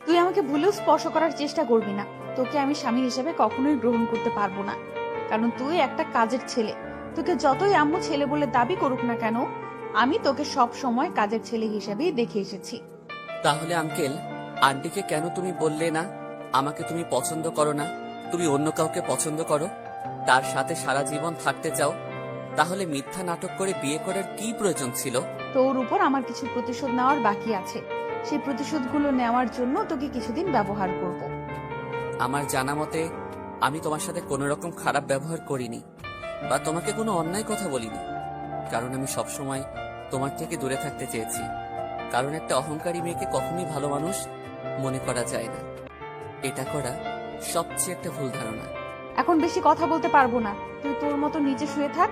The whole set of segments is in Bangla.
তুই আমাকে ভুলেও স্পর্শ করার চেষ্টা করবি না। তোকে আমি স্বামী হিসেবে কখনোই গ্রহণ করতে পারবো না, কারণ তুই একটা কাজের ছেলে। তোকে যতই আম্মু ছেলে বলে দাবি করুক না কেন, আমি তোকে সব সময় কাজের ছেলে হিসেবেই দেখে এসেছি। তাহলে আঙ্কেল, আন্টিকে কেন তুমি বললে না আমাকে তুমি পছন্দ করো না, তুমি অন্য কাউকে পছন্দ করো, তার সাথে সারা জীবন থাকতে চাও? তাহলে মিথ্যা নাটক করে বিয়ে করার কি প্রয়োজন ছিল? তোর উপর আমার কিছু প্রতিশোধ নেওয়ার বাকি আছে। সেই প্রতিশোধগুলো নেওয়ার জন্য তোকে কিছুদিন ব্যবহার করব। আমার জানা মতে আমি তোমার সাথে কোনো রকম খারাপ ব্যবহার করিনি বা তোমাকে কোনো অন্যায় কথা বলিনি, কারণ আমি সবসময় তোমার থেকে দূরে থাকতে চেয়েছি। কারণ একটা অহংকারী মেয়েকে কখনোই ভালো মানুষ মনে করা যায় না। এটা করা সবচেয়ে একটা ভুল ধারণা। এখন বেশি কথা বলতে পারবো না। তুই তোর মতো নিচে শুয়ে থাক,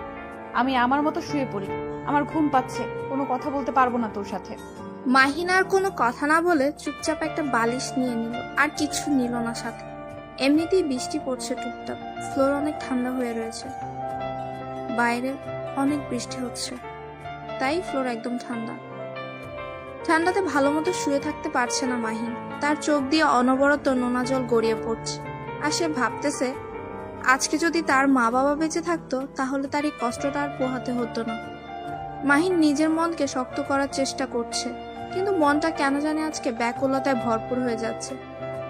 আমি আমার মতো শুয়ে পড়ি। আমার ঘুম পাচ্ছে, কোনো কথা বলতে পারবো না তোর সাথে। মাহিন আর কোনো কথা না বলে চুপচাপ একটা বালিশ নিয়ে নিল, আর কিছু নিল না সাথে। এমনিতেই বৃষ্টি পড়ছে টুকটাক, ফ্লোর অনেক ঠান্ডা হয়ে রয়েছে, বাইরে অনেক বৃষ্টি হচ্ছে, তাই ফ্লোর একদম ঠান্ডা। ঠান্ডাতে ভালো মতো শুয়ে থাকতে পারছে না মাহিন। তার চোখ দিয়ে অনবরত নোনা জল গড়িয়ে পড়ছে, আর সে ভাবতেছে আজকে যদি তার মা বাবা বেঁচে থাকতো তাহলে তার এই কষ্টটা আর পোহাতে হতো না। মাহিন নিজের মনকে শক্ত করার চেষ্টা করছে, কিন্তু মনটা কেন জানে আজকে ব্যাকুলতায় ভরপুর হয়ে যাচ্ছে।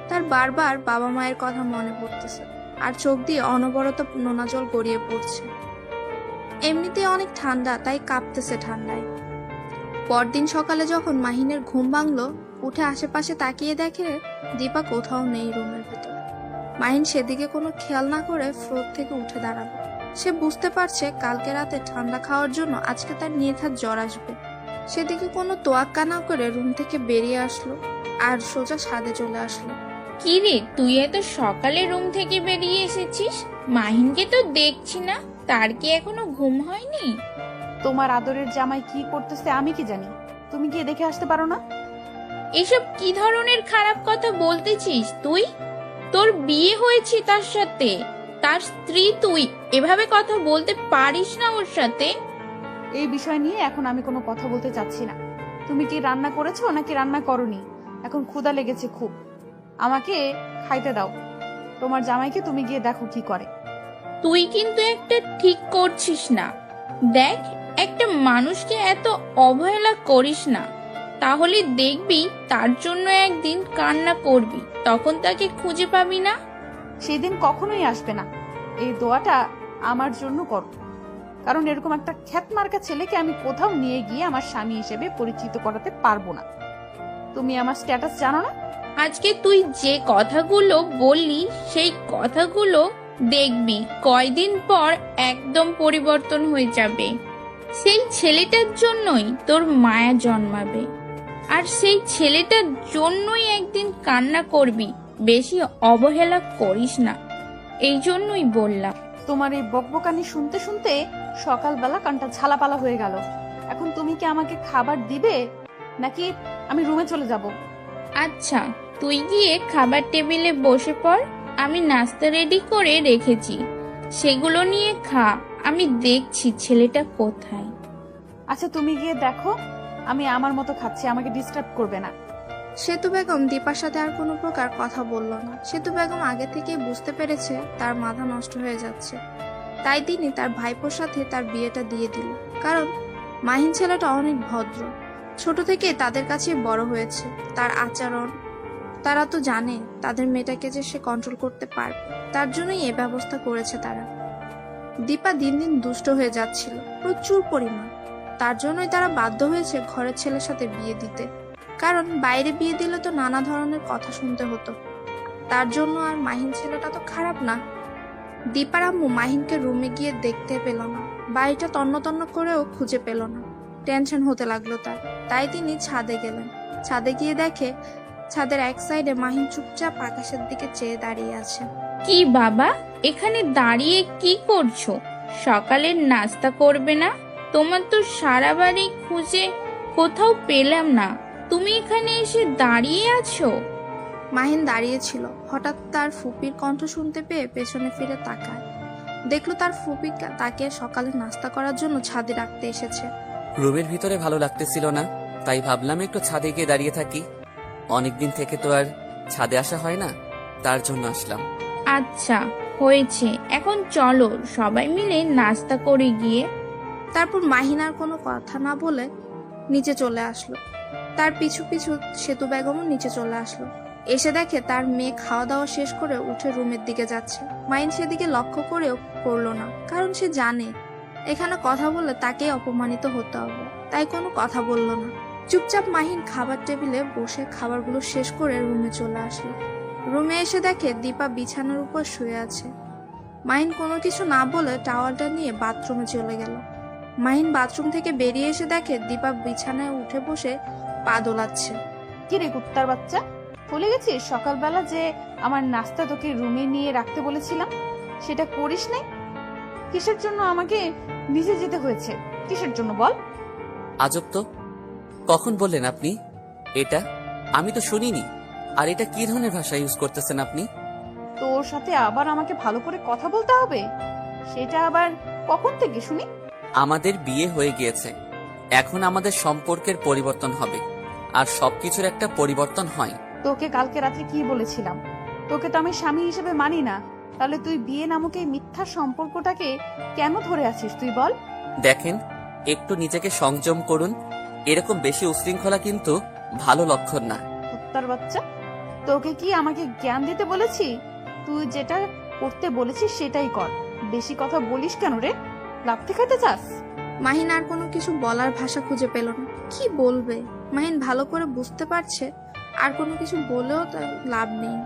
তার বারবার বাবা মায়ের কথা মনে পড়তেছে, আর চোখ দিয়ে অনবরত নোনা জল গড়িয়ে পড়ছে। এমনিতে অনেক ঠান্ডা, তাই কাঁপতেছে ঠান্ডায়। পরদিন সকালে যখন মাহিনের ঘুম ভাঙলো, উঠে আশেপাশে তাকিয়ে দেখে দীপা কোথাও নেই রুমের ভেতর। মাহিন সেদিকে কোনো খেয়াল না করে ফ্লোর থেকে উঠে দাঁড়ালো। সে বুঝতে পারছে কালকে রাতে ঠান্ডা খাওয়ার জন্য আজকে তার নির্ঘাত জ্বর আসবে। সেদিকে কোনো তোয়াক্কা না করে রুম থেকে বেরিয়ে আসলো আর সোজা ছাদে চলে আসলো। কি রে, তুই এত সকালে রুম থেকে বেরিয়ে এসেছিস? মাহিনকে তো দেখছি না, তার কি এখনো ঘুম হয়নি? তোমার আদরের জামাই কি করতেছে আমি কি জানি, তুমি গিয়ে দেখে আসতে পারো না? এসব কি ধরনের খারাপ কথা বলতেছিস তুই? তোর বিয়ে হয়েছে তার সাথে, তার স্ত্রী তুই, এভাবে কথা বলতে পারিস না ওর সাথে। এই বিষয় নিয়ে এখন আমি কোনো কথা বলতে চাচ্ছি না। তুমি কি রান্না করেছো নাকি রান্না করনি? এখন ক্ষুধা লেগেছে খুব, আমাকে খাইতে দাও। তোমার জামাইকে তুমি গিয়ে দেখো কি করে। তুই কিন্তু একটা ঠিক করছিস না। দেখ, একটা মানুষকে এত অবহেলা করিস না, তাহলে দেখবি তার জন্য একদিন কান্না করবি, তখন তাকে খুঁজে পাবি না। সেই দিন কখনোই আসবে না। এই দোয়াটা আমার জন্য করো, কারণ এরকম একটা খ্যাতমার্কা ছেলেকে আমি কোথাও নিয়ে গিয়ে আমার স্বামী হিসেবে পরিচিত করাতে পারবো না। তুমি আমার স্ট্যাটাস জানো না? আজকে তুই যে কথাগুলো বললি সেই কথাগুলো দেখবি কয়দিন পর একদম পরিবর্তন হয়ে যাবে। সেই ছেলেটার জন্যই তোর মায়া জন্মাবে, আর সেই ছেলেটার জন্যই একদিন কান্না করবি। বেশি অবহেলা করিস না, এই জন্যই বললাম। তোমার এই বকবকানি শুনতে শুনতে সকালবেলা কানটা ঝালাপালা হয়ে গেল। এখন তুমি কি আমাকে খাবার দিবে নাকি আমি রুমে চলে যাব? আচ্ছা, তুই গিয়ে খাবার টেবিলে বসে পড়, আমি নাস্তা রেডি করে রেখেছি, সেগুলো নিয়ে খা। আমি দেখছি ছেলেটা কোথায়। আচ্ছা তুমি গিয়ে দেখো, আমি আমার মতো খাচ্ছি, আমাকে ডিস্টার্ব করবে না। সেতু বেগম দীপার সাথে আর কোনো প্রকার কথা বলল না। সেতু বেগম আগে থেকেই বুঝতে পেরেছে তার মাথা নষ্ট হয়ে যাচ্ছে, তাই তিনি তার ভাইপোর সাথে তার বিয়েটা দিয়ে দিল। কারণ মাহিন ছেলেটা অনেক ভদ্র, ছোট থেকে তাদের কাছে বড় হয়েছে। তার আচরণ তারা তো জানে, তাদের মেয়েটাকে যে সে কন্ট্রোল করতে পারবে, তার জন্যই এ ব্যবস্থা করেছে তারা। দীপা দিন দিন দুষ্ট হয়ে যাচ্ছিল প্রচুর পরিমাণ, তার জন্যই তারা বাধ্য হয়েছে ঘরের ছেলের সাথে বিয়ে দিতে। কারণ বাইরে বিয়ে দিলে তো নানা ধরনের কথা শুনতে হতো, তার জন্য। আর মাহিন ছেলেটা তো খারাপ না। দীপার আম্মু মাহিনকে রুমে গিয়ে দেখতে পেল না, বাড়িটা তন্ন তন্ন করেও খুঁজে পেল না। টেনশন হতে লাগলো তার, তাই তিনি ছাদে গেলেন। ছাদে গিয়ে দেখে ছাদের এক সাইডে মাহিন চুপচাপ আকাশের দিকে চেয়ে দাঁড়িয়ে আছে। কি বাবা, এখানে দাঁড়িয়ে কি করছো? সকালের নাস্তা করবে না? তোমার তো সারা বাড়ি খুঁজে কোথাও পেলাম না, তুমি এখানে এসে দাঁড়িয়ে আছো? মাহিন দাঁড়িয়েছিল, হঠাৎ তার ফুপির কণ্ঠ শুনতে পেয়ে পেছনে ফিরে তাকায়। দেখলো তার ফুপি তাকে সকালে নাস্তা করার জন্য ছাদে ডাকতে এসেছে। রুমের ভিতরে ভালো লাগতেছিল না, তাই ভাবলাম একটু ছাদে গিয়ে দাঁড়িয়ে থাকি। অনেকদিন থেকে তো আর ছাদে আসা হয় না, তার জন্য আসলাম। আচ্ছা হয়েছে, এখন চলো সবাই মিলে নাস্তা করে গিয়ে। তারপর মাহিন আর কোনো কথা না বলে নিচে চলে আসলো। তার পিছু পিছু সেতু বেগমও নিচে চলে আসলো। এসে দেখে তার মেয়ে খাওয়া দাওয়া শেষ করে উঠে রুমের দিকে যাচ্ছে। মাহিন সেদিকে লক্ষ্য করেও করলো না, কারণ সে জানে এখানে কথা বললে তাকেই অপমানিত হতে হবে, তাই কোনো কথা বলল না। চুপচাপ মাহিন খাবার টেবিলে বসে খাবারগুলো শেষ করে রুমে চলে আসলো। রুমে এসে দেখে দীপা বিছানার উপর শুয়ে আছে। মাহিন কোনো কিছু না বলে টাওয়ালটা নিয়ে বাথরুমে চলে গেল। মাহিন বাথরুম থেকে বেরিয়ে এসে দেখে দীপা বিছানায় উঠে বসে পা দোলাচ্ছে। কি রে কুত্তার বাচ্চা, ভুলে গেছিস সকালবেলা যে আমার নাস্তা তোকে রুমে নিয়ে রাখতে বলেছিলাম? সেটা করিস নাই? কিসের জন্য আমাকে নিচে যেতে হয়েছে? কিসের জন্য বল? আজব তো, কখন বললেন আপনি এটা? আমি তো শুনিনি। আর এটা কি ধরনের ভাষা ইউজ করতেছেন আপনি? তোর সাথে আবার আমাকে ভালো করে কথা বলতে হবে? সেটা আবার কখন থেকে শুনি? আমাদের বিয়ে হয়ে গিয়েছে, এখন আমাদের সম্পর্কের পরিবর্তন হবে, আর সবকিছুর একটা পরিবর্তন হয়। তোকে কালকে রাতে কি বলেছিলাম? তোকে তো আমি স্বামী হিসেবে মানি না, তাহলে তুই বিয়ে নামক এই মিথ্যা সম্পর্কটাকে কেন ধরে আছিস তুই বল? দেখেন, একটু নিজেকে সংযম করুন। এরকম বেশি উশৃঙ্খলা কিন্তু ভালো লক্ষণ না। কুত্তার বাচ্চা, তোকে কি আমাকে জ্ঞান দিতে বলেছি? তুই যেটা করতে বলেছিস সেটাই কর। বেশি কথা বলিস কেন রে? লাফতে খেতে চাস? মাহিন আর কোনো কিছু বলার ভাষা খুঁজে পেল না। কি বলবে? মাহিন ভালো করে বুঝতে পারছে আর কোনো কিছু বলেও তার লাভ নেই,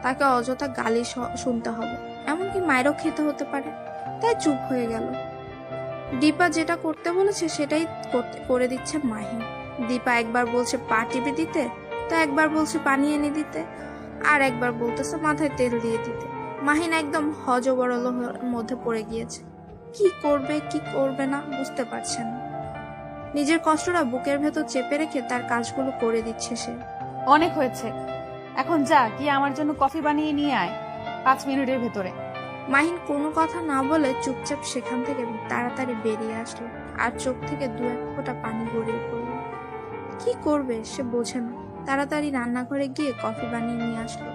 তাকে অযথা গালি শুনতে হবে, এমনকি মায়েরও খেতে হতে পারে। তাই চুপ হয়ে গেল। দীপা যেটা করতে বলেছে সেটাই করে দিচ্ছে মাহিন। দীপা একবার বলছে পা টিপে দিতে, তা একবার বলছে পানি এনে দিতে, আর একবার বলতেছে মাথায় তেল দিয়ে দিতে। মাহিন একদম হজবরল মধ্যে পড়ে গিয়েছে। কি করবে কি করবে না বুঝতে পারছে না। নিজের কষ্টটা বুকের ভেতর চেপে রেখে তার কাজগুলো করে দিচ্ছে সে। অনেক হয়েছে, এখন যা গিয়ে আমার জন্য কফি বানিয়ে নিয়ে আয় 5 মিনিটের ভেতরে। মাহিন কোনো কথা না বলে চুপচাপ সেখান থেকে তাড়াতাড়ি বেরিয়ে আসলো, আর চোখ থেকে 2-1 ফোঁটা পানি গড়িয়ে পড়ল। কি করবে সে বোঝে না। তাড়াতাড়ি রান্নাঘরে গিয়ে কফি বানিয়ে নিয়ে আসলো।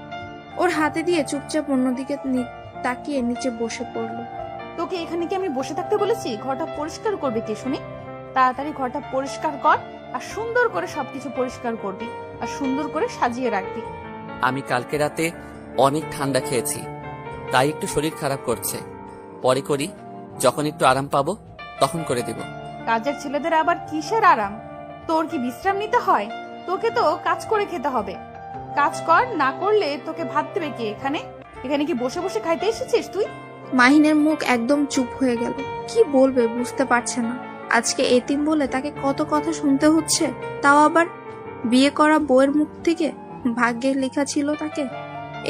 ওর হাতে দিয়ে চুপচাপ অন্যদিকে তাকিয়ে নিচে বসে পড়লো। তোকে এখানে কি আমি বসে থাকতে বলেছি? ঘরটা পরিষ্কার করবে কে শুনি? তাড়াতাড়ি ঘরটা পরিষ্কার কর, আর সুন্দর করে সবকিছু পরিষ্কার করবি, আর সুন্দর করে সাজিয়ে রাখবি। আমি কালকে রাতে অনেক ঠান্ডা খেয়েছি, তাই একটু শরীর খারাপ করছে। পরে করি, যখন একটু আরাম পাবো তখন করে দেব। কাজের ছেলেদের আবার কিসের আরাম? তোর কি বিশ্রাম নিতে হয়? তোকে তো কাজ করে খেতে হবে। কাজ কর, না করলে তোকে ভাত দেবে কে? এখানে এখানে কি বসে বসে খাইতে এসেছিস তুই? মাহিনের মুখ একদম চুপ হয়ে গেল। কি বলবে বুঝতে পারছে না। আজকে এতিম বলে তাকে কত কথা শুনতে হচ্ছে, তাও আবার বিয়ে করা বউয়ের মুখ থেকে। ভাগ্যে লেখা ছিল তাকে?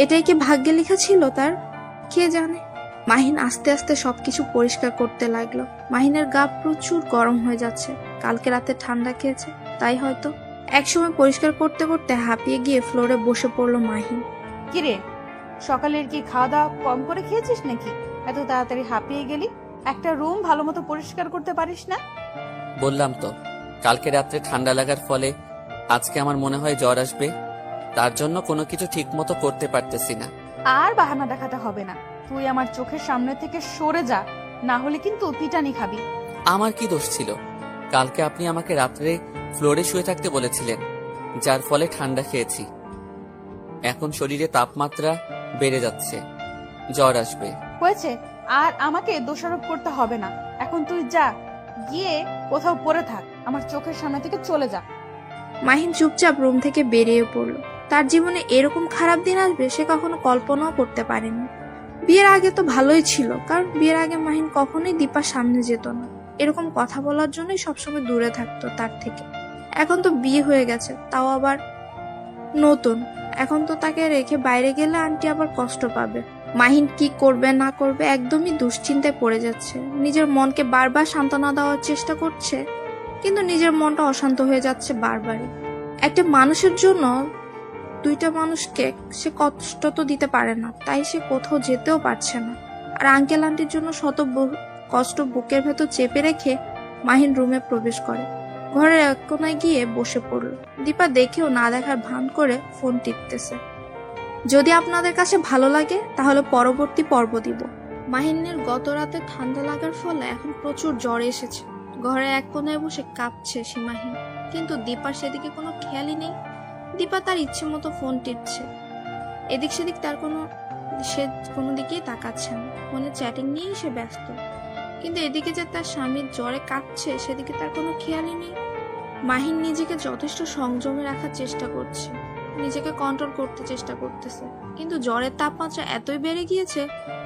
এটাই কি ভাগ্যে লেখা ছিল তার? কে জানে। মাহিন আস্তে আস্তে সবকিছু পরিষ্কার করতে লাগলো। মাহিনের গা প্রচুর গরম হয়ে যাচ্ছে, কালকে রাতে ঠান্ডা খেয়েছে তাই হয়তো। একসময় পরিষ্কার করতে করতে হাঁপিয়ে গিয়ে ফ্লোরে বসে পড়লো মাহিন। কিরে, সকালের কি খাওয়া দাওয়া কম করে খেয়েছিস নাকি এত তাড়াতাড়ি হাঁপিয়ে গেলি? একটা রুম ভালো মতো পরিষ্কার করতে পারিস না? বললাম তো, কালকে রাত্রে ঠান্ডা লাগার ফলে আজকে আমার মনে হয় জ্বর আসবে, তার জন্য কোনো কিছু ঠিক মতো করতে পারতেছি না। আর বাহানা দেখাতে হবে না, তুই আমার চোখের সামনে থেকে সরে যা, না হলে কিন্তু পিটানি খাবি। আমার কি দোষ ছিল? কালকে আপনি আমাকে রাত্রে ফ্লোরে শুয়ে থাকতে বলেছিলেন, যার ফলে ঠান্ডা খেয়েছি। এখন শরীরে তাপমাত্রা বেড়ে যাচ্ছে, জ্বর আসবে। হয়েছে, আর আমাকে দোষারোপ করতে হবে না। এখন তুই যা, গিয়ে কোথাও পড়ে থাক, আমার চোখের সামনে থেকে চলে যা। মাহিন চুপচাপ রুম থেকে বেরিয়ে পড়ল। তার জীবনে এরকম খারাপ দিন আসবে সে কখনো কল্পনাও করতে পারেনি। বিয়ের আগে তো ভালোই ছিল, কারণ বিয়ের আগে মাহিন কখনোই দীপার সামনে যেত না, এরকম কথা বলার জন্যই সবসময় দূরে থাকতো তার থেকে। এখন তো বিয়ে হয়ে গেছে, তাও আবার নতুন। এখন তো তাকে রেখে বাইরে গেলে আন্টি আবার কষ্ট পাবে। মাহিন কি করবে না করবে একদমই দুশ্চিন্তায় পড়ে যাচ্ছে। নিজের মনকে বারবার সান্ত্বনা দেওয়ার চেষ্টা করছে, কিন্তু নিজের মনটা অশান্ত হয়ে যাচ্ছে বারবারই। একটা মানুষের জন্য 2টা মানুষকে সে কষ্ট তো দিতে পারে না, তাই সে কোথাও যেতেও পারছে না। আর আঙ্কেল আন্টির জন্য শত কষ্ট বুকের ভেতর চেপে রেখে মাহিন রুমে প্রবেশ করে। ঘরের এক কোনায় গিয়ে বসে পড়ল। দীপা দেখেও না দেখার ভান করে ফোন টিপতেছে। যদি আপনাদের কাছে ভালো লাগে তাহলে পরবর্তী পর্ব দিব। মাহিনের গত রাতে ঠান্ডা লাগার ফলে এখন প্রচুর জ্বর এসেছে। ঘরে এক কোনায় বসে কাঁপছে সীমাহীন, কিন্তু দীপার সেদিকে কোনো খেয়ালই নেই। দীপা তার ইচ্ছে মতো ফোন টিপছে, এদিক সেদিক সে কোনো দিকেই তাকাচ্ছে না, ফোনে চ্যাটিং নিয়েই সে ব্যস্ত। কিন্তু এদিকে যে তার স্বামীর জ্বরে কাঁপছে সেদিকে তার কোনো খেয়ালই নেই। মাহিন নিজেকে যথেষ্ট সংযমে রাখার চেষ্টা করছে, নিজেকে কন্ট্রোল করতে চেষ্টা করতেছে, কিন্তু জ্বরের তাপমাত্রা এতই বেড়ে গিয়েছে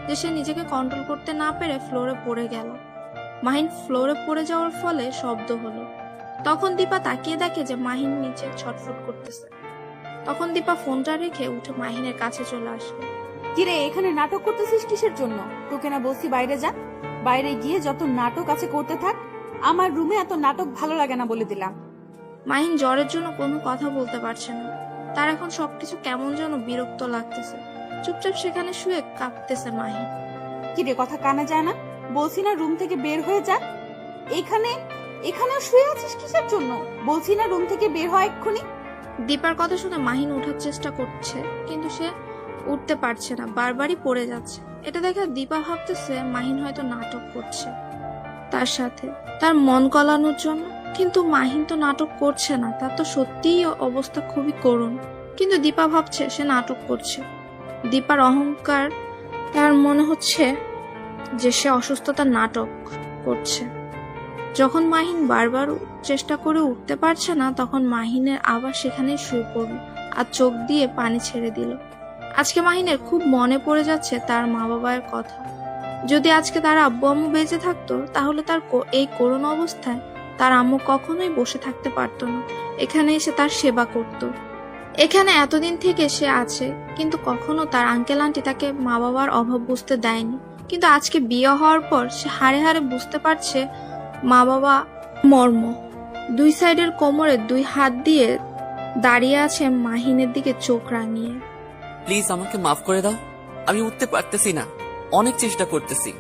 যে সে নিজেকে কন্ট্রোল করতে না পেরে ফ্লোরে পড়ে গেল। মাহিন ফ্লোরে পড়ে যাওয়ার ফলে শব্দ হলো। তখন দীপা তাকিয়ে দেখে যে মাহিন নিচে ছটফট করতেছে। তখন দীপা ফোনটা রেখে উঠে মাহিনের কাছে চলে আসলো। কিরে, এখানে নাটক করতেছিস কিসের জন্য? তোকে না বলছি বাইরে যা, বাইরে গিয়ে যত নাটক আছে করতে থাক। আমার রুমে এত নাটক ভালো লাগে না বলে দিলাম। মাহিন জ্বরের জন্য কোনো কথা বলতে পারছে না, তার এখন সবকিছু কেমন যেন বিরক্ত লাগতেছে। চুপচাপ সেখানে শুয়ে কাঁপতেছে মাহিন। কিরে, কথা কানে যায় না? বলছি না রুম থেকে বের হয়ে যা। এখানে শুয়ে আছিস কিসের জন্য? বলছি না রুম থেকে বের হয় এক্ষুনি। দীপার কথা শুনে মাহিন ওঠার চেষ্টা করছে, কিন্তু সে উঠতে পারছে না, বারবারই পড়ে যাচ্ছে। এটা দেখে দীপা ভাবতেছে মাহিন হয়তো নাটক করছে তার সাথে, তার মন গলানোর জন্য। কিন্তু মাহিন তো নাটক করছে না, তার তো সত্যিই অবস্থা খুবই করুণ। কিন্তু দীপা ভাবছে সে নাটক করছে। দীপার অহংকার, তার মনে হচ্ছে যে সে অসুস্থতার নাটক করছে। যখন মাহিন বারবার চেষ্টা করে উঠতে পারছে না, তখন মাহিনের আবার সেখানে শুয়ে পড়ল আর চোখ দিয়ে পানি ছেড়ে দিল। আজকে মাহিনের খুব মনে পড়ে যাচ্ছে তার মা বাবার কথা। যদি আজকে তার আব্বু আম্মু বেঁচে থাকতো তাহলে তার এই করুণ অবস্থায় তার আম্মু কখনোই বসে থাকতে পারতো না, এখানে এসে তার সেবা করত। এখানে এতদিন থেকে সে আছে, কিন্তু কখনো তার আঙ্কেল আন্টি তাকে মা বাবার অভাব বুঝতে দেয়নি। কিন্তু আজকে বিয়ে হওয়ার পর সে হাড়ে হাড়ে বুঝতে পারছে মা বাবা মর্ম। দুই সাইডের কোমরে দুই হাত দিয়ে দাঁড়িয়ে আছে মাহিনের দিকে চোখ রাঙিয়ে। প্লিজ আমাকে মাফ করে দাও, আমি উঠতে পারতেছি না, অনেক চেষ্টা করতেছি,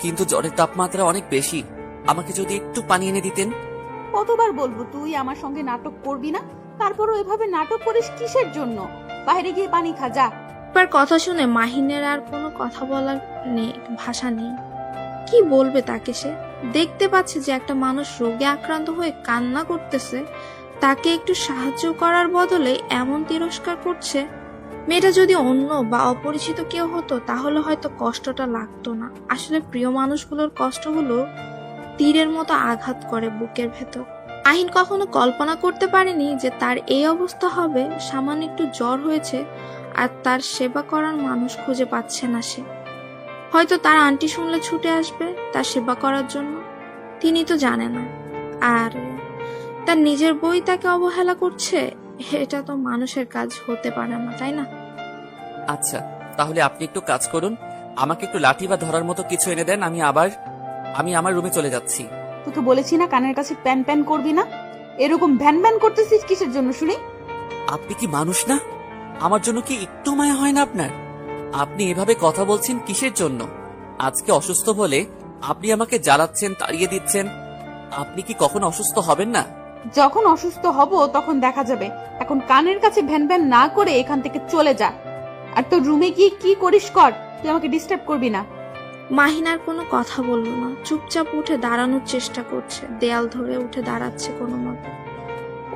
কিন্তু জ্বরের তাপমাত্রা অনেক বেশি, আমাকে যদি একটু পানি এনে দিতেন। কতবার বলবো তুই আমার সঙ্গে নাটক করবি না? তারপরও এভাবে নাটক করিস কিসের জন্য? বাইরে গিয়ে পানি খা যা। এবার কথা শুনে মাহিনের আর কোনো কথা বলার নেই, ভাষা নেই। কি বলবে তাকে? সে দেখতে পাচ্ছে যে একটা মানুষ রোগে আক্রান্ত হয়ে কান্না করতেছে, তাকে একটু সাহায্য করার বদলে এমন তিরস্কার করছে। মেয়েটা যদি অন্য বা অপরিচিত কেউ হতো তাহলে হয়তো কষ্টটা লাগতো না। আসলে প্রিয় মানুষগুলোর কষ্টগুলো তীরের মতো আঘাত করে বুকের ভেতর। আহিন কখনো কল্পনা করতে পারেনি যে তার এই অবস্থা হবে। সামান্য একটু জ্বর হয়েছে আর তার সেবা করার মানুষ খুঁজে পাচ্ছে না সে। হয়তো তার আন্টি শুনলে ছুটে আসবে তার সেবা করার জন্য, তিনি তো জানে না। আর তার নিজের বই তাকে অবহেলা করছে, এটা তো মানুষের কাজ হতে পারে না, তাই না? আচ্ছা, তাহলে আপনি একটু কাজ করুন, আমাকে একটু লাঠি বা ধরার মতো কিছু এনে দেন, আমি আমার রুমে চলে যাচ্ছি। তোকে বলেছি না কানের কাছে প্যান প্যান করবি না? এরকম ভ্যান ভ্যান করতেছিস কিসের জন্য শুনি? আপনি কি মানুষ না? আমার জন্য কি একটু মায়া হয় না আপনার? আপনি এভাবে কথা বলছেন কিসের জন্য? আজকে অসুস্থ বলে আপনি আমাকে জ্বালাচ্ছেন, তাড়িয়ে দিচ্ছেন। আপনি কি কখনো অসুস্থ হবেন না? যখন অসুস্থ হব তখন দেখা যাবে। এখন কানের কাছে ভ্যান ভ্যান না করে এখান থেকে চলে যা। আর তোর রুমে গিয়ে কি করিস কর, তুই আমাকে ডিস্টার্ব করবি না। মাহিন আর কোনো কথা বলল না, চুপচাপ উঠে দাঁড়ানোর চেষ্টা করছে। দেয়াল ধরে উঠে দাঁড়াচ্ছে কোনো মতে।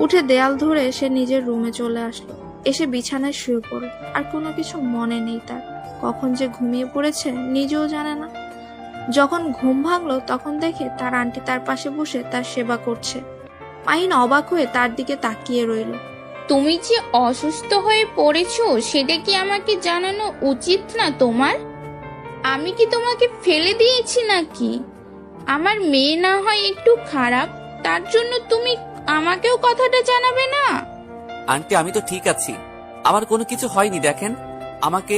উঠে দেয়াল ধরে সে নিজের রুমে চলে আসলো, এসে বিছানায় শুয়ে পড়ল। আর কোনো কিছু মনে নেই তার, কখন যে ঘুমিয়ে পড়েছে নিজেও জানে না। যখন ঘুম ভাঙলো তখন দেখে তার আন্টি তার পাশে বসে তার সেবা করছে। মাহিন অবাক হয়ে তার দিকে তাকিয়ে রইল। তুমি যে অসুস্থ হয়ে পড়েছো সেটা কি আমাকে জানানো উচিত না তোমার? আমি কি তোমাকে ফেলে দিয়েছি নাকি? আমার মেয়ে না হয় একটু খারাপ, তার জন্য তুমি আমাকেও কথাটা জানাবে না? আন্টি, আমি তো ঠিক আছি, আমার কোনো কিছু হয়নি। দেখেন আমাকে,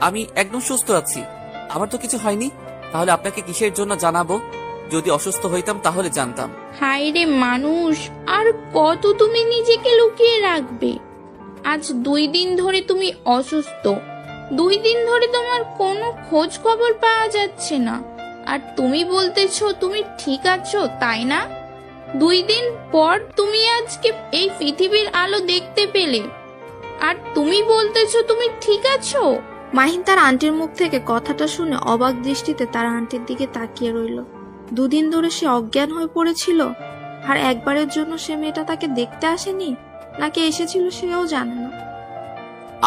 আমি একদম সুস্থ আছি, আমার তো কিছু হয়নি। তাহলে আপনাকে কিসের জন্য জানাবো? যদি অসুস্থ হইতাম তাহলে জানতাম। হায় রে মানুষ, আর কত তুমি নিজেকে লুকিয়ে রাখবে? আজ 2 দিন ধরে তুমি অসুস্থ, 2 দিন ধরে তোমার কোনো খোঁজ খবর পাওয়া যাচ্ছে না, আর তুমি বলতেছো তুমি ঠিক আছো, তাই না? 2 দিন পর তুমি আজকে এই পৃথিবীর আলো দেখতে পেলে, আর তুমি বলতেছো তুমি ঠিক আছো? মাহিন তার আন্টির মুখ থেকে কথাটা শুনে অবাক দৃষ্টিতে তার আন্টির দিকে তাকিয়ে রইল। দুদিন ধরে সে অজ্ঞান হয়ে পড়েছিল, আর একবারের জন্য সে মেয়েটা তাকে দেখতে আসেনি, নাকি এসেছিল সেও জানে না।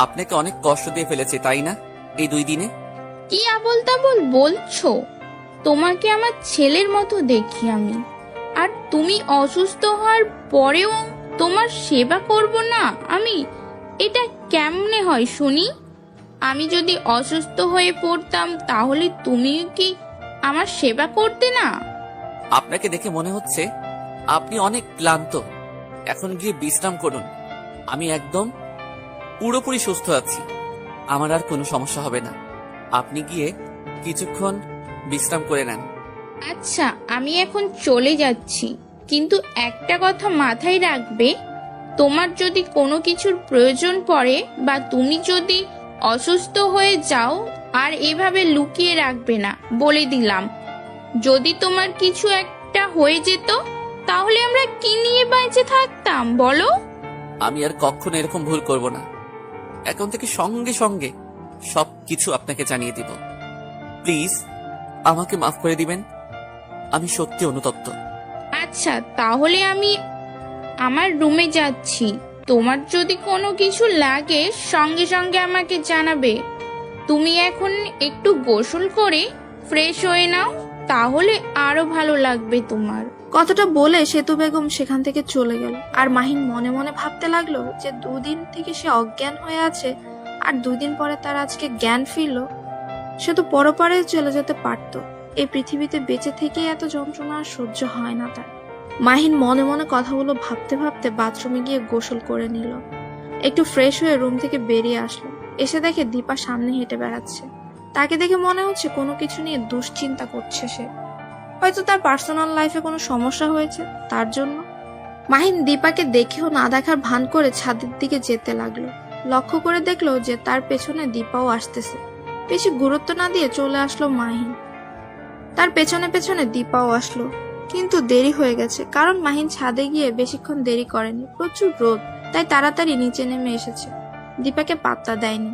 আপনাকে অনেক কষ্ট দিয়ে ফেলেছে তাই না এই 2 দিনে? কি আবোল তাবোল বলছো? তোমাকে আমার ছেলের মতো দেখি আমি, আর তুমি অসুস্থ হওয়ার পরেও তোমার সেবা করব না আমি? এটা কেমনে হয় শুনি? আমি যদি অসুস্থ হয়ে পড়তাম তাহলে তুমি কি আমার সেবা করতে না? আপনাকে দেখে মনে হচ্ছে আপনি অনেক ক্লান্ত। এখন গিয়ে বিশ্রাম করুন। আমি একদম পুরোপুরি সুস্থ আছি, আমার আর কোনো সমস্যা হবে না। আপনি গিয়ে কিছুক্ষণ বিশ্রাম করে নেন। আচ্ছা, আমি এখন চলে যাচ্ছি, কিন্তু একটা কথা মাথায় রাখবে, তোমার যদি কোনো কিছুর প্রয়োজন পড়ে বা তুমি যদি অসুস্থ হয়ে যাও, আর এভাবে লুকিয়ে রাখবে না, বলে দিলাম। যদি তোমার কিছু একটা হয়ে যেত তাহলে আমরা কি নিয়ে বেঁচে থাকতাম বলো? আমি আর কখনো এরকম ভুল করব না। এখন থেকে সঙ্গে সঙ্গে সবকিছু আপনাকে জানিয়ে দিব। প্লিজ আমাকে মাফ করে দিবেন, আমি সত্যি অনুতপ্ত। আচ্ছা, তাহলে আমি আমার রুমে যাচ্ছি। তোমার যদি কোনো কিছু লাগে সঙ্গে সঙ্গে আমাকে জানাবে। তুমি এখন একটু গোসল করে ফ্রেশ হয়ে নাও, তাহলে আরো ভালো লাগবে তোমার। কথাটা বলে সেতু বেগম সেখান থেকে চলে গেল। আর মাহিন মনে মনে ভাবতে লাগলো যে 2 দিন থেকে সে অজ্ঞান হয়ে আছে, আর 2 দিন পরে তার আজকে জ্ঞান ফিরল। সে তো পরপারে চলে যেতে পারতো। এই পৃথিবীতে বেঁচে থেকে এত যন্ত্রণা আর সহ্য হয় না তার। মাহিন মনে মনে কথাগুলো ভাবতে ভাবতে বাথরুমে গিয়ে গোসল করে নিল। একটু ফ্রেশ হয়ে রুম থেকে বেরিয়ে আসলো। এসে দেখে দীপা সামনে হেঁটে বেড়াচ্ছে। তাকে দেখে মনে হচ্ছে কোনো কিছু নিয়ে দুশ্চিন্তা করছে সে। হয়তো তার পার্সোনাল লাইফে কোনো সমস্যা হয়েছে তার জন্য। মাহিন দীপাকে দেখেও না দেখার ভান করে ছাদের দিকে যেতে লাগলো। লক্ষ্য করে দেখলো যে তার পেছনে দীপাও আসতেছে। বেশি গুরুত্ব না দিয়ে চলে আসলো মাহিন। তার পেছনে পেছনে দীপাও আসলো, কিন্তু দেরি হয়ে গেছে, কারণ মাহিন ছাদে গিয়ে বেশিক্ষণ দেরি করেনি। প্রচুর রোদ, তাই তাড়াতাড়ি নিচে নেমে এসেছে। দীপাকে পাত্তা দেয়নি।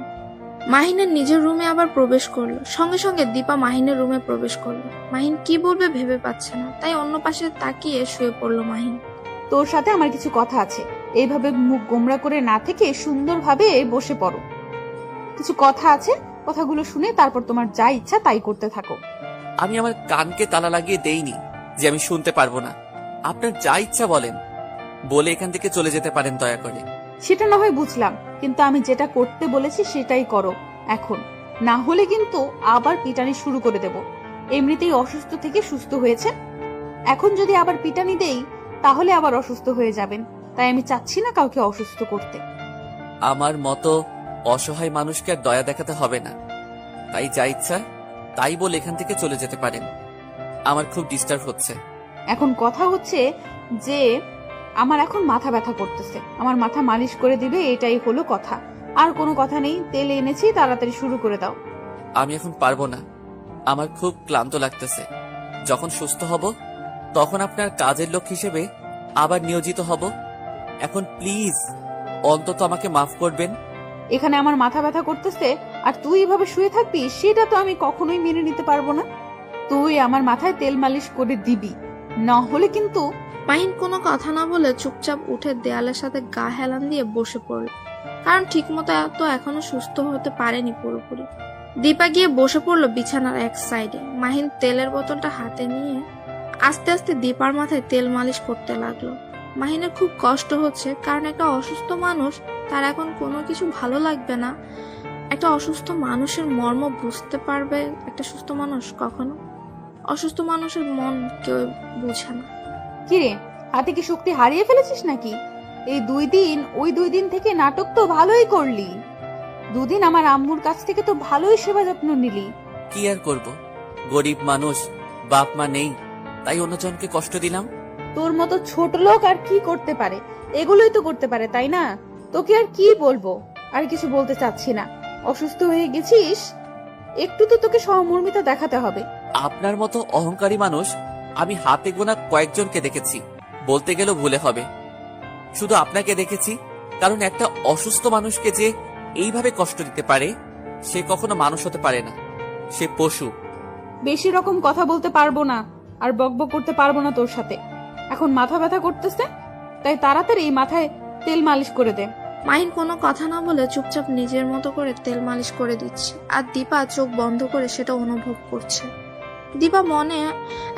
মাহিনের নিজের রুমে আবার প্রবেশ করলো। সঙ্গে সঙ্গে দীপা মাহিনের রুমে প্রবেশ করলো। মাহিন কি বলবে ভেবে পাচ্ছে না, তাই অন্য পাশে তাকিয়ে শুয়ে পড়লো মাহিন। তোর সাথে আমার কিছু কথা আছে। এইভাবে মুখ গোমরা করে না থেকে সুন্দরভাবে বসে পড়ো। কিছু কথা আছে, কথাগুলো শুনে তারপর তোমার যা ইচ্ছা তাই করতে থাকো। আমি আমার কানকে তালা লাগিয়ে দেইনি যে আমি শুনতে পারবো না। আপনার যা ইচ্ছা বলেন, বলে এখান থেকে চলে যেতে পারেন দয়া করে। সেটা না হয় বুঝলাম, কিন্তু আমি যেটা করতে বলেছি সেটাই করো এখন। না হলে কিন্তু আবার পিটানি শুরু করে দেব। এমনিতেই অসুস্থ থেকে সুস্থ হয়েছে, এখন যদি আবার পিটানি দেই তাহলে আবার অসুস্থ হয়ে যাবেন। তাই আমি চাচ্ছি না কাউকে অসুস্থ করতে। আমার মতো অসহায় মানুষকে আর দয়া দেখাতে হবে না, তাই যা ইচ্ছা তাই বলে এখান থেকে চলে যেতে পারেন। আমার খুব ডিস্টার্ব হচ্ছে। এখন কথা হচ্ছে যে আমার এখন মাথা ব্যথা করতেছে, আমার মাথা মালিশ করে দিবে, এটাই হলো কথা। আর কোনো কথা নেই, তেল এনেছি, তাড়াতাড়ি শুরু করে দাও। আমি এখন পারবো না, আমার খুব ক্লান্ত লাগতেছে। যখন সুস্থ হব তখন আপনার কাজের লোক হিসেবে আবার নিয়োজিত হব। এখন প্লিজ অন্তত আমাকে মাফ করবেন। এখানে আমার মাথা ব্যথা করতেছে আর তুই এভাবে শুয়ে থাকবি, সেটা তো আমি কখনোই মেনে নিতে পারবো না। তুই আমার মাথায় তেল মালিশ করে দিবি, না হলে কিন্তু। মাহিন কোনো কথা না বলে চুপচাপ উঠে দেয়ালের সাথে গা হেলান দিয়ে বসে পড়ল, কারণ ঠিকমতো তো এখনো সুস্থ হতে পারেনি পুরোপুরি। দীপা গিয়ে বসে পড়লো বিছানার এক সাইডে। মাহিন তেলের বোতলটা হাতে নিয়ে আস্তে আস্তে দীপার মাথায় তেল মালিশ করতে লাগলো। মাহিনের খুব কষ্ট হচ্ছে, কারণ একটা অসুস্থ মানুষ, তার এখন কোনো কিছু ভালো লাগবে না। একটা অসুস্থ মানুষের মর্ম বুঝতে পারবে একটা সুস্থ মানুষ কখনো? অসুস্থ মানুষের মন কেউ বুঝে না। কিরে, হাতে কি শক্তি হারিয়ে ফেলেছিস নাকি? এই 2 দিন ওই 2 দিন থেকে নাটক তো ভালোই করলি। 2 দিন আমার আম্মুর কাছ থেকে তো ভালোই সেবা যত্ন নিলি। কি আর করব, গরিব মানুষ, বাপ মা নেই, তাই অন্যজনকে কষ্ট দিলাম। তোর মতো ছোট লোক আর কি করতে পারে? এগুলোই তো করতে পারে, তাই না? তোকে আর কি বলবো, আর কিছু বলতে চাচ্ছি না। অসুস্থ হয়ে গেছিস, একটু তো তোকে সহমর্মিতা দেখাতে হবে। আপনার মতো অহংকারী মানুষ আমি হাতে গোনা কয়েকজনকে দেখেছি, বলতে গেলেও ভুলে হবে। শুধু আপনাকে দেখেছি, কারণ একটা অসুস্থ মানুষকে যে এইভাবে কষ্ট দিতে পারে সে কখনো মানুষ হতে পারে না, সে পশু। বেশি রকম কথা বলতে পারবো না আর বকবক করতে পারবো না তোর সাথে। এখন মাথা ব্যথা করতেছে, তাই তাড়াতাড়ি মাথায় তেল মালিশ করে দে। মাহিন কোনো কথা না বলে চুপচাপ নিজের মতো করে তেল মালিশ করে দিচ্ছে, আর দীপা চোখ বন্ধ করে সেটা অনুভব করছে। দীপা মনে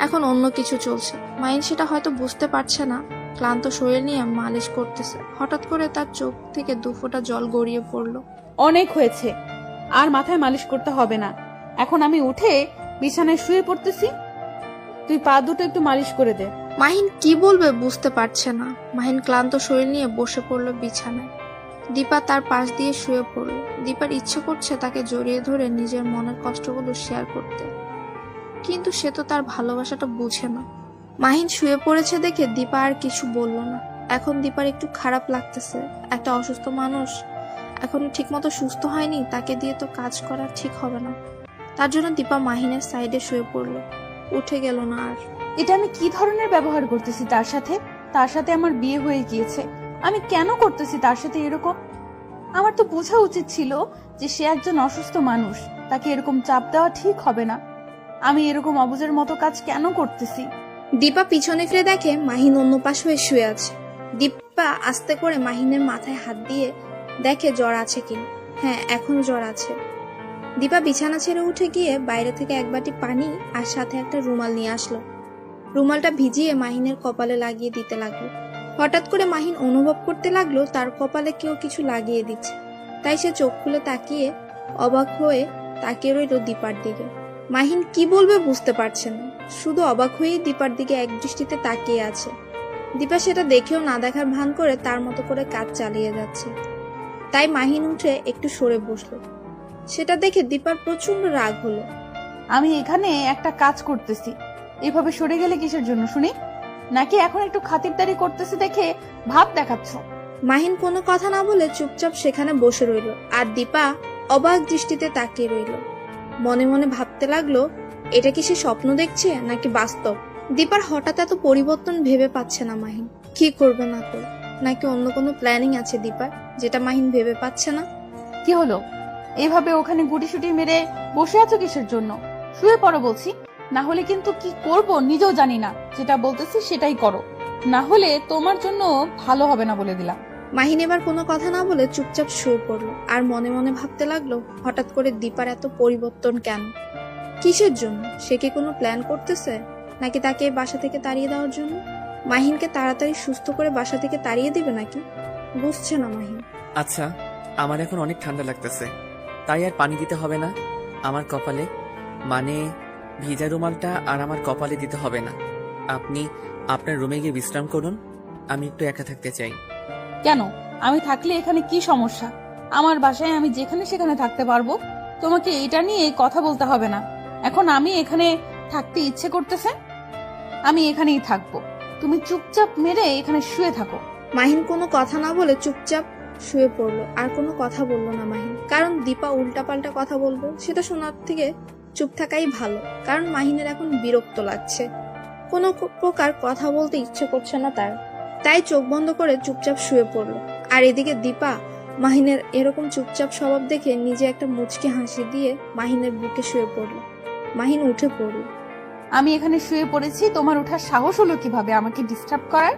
এখন অন্য কিছু চলছে, মাহিন সেটা হয়তো বুঝতে পারছে না। ক্লান্ত শরীর নিয়ে মালিশ করতেছে, হঠাৎ করে তার চোখ থেকে 2 ফোঁটা জল গড়িয়ে পড়লো। অনেক হয়েছে, আর মাথায় মালিশ করতে হবে না। এখন আমি উঠে বিছানায় শুয়ে পড়তেছি, তুই পা দুটো একটু মালিশ করে দে। মাহিন কি বলবে বুঝতে পারছে না। মাহিন ক্লান্ত শরীর নিয়ে বসে পড়লো বিছানায়। দীপা তার পাশ দিয়ে শুয়ে পড়ল। দীপার ইচ্ছে করছে তাকে জড়িয়ে ধরে নিজের মনের কষ্টগুলো শেয়ার করতে, কিন্তু সে তো তার ভালোবাসাটা বুঝে না। মাহিন শুয়ে পড়েছে দেখে দীপা আর কিছু বলল না। এখন দীপার একটু খারাপ লাগতেছে। একটা অসুস্থ মানুষ এখনো ঠিকমতো সুস্থ হয়নি, তাকে দিয়ে তো কাজ করা ঠিক হবে না। তার জন্য দীপা মাহিনের সাইডে শুয়ে পড়ল, উঠে গেল না আর। এটা আমি কি ধরনের ব্যবহার করতেছি তার সাথে? তার সাথে আমার বিয়ে হয়ে গিয়েছে, আমি কেন করতেছি তার সাথে এরকম? আমার তো বোঝা উচিত ছিল যে সে একজন অসুস্থ মানুষ, তাকে এরকম চাপ দেওয়া ঠিক হবে না। আমি এরকম অবুঝের মতো কাজ কেন করতেছি? দীপা পিছনে ফিরে দেখে মাহিন অন্য পাশ হয়ে শুয়ে আছে। দীপা আস্তে করে মাহিনের মাথায় হাত দিয়ে দেখে জ্বর আছে কিনা। হ্যাঁ, এখনো জ্বর আছে। দীপা বিছানা ছেড়ে উঠে গিয়ে বাইরে থেকে 1 বাটি পানি আর সাথে একটা রুমাল নিয়ে আসলো। রুমালটা ভিজিয়ে মাহিনের কপালে লাগিয়ে দিতে লাগলো। হঠাৎ করে মাহিন অনুভব করতে লাগলো তার কপালে কেউ কিছু লাগিয়ে দিচ্ছে। তাই সে চোখ খুলে তাকিয়ে অবাক হয়ে তাকিয়ে রইল দীপার দিকে। মাহিন কি বলবে বুঝতে পারছে না, শুধু অবাক হয়েই দীপার দিকে এক দৃষ্টিতে তাকিয়ে আছে। দীপা সেটা দেখেও না দেখার ভান করে তার মতো করে কাজ চালিয়ে যাচ্ছে। তাই মাহিন উঠে একটু সরে বসলো। সেটা দেখে দীপার প্রচন্ড রাগ হলো। আমি এখানে একটা কাজ করতেছি, এভাবে সরে গেলে কিসের জন্য শুনি? নাকি এখন একটু খাতিরদারি করতেছি দেখে ভাব দেখাচ্ছ? মাহিন কোনো কথা না বলে চুপচাপ সেখানে বসে রইল, আর দীপা অবাক দৃষ্টিতে তাকিয়ে রইল। মনে মনে ভাবতে লাগলো, এটা কি সে স্বপ্ন দেখছে নাকি বাস্তব? দীপার হঠাৎ এত পরিবর্তন ভেবে পাচ্ছে না মাহিন। কি করবে না করবে, নাকি অন্য কোনো প্ল্যানিং আছে দীপার, যেটা মাহিন ভেবে পাচ্ছে না? কি হলো? এভাবে ওখানে গুটিসুটি মেরে বসে আছো কিসের জন্য? শুয়ে পড়ো বলছি, না হলে কিন্তু কি করব নিজেও জানি না। যেটা বলতেছি সেটাই করো, না হলে তোমার জন্য ভালো হবে না বলে দিলাম। মাহিন এবার কোনো কথা না বলে চুপচাপ শুয়ে পড়লো, আর মনে মনে ভাবতে লাগলো, হঠাৎ করে দীপার এত পরিবর্তন কেন? কিসের জন্য? সে কি কোনো প্ল্যান করতেছে, নাকি তাকে বাসা থেকে তাড়িয়ে দেওয়ার জন্য? মাহিনকে তাড়াতাড়ি সুস্থ করে বাসা থেকে তাড়িয়ে দিবে নাকি? বুঝছে না মাহিন। আচ্ছা, আমার এখন অনেক ঠান্ডা লাগতেছে, তাই আর পানি দিতে হবে না আমার কপালে, মানে ভিজা রুমালটা আর আমার কপালে দিতে হবে না। আপনি আপনার রুমে গিয়ে বিশ্রাম করুন, আমি একটু একা থাকতে চাই। কেন? আমি থাকলে এখানে কি সমস্যা? আমার বাসায় আমি যেখানে সেখানে থাকতে পারবো, তোমাকে এটা নিয়ে কথা বলতে হবে না। এখন আমি এখানে থাকতে ইচ্ছে করতেছে, আমি এখানেই থাকবো। তুমি চুপচাপ মেরে এখানে শুয়ে থাকো। মাহিন কোনো কথা না বলে চুপচাপ শুয়ে পড়লো, আর কোনো কথা বললো না মাহিন। কারণ দীপা উল্টাপাল্টা কথা বলবে, সেটা শোনার থেকে চুপ থাকাই ভালো। কারণ মাহিনের এখন বিরক্ত লাগছে, কোনো প্রকার কথা বলতে ইচ্ছে করছে না তার। তাই চোখ বন্ধ করে চুপচাপ শুয়ে পড়লো। আর এদিকে দীপা মাহিনের এরকম চুপচাপ স্বভাব দেখে নিজে একটা মুচকি হাসি দিয়ে মাহিনের বুকে শুয়ে পড়লো। মাহিন উঠে পড়লো। আমি এখানে শুয়ে পড়েছি, তোমার ওঠার সাহস হলো কিভাবে আমাকে ডিস্টার্ব করার?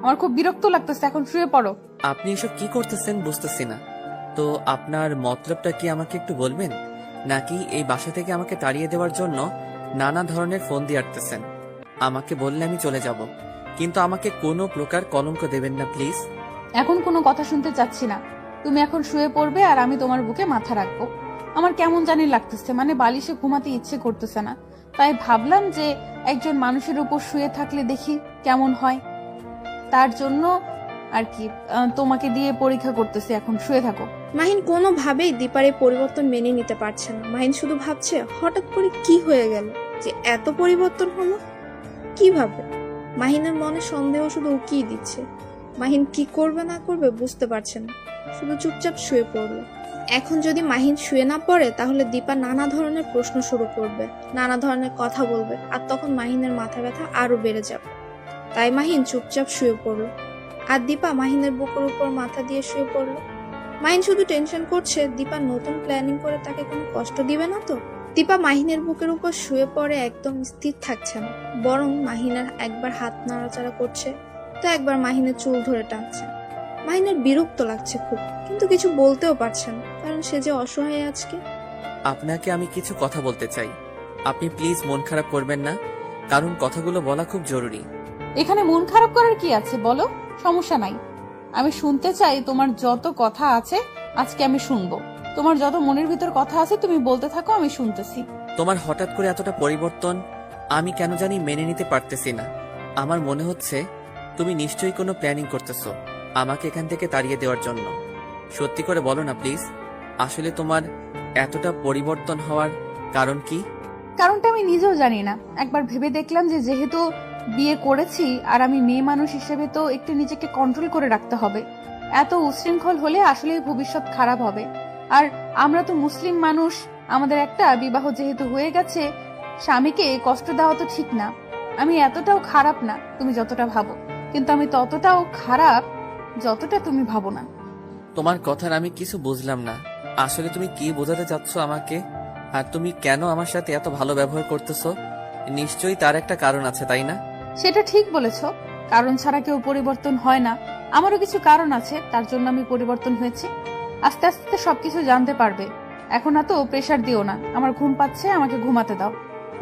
আমার খুব বিরক্ত লাগতেছে, এখন শুয়ে পড়ো। আপনি এসব কি করতেছেন বুঝতেছি না তো। আপনার মতলবটা কি আমাকে একটু বলবেন, নাকি এই বাসা থেকে আমাকে তাড়িয়ে দেওয়ার জন্য নানা ধরনের ফোন দিয়ে আসতেছেন? আমাকে বললে আমি চলে যাব, কিন্তু আমাকে কোনো প্রকার কলঙ্ক দেবেন না প্লিজ। এখন কোনো কথা শুনতে চাচ্ছি না, তুমি এখন শুয়ে পড়বে আর আমি তোমার বুকে মাথা রাখবো। আমার কেমন জানি লাগতেছে, মানে বালিশে ঘুমাতে ইচ্ছে করতেছে না। তাই ভাবলাম যে একজন মানুষের উপর শুয়ে থাকলে দেখি কেমন হয়, তার জন্য আর কি তোমাকে দিয়ে পরীক্ষা করতেছি। এখন শুয়ে থাকো। মাহিন কোনোভাবেই দীপার এই পরিবর্তন মেনে নিতে পারছে না। মাহিন শুধু ভাবছে, হঠাৎ করে কি হয়ে গেল যে এত পরিবর্তন হলো, কিভাবে? মাহিনের মনে সন্দেহ শুধু উকিয়ে দিচ্ছে। মাহিন কি করবে না করবে বুঝতে পারছে না, শুধু চুপচাপ শুয়ে পড়লো। এখন যদি মাহিন শুয়ে না পড়ে, তাহলে দীপা নানা ধরনের প্রশ্ন শুরু করবে, নানা ধরনের কথা বলবে, আর তখন মাহিনের মাথা ব্যথা আরো বেড়ে যাবে। তাই মাহিন চুপচাপ শুয়ে পড়লো। আর দীপা মাহিনের বুকের উপর মাথা দিয়ে শুয়ে পড়ল। মাহিন শুধু টেনশন করছে দীপা নতুন প্ল্যানিং করে তাকে কোনো কষ্ট দিবে না তো। দীপা মাহিনের বুকের উপর শুয়ে পড়ে একদম স্থির থাকছে না, বরং মাহিনের একবার হাত নাড়াচাড়া করছে তো একবার মাহিনের চুল ধরে টানছে। মাহিনের বিরক্ত লাগছে খুব, কিন্তু কিছু বলতেও পারছে না, কারণ সে যে অসহায় আজকে। আপনাকে আমি কিছু কথা বলতে চাই, আপনি প্লিজ মন খারাপ করবেন না, কারণ কথাগুলো বলা খুব জরুরি। এখানে মন খারাপ করার কি আছে বলো, সমস্যা নাই। আমি শুনতে চাই তোমার যত কথা আছে, আজকে আমি শুনবো। তোমার যত মনের ভিতর কথা আছে তুমি বলতে থাকো, আমি শুনতেছি। তোমার হঠাৎ করে এতটা পরিবর্তন আমি কেন জানি মেনে নিতে পারতেছি না। আমার মনে হচ্ছে তুমি নিশ্চয়ই কোনো প্ল্যানিং করতেছো আমাকে এখান থেকে তাড়িয়ে দেওয়ার জন্য। সত্যি করে বলো না প্লিজ, আসলে তোমার এতটা পরিবর্তন হওয়ার কারণ কি? কারণটা আমি নিজেও জানি না। একবার ভেবে দেখলাম যে যেহেতু বিয়ে করেছি আর আমি মেয়ে মানুষ হিসেবে তো একটু নিজেকে কন্ট্রোল করে রাখতে হবে। এত উচ্ছৃঙ্খল হলে আসলে ভবিষ্যৎ খারাপ হবে। আর আমরা তো মুসলিম মানুষ, আমাদের একটা বিবাহ যেহেতু হয়ে গেছে, স্বামীকে কষ্ট দেওয়া তো ঠিক না। আমি এতটাও খারাপ না তুমি যতটা ভাবো, কিন্তু আমি ততটাও খারাপ যতটা তুমি ভাবো না। তোমার কথার আমি কিছু বুঝলাম না। আসলে তুমি কি বোঝাতে চাচ্ছ আমাকে? আর তুমি কেন আমার সাথে এত ভালো ব্যবহার করতেছো? নিশ্চয়ই তার একটা কারণ আছে, তাই না? সেটা ঠিক বলেছো, কারণ ছাড়া কেউ পরিবর্তন হয় না। আমারও কিছু কারণ আছে, তার জন্য আমি পরিবর্তন হয়েছি। আস্তে আস্তে সবকিছু জানতে পারবে। এখন এত প্রেসার দিও না, আমার ঘুম পাচ্ছে, আমাকে ঘুমাতে দাও।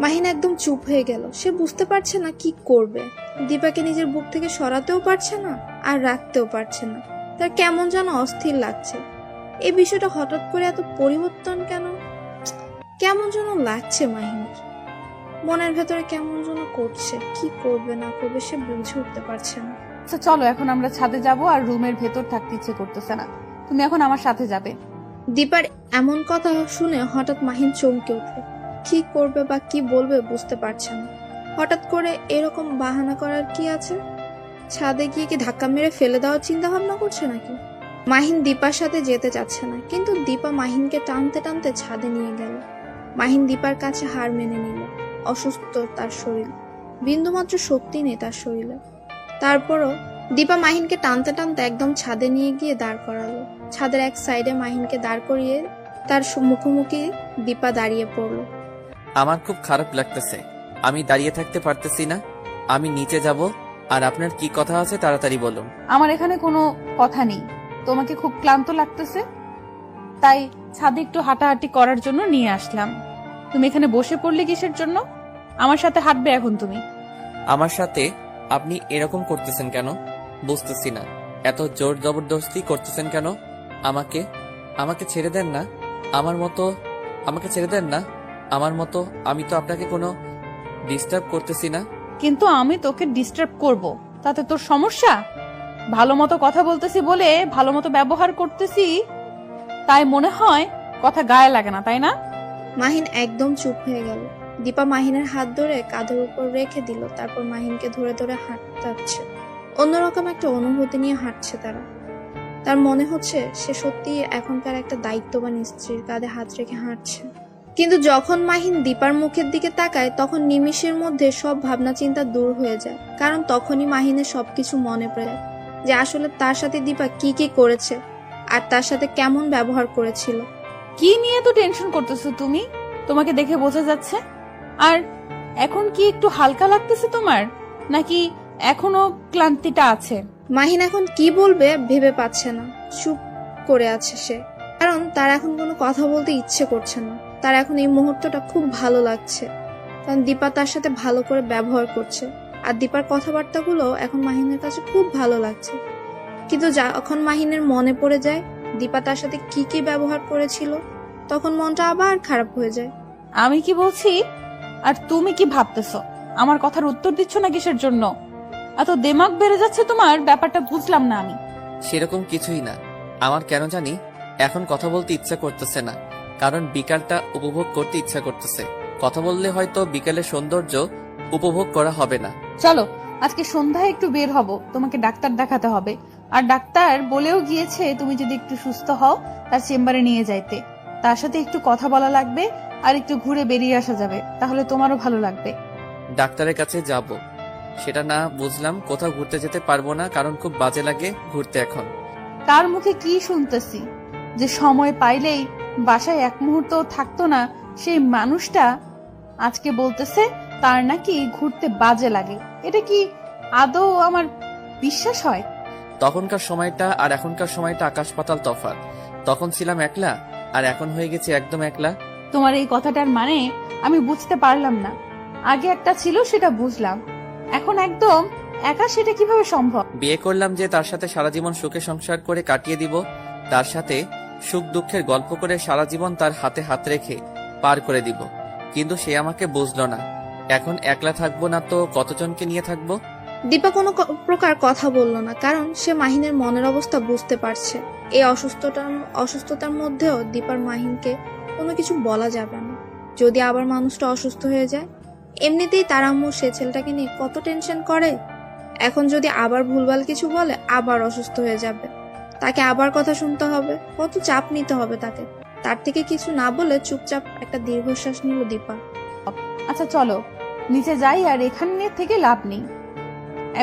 মাহিন একদম চুপ হয়ে গেল। সে বুঝতে পারছে না কি করবে। দীপাকে নিজের বুক থেকে সরাতেও পারছে না আর রাখতেও পারছে না। তার কেমন যেন অস্থির লাগছে। এই বিষয়টা হঠাৎ করে এত পরিবর্তন কেন, কেমন যেন লাগছে মাহিনের মনের ভেতরে, কেমন যেন করছে। কি করবে না করবে সে বুঝে উঠতে পারছে না। আচ্ছা চলো, এখন আমরা ছাদে যাব, আর রুমের ভেতর থাকতে ইচ্ছে করতেছে না। তুমি এখন আমার সাথে যাবে। দীপার এমন কথা শুনে হঠাৎ মাহিন চমকে উঠল। কি করবে বা কি বলবে বুঝতে পারছে না। হঠাৎ করে এরকম বাহানা করার কি আছে? ছাদে গিয়ে কি ধাক্কা মেরে ফেলে দেওয়ার চিন্তা ভাবনা করছে নাকি? মাহিন দীপার সাথে যেতে চাচ্ছে না, কিন্তু দীপা মাহিনকে টানতে টানতে ছাদে নিয়ে গেল। মাহিন দীপার কাছে হার মেনে নিল। অসুস্থ তার শরীর, বিন্দুমাত্র শক্তি নেই তার শরীরে। তারপরও দীপা মাহিনকে টানতে টানতে একদম ছাদে নিয়ে গিয়ে দাঁড় করালো। ছাদের এক সাইডে মাহিনকে দাঁড় করিয়ে তার মুখোমুখি দীপা দাঁড়িয়ে পড়লো। আমার খুব খারাপ লাগতেছে, আমি দাঁড়িয়ে থাকতে পারতেছি না। আমি নিচে যাব। আর আপনার কি কথা আছে তাড়াতাড়ি বলুন। আমার এখানে কোনো কথা নেই। তোমাকে খুব ক্লান্ত লাগতেছে, তাই ছাদে একটু হাঁটাহাঁটি করার জন্য নিয়ে আসলাম। তুমি এখানে বসে পড়লে কিসের জন্য? আমার সাথে হাঁটবে এখন তুমি। আমার সাথে আপনি এরকম করতেছেন কেন বুঝতেছি না। এত জোর জবরদস্তি করতেছেন কেন? আমাকে আমাকে ছেড়ে দেন না। আমাকে ছেড়ে দেন না। আমার মতো আমি তো আপনাকে কোনো ডিস্টার্ব করতেছি না। কিন্তু আমি তোকে ডিস্টার্ব করব, তাতে তোর সমস্যা? ভালো মতো কথা বলতেছি বলে, ভালো মতো ব্যবহার করতেছি, তাই মনে হয় কথা গায়ে লাগে না, তাই না? মাহিন একদম চুপ হয়ে গেল। দীপা মাহিনের হাত ধরে কাঁধের উপর রেখে দিল, তারপর মাহিনকে ধরে ধরে হাঁটাচ্ছে। অন্যরকম একটা অনুভূতি নিয়ে হাঁটছে তারা। তার মনে হচ্ছে সে সত্যি এখনকার একটা দায়িত্ববান স্ত্রীর কাঁধে হাত রেখে হাঁটছে। কিন্তু যখন মাহিন দীপার মুখের দিকে তাকায়, তখন নিমিষের মধ্যে সব ভাবনা চিন্তা দূর হয়ে যায়। কারণ তখনই মাহিনের সবকিছু মনে পড়ে যে আসলে তার সাথে দীপা কি কি করেছে আর তার সাথে কেমন ব্যবহার করেছিল। কি নিয়ে তো টেনশন করতেছো তুমি? তোমাকে দেখে বোঝা যাচ্ছে। আর এখন কি একটু হালকা লাগতেছে তোমার, নাকি এখনো ক্লান্তিটা আছে? মাহিন এখন কি বলবে ভেবে পাচ্ছে না। চুপ করে আছে সে, কারণ তার এখন কোনো কথা বলতে ইচ্ছে করছে না। তার এখন এই মুহূর্তটা খুব ভালো লাগছে, কারণ দীপা তার সাথে ভালো করে ব্যবহার করছে। আর দীপার কথাবার্তাগুলো এখন মাহিনের কাছে খুব ভালো লাগছে। কিন্তু যখন মাহিনের মনে পড়ে যায় দীপা তার সাথে কি কি ব্যবহার করেছিল, তখন মনটা আবার খারাপ হয়ে যায়। আমি কি বলছি আর তুমি কি ভাবতেছো? আমার কথার উত্তর দিচ্ছ না কিসের জন্য? এত দিমাগ বেড়ে যাচ্ছে তোমার, ব্যাপারটা বুঝলাম না আমি। সেরকম কিছুই না। আমার কেন জানি এখন কথা বলতে ইচ্ছা করতেছে না, কারণ বিকালটা উপভোগ করতে ইচ্ছা করতেছে। কথা বললে হয়তো বিকালের সৌন্দর্য উপভোগ করা হবে না। চলো আজকে সন্ধ্যায় একটু বের হব, তোমাকে ডাক্তার দেখাতে হবে। আর ডাক্তার বলেও গিয়েছে তুমি যদি একটু সুস্থ হও তার চেম্বারে নিয়ে যাইতে। তার সাথে একটু কথা বলা লাগবে, আর একটু ঘুরে বেরিয়ে আসা যাবে, তাহলে তোমারও ভালো লাগবে। ডাক্তারের কাছে যাব, সেটা না বুঝলাম কোথাও ঘুরতে যেতে পারবো না, কারণ খুব বাজে লাগে ঘুরতে এখন। কার মুখে কি শুনতেছি যে সময় পাইলেই বাসায় এক মুহূর্ত থাকতো না সেই মানুষটা আজকে বলতেছে তার নাকি ঘুরতে বাজে লাগে। এটা কি আদৌ আমার বিশ্বাস হয়? তখনকার সময়টা আর এখনকার সময়টা আকাশ পাতাল তফাৎ। তখন ছিলাম একলা, আর এখন হয়ে গেছি একদম একলা। তোমার এই কথাটার মানে আমি বুঝতে পারলাম না। আগে একটা ছিল সেটা বুঝলাম, এখন একদম একা, সেটা কিভাবে সম্ভব? বিয়ে করলাম যে তার সাথে সারা জীবন সুখে সংসার করে কাটিয়ে দিব, তার সাথে সুখ দুঃখের গল্প করে সারা জীবন তার হাতে হাত রেখে পার করে দিব, কিন্তু সে আমাকে বুঝলো না। এখন একলা থাকবো না তো কতজনকে নিয়ে থাকবো? দীপা কোনো প্রকার কথা বলল না, কারণ সে মাহিনের মনের অবস্থা বুঝতে পারছে। এই অসুস্থতার মধ্যেও দীপার মাহিনকে কোনো কিছু বলা যাবে না। যদি আবার মানুষটা অসুস্থ হয়ে যায়, এমনিতেই তার আম্মু সে ছেলেটাকে নিয়ে কত টেনশন করে। এখন যদি আবার ভুলভাল কিছু বলে আবার অসুস্থ হয়ে যাবে, তাকে আবার কথা শুনতে হবে, কত চাপ নিতে হবে তাকে। তার থেকে কিছু না বলে চুপচাপ একটা দীর্ঘশ্বাস নিল দীপা। আচ্ছা চলো নিচে যাই, আর এখানে থেকে লাভ নেই,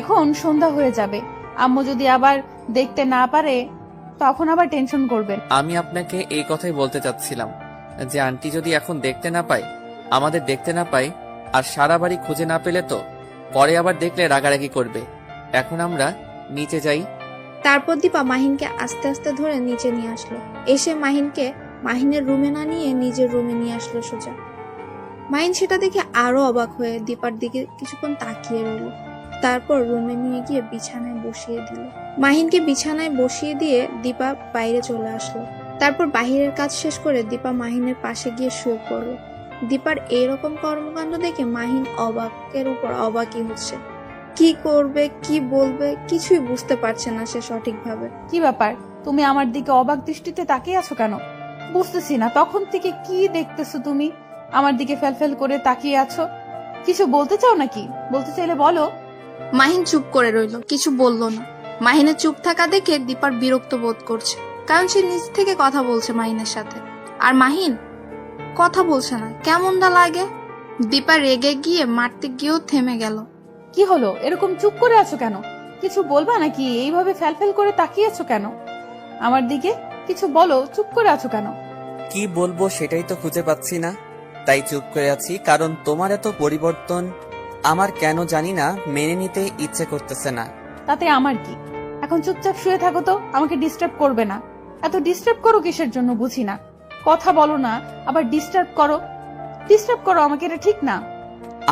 এখন সন্ধ্যা হয়ে যাবে। আম্মু যদি আবার দেখতে না পারে তখন আবার টেনশন করবেন। আমি আপনাকে এই কথাই বলতে চাচ্ছিলাম যে আন্টি যদি এখন দেখতে না পায়, আমাদের দেখতে না পায়, আর সারা বাড়ি খুঁজে না পেলে তো পরে আবার দেখলে রাগারাগি করবে। এখন আমরা নিচে যাই। তারপর দীপা মাহিনকে আস্তে আস্তে ধরে নিচে নিয়ে আসলো। এসে মাহিনকে মাহিনের রুমে না নিয়ে নিজের রুমে নিয়ে আসলো সোজা। মাহিন সেটা দেখে আরো অবাক হয়ে দীপার দিকে কিছুক্ষণ তাকিয়ে রইল। তারপর রুমে নিয়ে গিয়ে বিছানায় বসিয়ে দিল। মাহিনকে বিছানায় বসিয়ে দিয়ে দীপা বাইরে চলে আসলো। তারপর বাহিরের কাজ শেষ করে দীপা মাহিনের পাশে গিয়ে শুয়ে পড়ল। দীপার এইরকম কর্মকাণ্ড দেখে মাহিন অবাকের উপর অবাকই হচ্ছে। কি করবে কি বলবে কিছুই বুঝতে পারছে না সে সঠিকভাবে। কি ব্যাপার, তুমি আমার দিকে অবাক দৃষ্টিতে তাকিয়ে আছো কেন? বুঝতেছি না, তখন থেকে কি দেখতেছো তুমি? আমার দিকে ফেলফেল করে তাকিয়ে আছো, কিছু বলতে চাও নাকি? বলতে চাইলে বলো। মাহিন চুপ করে রইল, কিছু বলল না। মাহিনের চুপ থাকা দেখে দীপার বিরক্ত বোধ করছে, কারণ সে নিজ থেকে কথা বলছে মাহিনের সাথে, আর মাহিন কথা বলছে না। কেমনটা লাগে। দীপা রেগে গিয়ে মারতে গিয়েও থেমে গেল। কি হলো, এরকম চুপ করে আছো কেন? কিছু বলবা নাকি? এইভাবে ফেলফেল করে তাকিয়ে আছো কেন আমার দিকে? কিছু বলো, চুপ করে আছো কেন? কি বলবো সেটাই তো খুঁজে পাচ্ছি না, তাই চুপ করে আছি। কারণ তোমার এত পরিবর্তন আমার কেন জানি না মেনে নিতে ইচ্ছে করতেছে না। তাতে আমার কি? এখন চুপচাপ শুয়ে থাকো তো, আমাকে ডিস্টার্ব করবে না। এত ডিস্টার্ব করো কিসের জন্য বুঝি না। কথা বলো না, আবার ডিস্টার্ব করো আমাকে, এটা ঠিক না।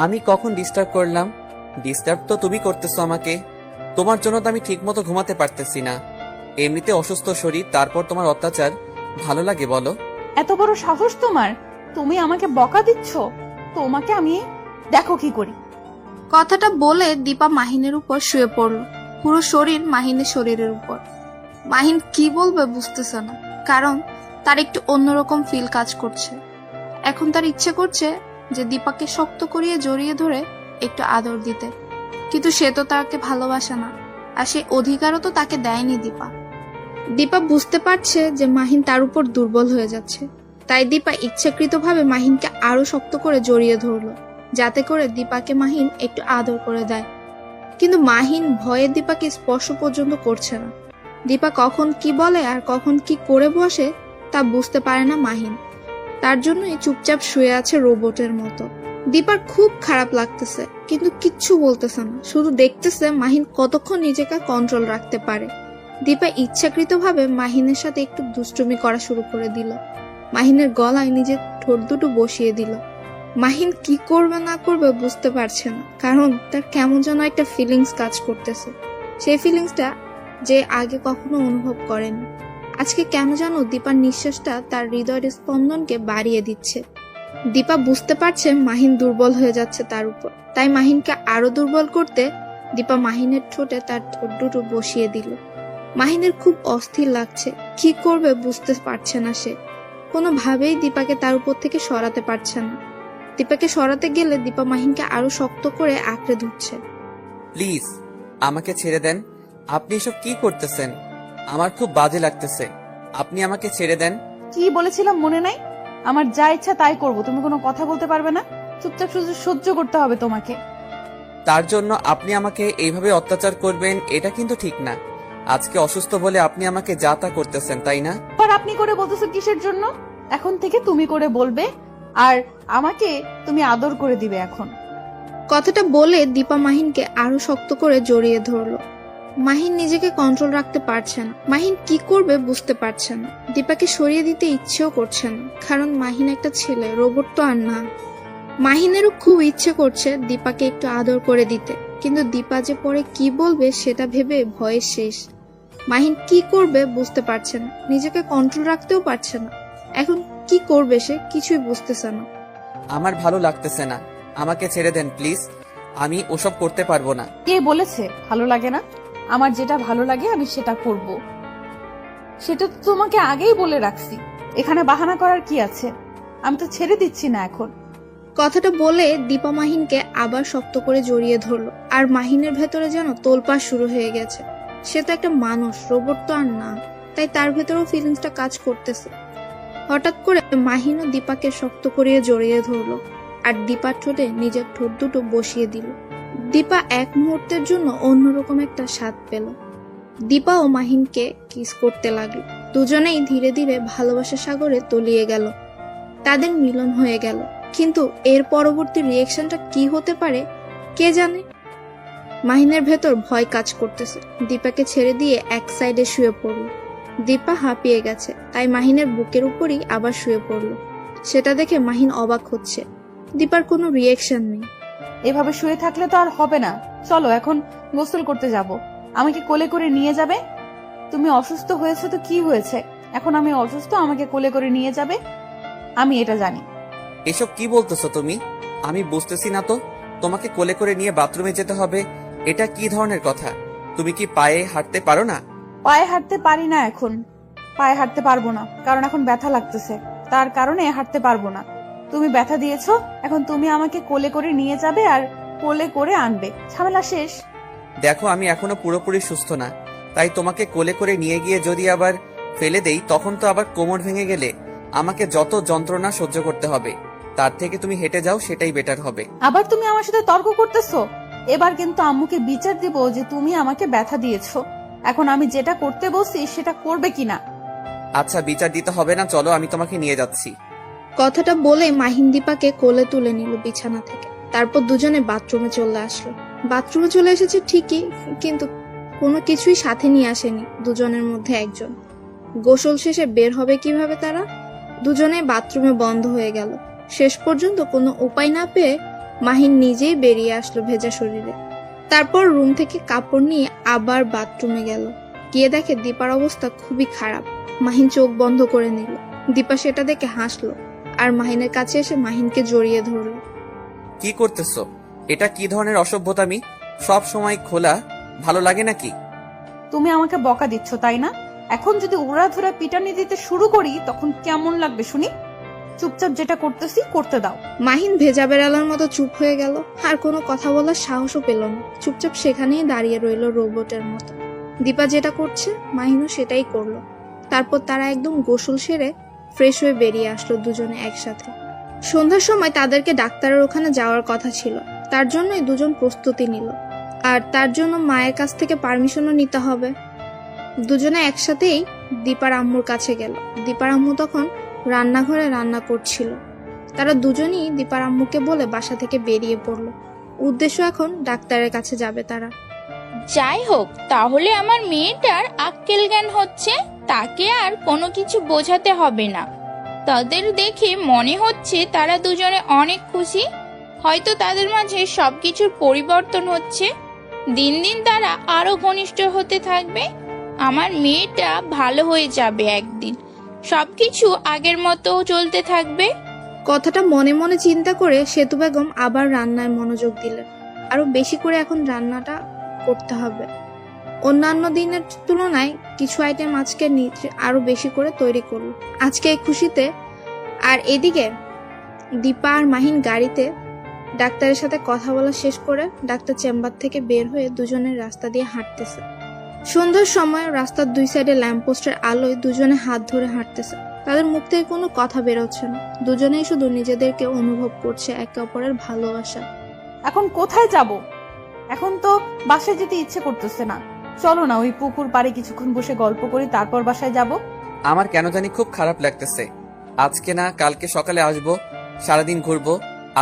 আমি কখন ডিস্টার্ব করলাম? ডিস্টার্ব তো তুমি করতেছো আমাকে। তোমার জন্য তো আমি ঠিক মতো ঘুমাতে পারতেছি না। এমনিতে অসুস্থ শরীর, তারপর তোমার অত্যাচার ভালো লাগে বলো? এত বড় সাহস তোমার, তুমি আমাকে বকা দিচ্ছ? তোমাকে আমি দেখো কি করি। কথাটা বলে দীপা মাহিনের উপর শুয়ে পড়ল, পুরো শরীর মাহিনের শরীরের উপর। মাহিন কি বলবে বুঝতেছে না, কারণ তার একটু অন্যরকম ফিল কাজ করছে। এখন তার ইচ্ছে করছে যে দীপাকে শক্ত করিয়ে জড়িয়ে ধরে একটু আদর দিতে, কিন্তু সে তো তাকে ভালোবাসে না, আর সে অধিকারও তো তাকে দেয়নি দীপা। দীপা বুঝতে পারছে যে মাহিন তার উপর দুর্বল হয়ে যাচ্ছে, তাই দীপা ইচ্ছাকৃতভাবে মাহিনকে আরো শক্ত করে জড়িয়ে ধরলো, যাতে করে দীপাকে মাহিন একটু আদর করে দেয়। কিন্তু মাহিন ভয়ে দীপাকে স্পর্শ পর্যন্ত করছে না। দীপা কখন কি বলে আর কখন কি করে বসে তা বুঝতে পারে না মাহিন, তার জন্যই চুপচাপ শুয়ে আছে রোবটের মতো। দীপার খুব খারাপ লাগতেছে, কিন্তু কিচ্ছু বলতেছে না, শুধু দেখতেছে মাহিন কতক্ষণ নিজেকে কন্ট্রোল রাখতে পারে। দীপা ইচ্ছাকৃতভাবে মাহিনের সাথে একটু দুষ্টুমি করা শুরু করে দিল। মাহিনের গলায় নিজের ঠোঁট দুটো বসিয়ে দিল। মাহিন কি করবে না করবে বুঝতে পারছে না, কারণ তার কেমন যেন একটা ফিলিংস কাজ করতেছে, সেই ফিলিংসটা যে আগে কখনো অনুভব করেনি। আজকে কেন যেন দীপার নিঃশ্বাসটা তার হৃদয়ের স্পন্দনকে বাড়িয়ে দিচ্ছে। দীপা বুঝতে পারছে মাহিন দুর্বল হয়ে যাচ্ছে তার উপর, তাই মাহিনকে আরো দুর্বল করতে দীপা মাহিনের ঠোঁটে তার ঠোঁট দুটো বসিয়ে দিল। মাহিনের খুব অস্থির লাগছে, কি করবে বুঝতে পারছে না সে। কোনোভাবেই দীপাকে তার উপর থেকে সরাতে পারছে না। দীপাকে সরাতে গেলে দীপা মাহিনকে আরো শক্ত করে আঁকড়ে ধরছে। প্লিজ আমাকে ছেড়ে দেন। আপনি এসব কি করতেছেন? আমার খুব বাজে লাগতেছে, আপনি আমাকে ছেড়ে দেন। কি বলেছিলাম মনে নাই? আমার যা ইচ্ছা তাই করব, তুমি কোনো কথা বলতে পারবে না। চুপচাপ শুধু সহ্য করতে হবে তোমাকে। তার জন্য আপনি আমাকে এইভাবে অত্যাচার করবেন এটা কিন্তু ঠিক না। আজকে অসুস্থ বলে আপনি আমাকে যা তা করতেছেন, তাই না? আর আপনি করে বলতেছো কিসের জন্য? এখন থেকে তুমি করে বলবে, আর আমাকে তুমি আদর করে দিবে এখন। কথাটা বলে দীপা মাহিনকে আরো শক্ত করে জড়িয়ে ধরলো। মাহিন নিজেকে কন্ট্রোল রাখতে পারছে না। মাহিন কি করবে বুঝতে পারছে না। দীপাকে সরিয়ে দিতে ইচ্ছেও করছে না, কারণ মাহিন একটা ছেলে, রোবট তো আর না। মাহিনেরও খুব ইচ্ছে করছে দীপাকে একটু আদর করে দিতে, কিন্তু দীপা যে পরে কি বলবে সেটা ভেবে ভয়ে শেষ। মাহিন কি করবে বুঝতে পারছে না, নিজেকে কন্ট্রোল রাখতেও পারছে না। এখন কি করবে সে কিছুই বুঝতেছে না। আমার ভালো লাগতেছে না, আমাকে ছেড়ে দেন প্লিজ, আমি ওসব করতে পারবো না। কে বলেছে ভালো লাগে না? আমার যেটা ভালো লাগে আমি সেটা করব। সেটা তো তোমাকে আগেই বলে রাখছি, এখানে বাহানা করার কি আছে? আমি তো ছেড়ে দিচ্ছি না এখন। কথাটা বলে দীপা মাহিনকে আবার শক্ত করে জড়িয়ে ধরলো, আর মাহিনের ভেতরে যেন তোলপাড় শুরু হয়ে গেছে। সে তো একটা মানুষ, রোবট তো আর না, তাই তার ভেতরেও ফিলিংসটা কাজ করতেছে। হঠাৎ করে মাহিনও দীপাকে শক্ত করিয়ে জড়িয়ে ধরলো, আর দীপার ঠোঁটে নিজের ঠোঁট দুটো বসিয়ে দিল। দীপা এক মুহূর্তের জন্য অন্যরকম একটা স্বাদ পেল। দীপা ও মাহিনকে কিস করতে লাগলো। দুজনেই ধীরে ধীরে ভালোবাসার সাগরে তলিয়ে গেল। তাদের মিলন হয়ে গেল, কিন্তু এর পরবর্তী রিয়েকশনটা কি হতে পারে কে জানে। মাহিনের ভেতর ভয় কাজ করতেছে। দীপাকে ছেড়ে দিয়ে এক সাইডে শুয়ে পড়ল। দীপা হাঁপিয়ে গেছে, তাই মাহিনের বুকের উপরই আবার শুয়ে পড়ল। সেটা দেখে মাহিন অবাক হচ্ছে, দীপার কোনো রিয়েকশন নেই। এভাবে শুয়ে থাকলে তো আর হবে না, চলো এখন গোসল করতে যাব। আমাকে কোলে করে নিয়ে যাবে। তুমি অসুস্থ হয়েছে তো কি হয়েছে, এখন আমি অসুস্থ, আমাকে কোলে করে নিয়ে যাবে। আমি এটা জানি। এসব কি বলতেছো তুমি? আমি বুঝতেছি না তো। তোমাকে কোলে করে নিয়ে বাথরুমে যেতে হবে, এটা কি ধরনের কথা? তুমি কি পায়ে হাঁটতে পারো না? পায়ে হাঁটতে পারি না এখন, পায়ে হাঁটতে পারবো না, কারণ এখন ব্যথা লাগতেছে, তার কারণে হাঁটতে পারবো না। তুমি ব্যথা দিয়েছো, এখন তুমি আমাকে কোলে করে নিয়ে যাবে আর কোলে করে আনবে, ঝামেলা শেষ। দেখো আমি এখনো পুরোপুরি সুস্থ না, তাই তোমাকে কোলে করে নিয়ে গিয়ে যদি আবার ফেলে দেই তখন তো আবার কোমর ভেঙে গেলে আমাকে যত যন্ত্রণা সহ্য করতে হবে। তার থেকে তুমি হেঁটে যাও, সেটাই বেটার হবে। আবার তুমি আমার সাথে তর্ক করতেছো। এবার কিন্তু আম্মুকে বিচার দিব যে তুমি আমাকে ব্যথা দিয়েছো। এখন আমি যেটা করতে বলছি সেটা করবে কিনা। আচ্ছা বিচার দিতে হবে না, চলো আমি তোমাকে নিয়ে যাচ্ছি। কথাটা বলে মাহিন দীপাকে কোলে তুলে নিল বিছানা থেকে। তারপর দুজনে বাথরুমে চলে আসলো। বাথরুমে চলে এসেছে ঠিকই, কিন্তু কোনো কিছুই সাথে নিয়ে আসেনি দুজনের মধ্যে একজন। গোসল শেষে বের হবে কিভাবে তারা? দুজনে বাথরুমে বন্ধ হয়ে গেল। শেষ পর্যন্ত কোনো উপায় না পেয়ে মাহিন নিজেই বেরিয়ে আসলো ভেজা শরীরে। তারপর রুম থেকে কাপড় নিয়ে আবার বাথরুমে গেল। গিয়ে দেখে দীপার অবস্থা খুবই খারাপ। মাহিন চোখ বন্ধ করে নিল। দীপা সেটা দেখে হাসলো, আর মাহিনের কাছে এসে মাহিনকে জড়িয়ে ধরলো। কি করতেছো? এটা কি ধরনের অসভ্যতামি? সব সময় খোলা ভালো লাগে নাকি? তুমি আমাকে বকা দিচ্ছ তাই না? এখন যদি উড়াধুরা পিটানি দিতে শুরু করি তখন কেমন লাগবে শুনি? চুপচাপ যেটা করতেছি করতে দাও। মাহিন ভেজা বেড়ালার মতো চুপ হয়ে গেল, আর কোনো কথা বলার সাহসও পেল না। চুপচাপ সেখানেই দাঁড়িয়ে রইল রোবটের মতো। দীপা যেটা করছে মাহিনও সেটাই করলো। তারপর তারা একদম গোসল সেরে ফ্রেশ হয়ে বেরিয়ে আসলো দুজনে একসাথে। সন্ধ্যার সময় তাদেরকে ডাক্তারের ওখানে যাওয়ার কথা ছিল, তার জন্যই দুজন প্রস্তুতি নিল। আর তার জন্য মায়ের কাছ থেকে পারমিশনও নিতে হবে। দুজনে একসাথেই দীপার আম্মুর কাছে গেল। দীপার আম্মু তখন রান্নাঘরে রান্না করছিল। তারা দুজনই দীপার আম্মুকে বলে বাসা থেকে বেরিয়ে পড়লো। উদ্দেশ্য এখন ডাক্তারের কাছে যাবে তারা। যাই হোক, তাহলে আমার মেয়েটার আক্কেল জ্ঞান হচ্ছে, তাকে আর কোনো কিছু বোঝাতে হবে না। তাদের দেখে মনে হচ্ছে তারা দুজনে অনেক খুশি। হয়তো তাদের মাঝে সবকিছুর পরিবর্তন হচ্ছে। দিন দিন তারা আরো ঘনিষ্ঠ হতে থাকবে। আমার মেয়েটা ভালো হয়ে যাবে একদিন, সবকিছু আগের মতো চলতে থাকবে। কথাটা মনে মনে চিন্তা করে সেতু বেগম আবার রান্নায় মনোযোগ দিলেন। আরো বেশি করে এখন রান্নাটা করতে হবে। অন্যান্য দিনের তুলনায় কিছু আইটেম আজকে আরো বেশি করে তৈরি করলো আজকে এই খুশিতে। আর এদিকে দীপা আর মাহিন গাড়িতে ডাক্তারের সাথে কথা বলা শেষ করে ডাক্তার চেম্বার থেকে বের হয়ে দুজনের রাস্তা দিয়ে হাঁটতেছে। সন্ধ্যার সময় রাস্তার দুই সাইডে ল্যাম্পপোস্টের আলোয় দুজনে হাত ধরে হাঁটতেছে। তাদের মুখ থেকে কোনো কথা বেরোচ্ছে না। দুজনেই শুধু নিজেদেরকে অনুভব করছে একে অপরের ভালোবাসা। এখন কোথায় যাব? এখন তো বাসায় যেতে ইচ্ছে করতেছে না। চলো না ওই পুকুর পাড়ে কিছুক্ষণ বসে গল্প করি, তারপর বাসায় যাব। আমার কেন জানি খুব খারাপ লাগতেছে। আজকে না কালকে সকালে আসবো, সারাদিন ঘুরবো।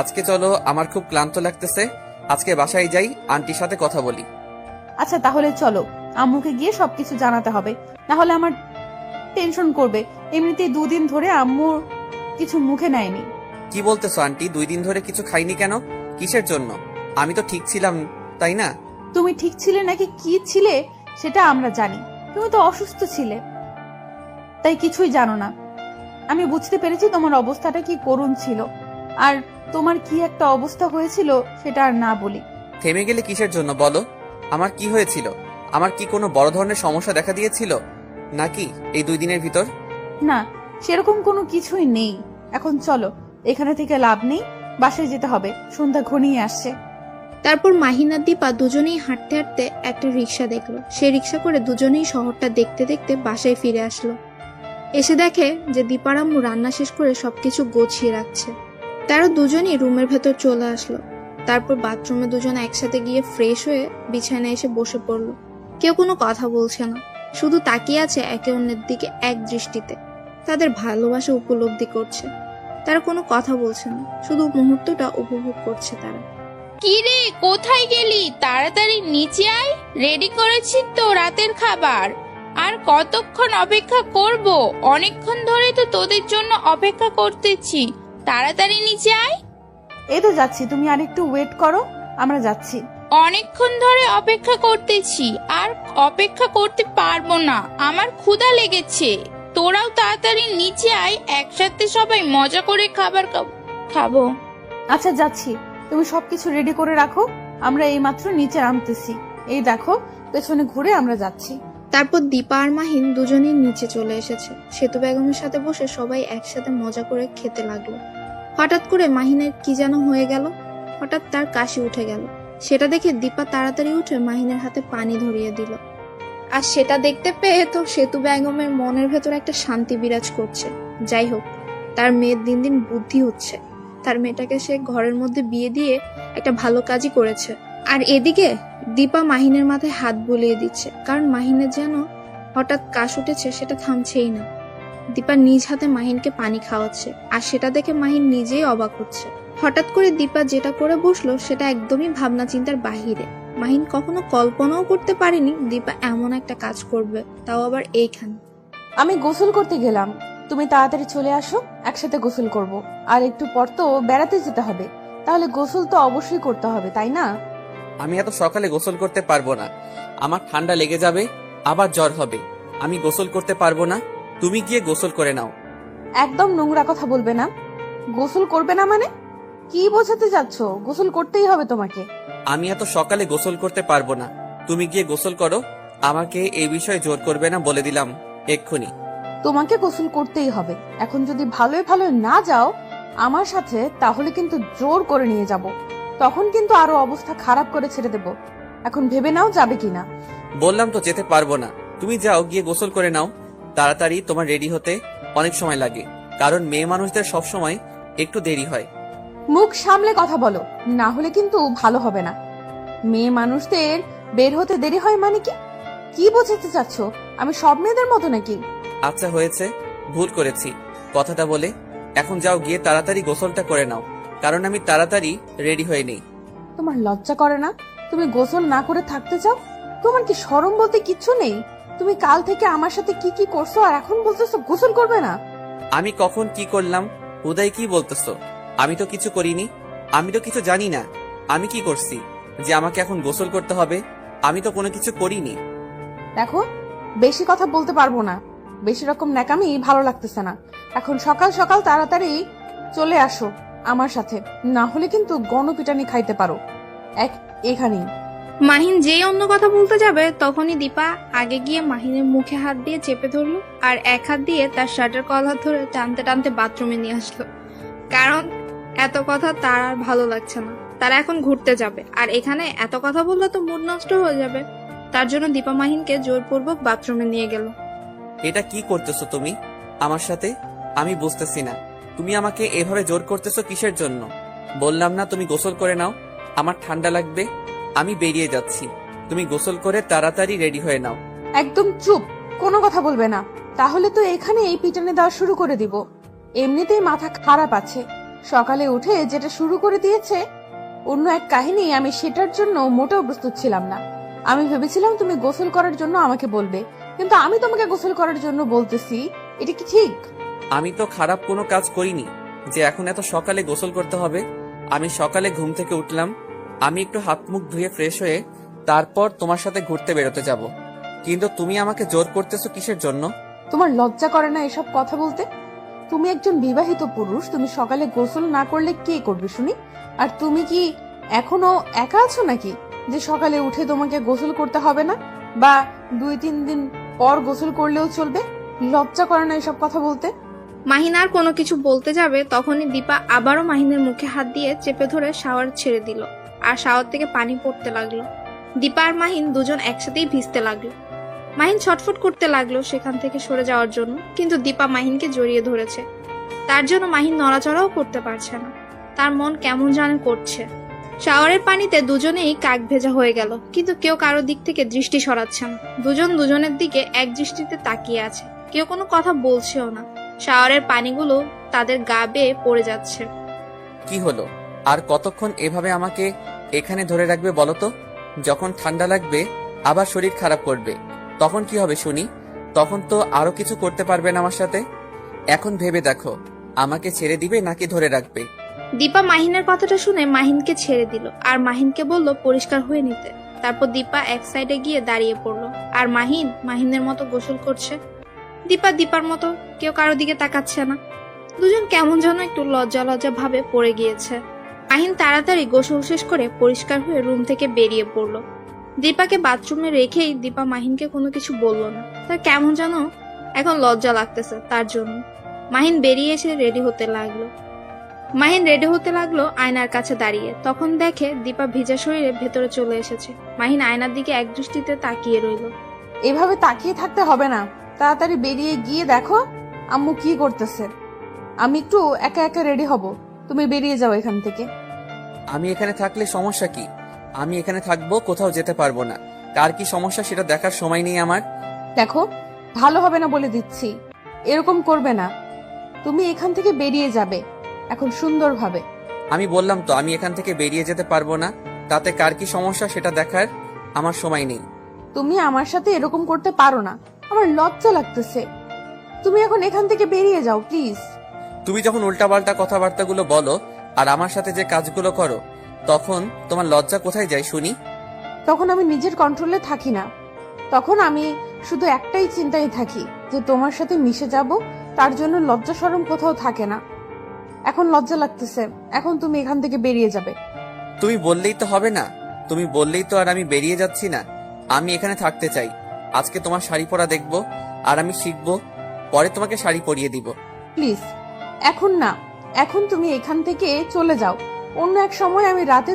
আজকে চলো, আমার খুব ক্লান্ত লাগতেছে। আজকে বাসায় যাই, আন্টির সাথে কথা বলি। আচ্ছা তাহলে চলো, আম্মুকে গিয়ে সবকিছু জানাতে হবে, না হলে আমার টেনশন করবে। এমনিতেই 2 দিন ধরে আম্মু কিছু মুখে নেয়নি। কি বলতেছো আন্টি? 2 দিন ধরে কিছু খাইনি কেন? কিসের জন্য? আমি তো ঠিক ছিলাম, তাই না? তুমি ঠিক ছিলে নাকি কি ছিলে সেটা আমরা জানি। তুমি তো অসুস্থ ছিলে, তাই কিছুই জানো না। আমি বুঝতে পেরেছি তোমার অবস্থাটা কি করুণ ছিল, আর তোমার কি একটা অবস্থা হয়েছিল সেটা আর না বলি। থেমে গেলে কিসের জন্য বলো? আমার কি হয়েছিল? আমার কি কোনো বড় ধরনের সমস্যা দেখা দিয়েছিল নাকি এই 2 দিনের ভিতর? না, সেরকম কোনো কিছুই নেই। এখন চলো, এখানে থেকে লাভ নেই, বাসায় যেতে হবে, সন্ধ্যা ঘনিয়ে আসছে। তারপর মাহিন আর দীপা দুজনেই হাঁটতে হাঁটতে একটা রিক্সা দেখলো। সে রিক্সা করে দুজনেই শহরটা দেখতে দেখতে বাসায় ফিরে আসলো। এসে দেখে যে দীপার আম্মু রান্না শেষ করে সবকিছু গুছিয়ে রাখছে। তারা দুজনেই রুমের ভেতর চলে আসলো। তারপর বাথরুমে দুজনে একসাথে গিয়ে ফ্রেশ হয়ে বিছানায় এসে বসে পড়লো। কেউ কোনো কথা বলছে না, শুধু তাকিয়ে আছে একে অন্যের দিকে এক দৃষ্টিতে। তাদের ভালোবাসা উপলব্ধি করছে। তারা কোনো কথা বলছে না, শুধু মুহূর্তটা উপভোগ করছে তারা। কি রে, কোথায় গেলি? তাড়াতাড়ি নিচে আয়, রেডি করেছি তো রাতের খাবার। আর কতক্ষণ অপেক্ষা করব? অনেকক্ষণ ধরে তো তোদের জন্য অপেক্ষা করতেছি। তাড়াতাড়ি নিচে আয়। এই তো যাচ্ছি, তুমি আর একটু ওয়েট করো, আমরা যাচ্ছি। অনেকক্ষণ ধরে অপেক্ষা করতেছি, আর অপেক্ষা করতে পারবো না, আমার ক্ষুধা লেগেছে। তোরাও তাড়াতাড়ি নিচে আয়, একসাথে সবাই মজা করে খাবার খাবো। আচ্ছা যাচ্ছি, তুমি সবকিছু রেডি করে রাখো, আমরা এইমাত্র নিচে নামতেছি। এই দেখো, পেছনে ঘুরে আমরা যাচ্ছি। তারপর দীপা আর মাহিন দুজনেই নিচে চলে এসেছে। সেতু বেগমের সাথে বসে সবাই একসাথে মজা করে খেতে লাগলো। হঠাৎ করে মাহিনের কি যেন হয়ে গেল, হঠাৎ তার কাশি উঠে গেল। সেটা দেখে দীপা তাড়াতাড়ি উঠে মাহিনের হাতে পানি ধরিয়ে দিল। আর সেটা দেখতে পেয়ে তো সেতু বেগমের মনের ভেতর একটা শান্তি বিরাজ করছে। যাই হোক, তার মেয়ের দিন দিন বুদ্ধি হচ্ছে। তার মেয়েটাকে সে ঘরের মধ্যে বিয়ে দিয়ে একটা ভালো কাজই করেছে। আর এদিকে দীপা মাহিনের মাথায় হাত বুলিয়ে দিচ্ছে, কারণ মাহিনের যেন হঠাৎ কাশ উঠেছে, সেটা থামছেই না। দীপা নিজ হাতে মাহিনকে পানি খাওয়াচ্ছে, আর সেটা দেখে মাহিন নিজেই অবাক হচ্ছে। হঠাৎ করে দীপা যেটা করে বসলো সেটা একদমই ভাবনা চিন্তার বাহিরে। মাহিন কখনো কল্পনাও করতে পারেনি দীপা এমন একটা কাজ করবে, তাও আবার এইখানে। আমি গোসল করতে গেলাম, তুমি তাড়াতাড়ি চলে আসো, একসাথে গোসল করব। আর একটু পর তো বেড়াতে যেতে হবে, তাহলে গোসল তো অবশ্যই করতে হবে, তাই না? আমি এত সকালে গোসল করতে পারবো না, আমার ঠান্ডা লেগে যাবে, আবার জ্বর হবে। আমি গোসল করতে পারবো না, তুমি গিয়ে গোসল করে নাও। একদম নোংরা কথা বলবে না। গোসল করবে না মানে কি বোঝাতে যাচ্ছ? গোসল করতেই হবে তোমাকে। আমি এত সকালে গোসল করতে পারবো না, তুমি গিয়ে গোসল করো। আমাকে এই বিষয়ে জোর করবে না, বলে দিলাম এক্ষুনি। তোমাকে গোসল করতেই হবে। এখন যদি ভালোই ভালো না যাও আমার সাথে, তাহলে কিন্তু জোর করে নিয়ে যাব, তখন কিন্তু আরো অবস্থা খারাপ করে ছেড়ে দেব। এখন ভেবে নাও যাবে কিনা। বললাম তো যেতে পারবো না, তুমি যাও, গিয়ে গোসল করে নাও তাড়াতাড়ি। তোমার রেডি হতে অনেক সময় লাগে, কারণ মেয়ে মানুষদের সব সময় একটু দেরি হয়। মুখ সামলে কথা বলো, না হলে কিন্তু ভালো হবে না। মেয়ে মানুষদের বের হতে দেরি হয় মানে কি? কি বোঝাতে চাচ্ছ? আমি সব মেয়েদের মতো নাকি? আচ্ছা হয়েছে, ভুল করেছি কথাটা বলে। এখন যাও, গিয়ে তাড়াতাড়ি গোসলটা করে নাও, কারণ আমি তাড়াতাড়ি রেডি হয়ে নেই। তোমার লজ্জা করে না? তুমি গোসল না করে থাকতে চাও? তোমার কি শরম বলতে কিচ্ছু নেই? তুমি কাল থেকে আমার সাথে কি কি করছো, আর এখন বলতেছো গোসল করবে না? আমি কখন কি করলাম? উদয় কি বলতেছো? আমি তো কিছু করিনি, আমি তো কিছু জানি না। আমি কি করছি যে আমাকে এখন গোসল করতে হবে? আমি তো কোনো কিছু করিনি। দেখো, বেশি কথা বলতে পারবো না, বেশি রকম ন্যাকামি ভালো লাগতেছে না। এখন সকাল সকাল তাড়াতাড়ি চলে আসো আমার সাথে, না হলে কিন্তু গণপিটানি খাইতে পারো এখানেই। মাহিন যেই অন্য কথা বলতে যাবে তখনই দীপা আগে গিয়ে মাহিনের মুখে হাত দিয়ে চেপে ধরলো, আর এক হাত দিয়ে তার শার্টের কলার ধরে টানতে টানতে বাথরুমে নিয়ে আসলো। কারণ এত কথা তার আর ভালো লাগছে না, তারা এখন ঘুরতে যাবে, আর এখানে এত কথা বললে তো মুড নষ্ট হয়ে যাবে। তার জন্য দীপা মাহিনকে জোরপূর্বক বাথরুমে নিয়ে গেল। এটা কি করতেছো তুমি আমার সাথে? আমি বুঝতেছি না, তুমি আমাকে এভাবে জোর করতেছো কিসের জন্য? বললাম না তুমি গোসল করে নাও, আমার ঠান্ডা লাগবে। আমি বেরিয়ে যাচ্ছি। তুমি গোসল করে তাড়াতাড়ি রেডি হয়ে নাও। একদম চুপ, কোনো কথা বলবে না। তাহলে তো এখানে এই পিটানে দেওয়া শুরু করে দিব। এমনিতেই মাথা খারাপ আছে, সকালে উঠে যেটা শুরু করে দিয়েছে অন্য এক কাহিনী। আমি সেটার জন্য মোটেও প্রস্তুত ছিলাম না। আমি ভেবেছিলাম তুমি গোসল করার জন্য আমাকে বলবে, কিন্তু আমি তোমাকে গোসল করার জন্য বলতেছি। এটা কি ঠিক? আমি তো খারাপ কোনো কাজ করিনি যে এখন এত সকালে গোসল করতে হবে। আমি সকালে ঘুম থেকে উঠলাম, আমি একটু হাত মুখ ধুয়ে ফ্রেশ হয়ে তারপর তোমার সাথে ঘুরতে বেরোতে যাব। কিন্তু তুমি আমাকে জোর করতেছো কিসের জন্য? তোমার লজ্জা করে না এসব কথা বলতে? তুমি একজন বিবাহিত পুরুষ, তুমি সকালে গোসল না করলে কে করবে শুনি? আর তুমি কি এখনো একা আছো নাকি যে সকালে উঠে তোমাকে গোসল করতে হবে না, বা 2-3 দিন পর গোসল করলেও চলবে? লজ্জা করে না এসব কথা বলতে? মাহিন আর কোনো কিছু বলতে যাবে তখনই দীপা আবারও মাহিনের মুখে হাত দিয়ে চেপে ধরে শাওয়ার ছেড়ে দিল, আর শাওয়ার থেকে পানি পড়তে লাগলো। দীপা আর মাহিন দুজন একসাথেই ভিজতে লাগলো। মাহিন ছটফট করতে লাগলো সেখান থেকে সরে যাওয়ার জন্য, কিন্তু দীপা মাহিনকে জড়িয়ে ধরেছে। তার জন্য মাহিন নড়াচড়াও করতে পারছে না, তার মন কেমন জানে করছে। শাওয়ারের পানিতে দুজনেই কাক ভেজা হয়ে গেল, কিন্তু কেউ কারো দিক থেকে দৃষ্টি সরাচ্ছে না। দুজন দুজনের দিকে এক দৃষ্টিতে তাকিয়ে আছে, কেউ কোনো কথা বলছেও না। শাওয়ারের পানিগুলো তাদের গা বেয়ে পড়ে যাচ্ছে। কি হলো? আর কতক্ষণ এভাবে আমাকে এখানে ধরে রাখবে বলো তো? যখন ঠান্ডা লাগবে আবার শরীর খারাপ করবে, তখন কি হবে শুনি? তখন তো আরো কিছু করতে পারবে না আমার সাথে। এখন ভেবে দেখো, আমাকে ছেড়ে দিবে নাকি ধরে রাখবে? দীপা মাহিনের কথাটা শুনে মাহিনকে ছেড়ে দিল, আর মাহিনকে বলল পরিষ্কার হয়ে নিতে। তারপর দীপা এক সাইডে গিয়ে দাঁড়িয়ে পড়লো, আর মাহিন মাহিনের মতো গোসল করছে। দীপা দীপার মতো, কেউ কারো দিকে তাকাচ্ছে না। দুজন কেমন যেন একটু লজ্জা লজ্জা ভাবে পড়ে গিয়েছে। মাহিন তাড়াতাড়ি গোসল শেষ করে পরিষ্কার হয়ে রুম থেকে বেরিয়ে পড়লো। দীপাকে বাথরুমে রেখেই দীপা মাহিনকে কোনো কিছু বলল না। তার কেমন যেন এখন লজ্জা লাগতেছে তার জন্য। মাহিন বেরিয়ে এসে রেডি হতে লাগলো আয়নার কাছে দাঁড়িয়ে। তখন দেখে দীপা ভিজা শরীরে ভেতরে চলে এসেছে। মাহিন আয়নার দিকে এক দৃষ্টিতে তাকিয়ে রইল। এভাবে তাকিয়ে থাকতে হবে না, তাড়াতাড়ি বেরিয়ে গিয়ে দেখো আম্মু কি করতেছে। আমি একটু একা একা রেডি হব, তুমি বেরিয়ে যাও এখান থেকে। আমি এখানে থাকলে সমস্যা কি? আমি এখানে থাকবো, কোথাও যেতে পারবো না। কার কি সমস্যা সেটা দেখার সময় নেই আমার। দেখো, ভালো হবে না বলে দিচ্ছি, এরকম করবে না। তুমি এখান থেকে বেরিয়ে যাবে এখন সুন্দরভাবে। আমি বললাম তো আমি এখান থেকে বেরিয়ে যেতে পারবো না, তাতে কার কি সমস্যা সেটা দেখার আমার সময় নেই। তুমি আমার সাথে এরকম করতে পারো না, আমার লজ্জা লাগতেছে। তুমি এখন এখান থেকে বেরিয়ে যাও প্লিজ। তুমি যখন উল্টাপাল্টা কথাবার্তাগুলো বলো আর আমার সাথে যে কাজগুলো করো, তখন তোমার লজ্জা কোথায় যায় শুনি? তখন আমি নিজের কন্ট্রোলে থাকি না, তখন আমি শুধু একটাই চিন্তায় থাকি যে তোমার সাথে মিশে যাব, তার জন্য লজ্জা শরম কোথাও থাকে না। এখন লজ্জা লাগতেছে, এখন তুমি এখান থেকে বেরিয়ে যাবে। তুমি বললেই তো হবে না, তুমি বললেই তো আর আমি বেরিয়ে যাচ্ছি না। আমি এখানে থাকতে চাই। আজকে তোমার শাড়ি পরা দেখবো আর আমি শিখবো, পরে তোমাকে শাড়ি পরিয়ে দিব। প্লিজ এখন না, এখন তুমি এখান থেকে চলে যাও। অন্য এক সময় আমি রাতে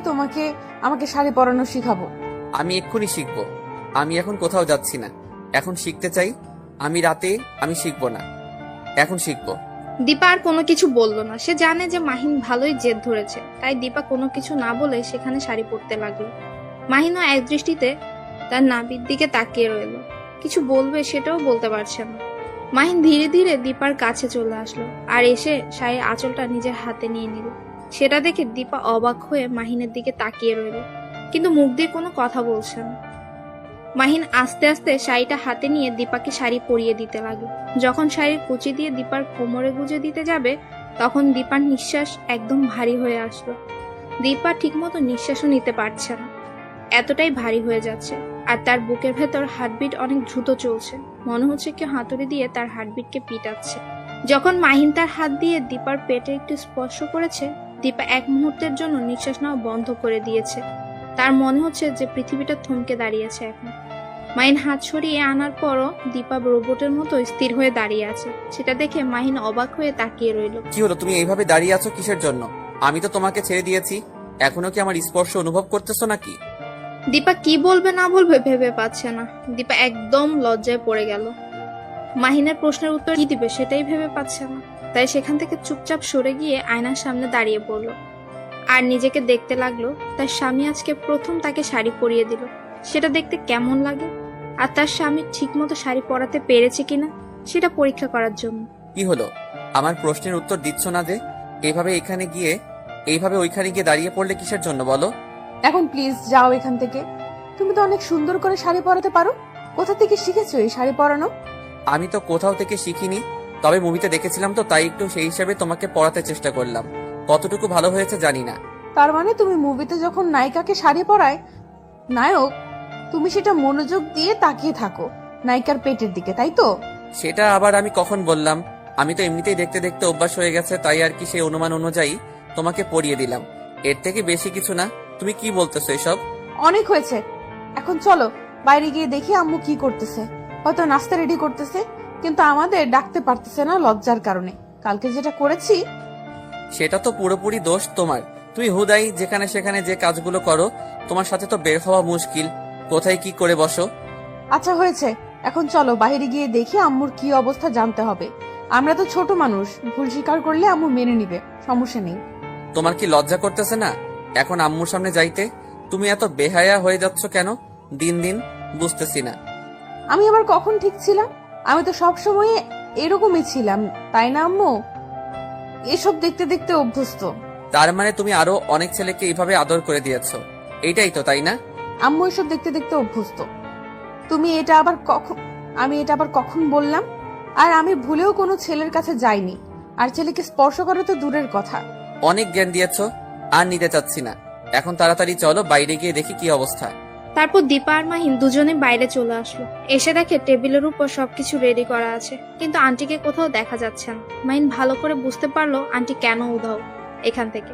আমাকে শাড়ি পরানো শিখাবো। আমি এক্ষুনি শিখবো। আমি এখন কোথাও যাচ্ছি না, এখন শিখতে চাই। আমি রাতে আমি শিখবো না, এখন শিখবো। দীপা আর কোনো কিছু বলল না। সে জানে যে মাহিন ভালোই জেদ ধরেছে, তাই দীপা কোনো কিছু না বলে সেখানে শাড়ি পরতে লাগলো। মাহিনও এক দৃষ্টিতে তার নাভির দিকে তাকিয়ে রইল, কিছু বলবে সেটাও বলতে পারছে না। মাহিন ধীরে ধীরে দীপার কাছে চলে আসলো, আর এসে শাড়ির আঁচলটা নিজের হাতে নিয়ে নিল। সেটা দেখে দীপা অবাক হয়ে মাহিনের দিকে তাকিয়ে রইল, কিন্তু মুখ দিয়ে কোনো কথা বলছে না। মাহিন আস্তে আস্তে শাড়িটা হাতে নিয়ে দীপাকে শাড়ি পরিয়ে দিতে লাগলো। যখন শাড়ির কুচি দিয়ে দীপার কোমরে গুজে দিতে যাবে, তখন দীপার নিঃশ্বাস একদম ভারী হয়ে আসলো। দীপা ঠিকমতো নিঃশ্বাসও নিতে পারছে না, এতটাই ভারী হয়ে যাচ্ছে। আর তার বুকের ভেতর হার্টবিট অনেক দ্রুত চলছে, মনে হচ্ছে কেউ হাতুড়ি দিয়ে তার হার্টবিটকে পিটাচ্ছে। যখন মাহিন তার হাত দিয়ে দীপার পেটে একটু স্পর্শ করেছে, দীপা এক মুহূর্তের জন্য নিঃশ্বাস নেওয়া বন্ধ করে দিয়েছে। তার মনে হচ্ছে যে পৃথিবীটা থমকে দাঁড়িয়েছে এখন। মাহিন হাত সরিয়ে আনার পরও দীপা রোবটের মতো স্থির হয়ে দাঁড়িয়ে আছে। সেটা দেখে মাহিন অবাক হয়ে তাকিয়ে রইল। কি হলো, তুমি এইভাবে দাঁড়িয়ে আছো কিসের জন্য? আমি তো তোমাকে ছেড়ে দিয়েছি, এখনো কি আমার স্পর্শ অনুভব করতেছো নাকি? দীপা কি বলবে না বলবে ভেবে পাচ্ছে না। দীপা একদম লজ্জায় পড়ে গেল। মাহিনের প্রশ্নের উত্তর কি দিবে সেটাই ভেবে পাচ্ছে না, তাই সেখান থেকে চুপচাপ সরে গিয়ে আয়নার সামনে দাঁড়িয়ে পড়ল। আর নিজেকে দেখতে লাগলো তার স্বামী আজকে প্রথম তাকে শাড়ি পরিয়ে দিল। সেটা দেখতে কেমন লাগে, আর তার স্বামী ঠিকমতো শাড়ি পরাতে পেরেছে কিনা সেটা পরীক্ষা করার জন্য। কি হলো, আমার প্রশ্নের উত্তর দিচ্ছ না যে? এইভাবে ওইখানে গিয়ে দাঁড়িয়ে পড়লে কিসের জন্য বলো? এখন প্লিজ যাও এখান থেকে। তুমি তো অনেক সুন্দর করে শাড়ি পরাতে পারো। কোথা থেকে শিখেছো এই শাড়ি পরানো? আমি তো কোথাও থেকে শিখিনি, তবে মুভিতে দেখেছিলাম তো, তাই একটু সেই হিসাবে তোমাকে পড়াতে চেষ্টা করলাম। কতটুকু ভালো হয়েছে জানি না। তার মানে তুমি মুভিতে যখন নায়িকাকে শাড়ি পরায় নায়ক, তুমি সেটা মনোযোগ দিয়ে তাকিয়ে থাকো নায়িকার পেটের দিকে, তাই তো? সেটা আবার আমি কখন বললাম? আমি তো এমনিতেই দেখতে দেখতে অভ্যাস হয়ে গেছে, তাই আর কি সেই অনুমান অনুযায়ী তোমাকে পড়িয়ে দিলাম। এর থেকে বেশি কিছু না। তুমি কি বলতেছো এসব? অনেক হয়েছে, এখন চলো বাইরে গিয়ে দেখি আম্মু কি করতেছে। হয়তো নাস্তা রেডি করতেছে, কিন্তু আমাদের ডাকতে পারতেছে না লজ্জার কারণে। কালকে যেটা করেছি সেটা তো পুরোপুরি দোষ তোমার। তুমি হুদাই যেখানে সেখানে যে কাজগুলো করো, তোমার সাথে তো বের হওয়া মুশকিল। কোথায় কি করে বসো? আচ্ছা হয়েছে, এখন চলো বাইরে গিয়ে দেখি আম্মুর কি অবস্থা জানতে হবে। আমরা তো ছোট মানুষ, ভুল স্বীকার করলে আম্মু মেনে নিবে, সমস্যা নেই। তোমার কি লজ্জা করতেছে না এখন আম্মুর সামনে যাইতে? তুমি এত বেহায়া হয়ে যাচ্ছ কেন দিন দিন, বুঝতেছি না। আমি আবার কখন ঠিক ছিলাম? আমি তো সব সময় এরকমই ছিলাম, তাই না আম্মু? এসব দেখতে দেখতে অভ্যস্ত। তার মানে তুমি আরো অনেক ছেলেকে এইভাবে আদর করে দিয়েছো, এইটাই তো, তাই না? আম্মু এসব দেখতে দেখতে অভ্যস্ত। আমি এটা আবার কখন বললাম? আর আমি ভুলেও কোনো ছেলের কাছে যাইনি, আর ছেলেকে স্পর্শ করা তো দূরের কথা। অনেক জ্ঞান দিয়েছো, আর নিতে চাচ্ছি না। এখন তাড়াতাড়ি চলো বাইরে গিয়ে দেখি কি অবস্থা। তারপর দীপা আর মাহিন দুজনে বাইরে চলে আসলো। এসে দেখে টেবিলের উপর সবকিছু রেডি করা আছে, কিন্তু আন্টিকে কোথাও দেখা যাচ্ছে না। মাহিন ভালো করে বুঝতে পারলো আন্টি কেন উধাও এখান থেকে।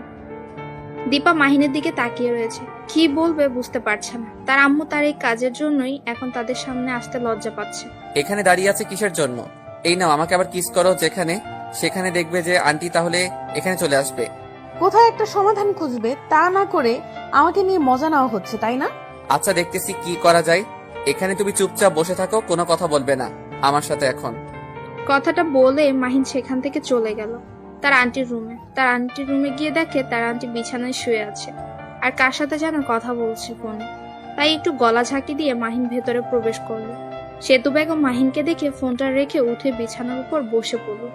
দীপা মাহিনের দিকে তাকিয়ে রয়েছে, কি বলবে বুঝতে পারছে না। তার আম্মু তার এই কাজের জন্যই এখন তাদের সামনে আসতে লজ্জা পাচ্ছে। এখানে দাঁড়িয়ে আছে কিসের জন্য? এই নাও, আমাকে আবার কিস করো যেখানে সেখানে, দেখবে যে আন্টি তাহলে এখানে চলে আসবে। কোথায় একটা সমাধান খুঁজবে, তা না করে আমাকে নিয়ে মজা নেওয়া হচ্ছে, তাই না? আচ্ছা, দেখতেছি কি করা যায়। এখানে তুমি চুপচাপ বসে থাকো, কোনো কথা বলবে না আমার সাথে এখন। কথাটা বলে মাহিন সেখান থেকে চলে গেল তার আন্টির রুমে গিয়ে দেখে তার আন্টি বিছানায় শুয়ে আছে আর কার সাথে যেন কথা বলছে ফোনে। তাই একটু গলা ঝাঁকি দিয়ে মাহিন ভেতরে প্রবেশ করলো। সেতু বেগম মাহিনকে দেখে ফোনটা রেখে উঠে বিছানার উপর বসে পড়লো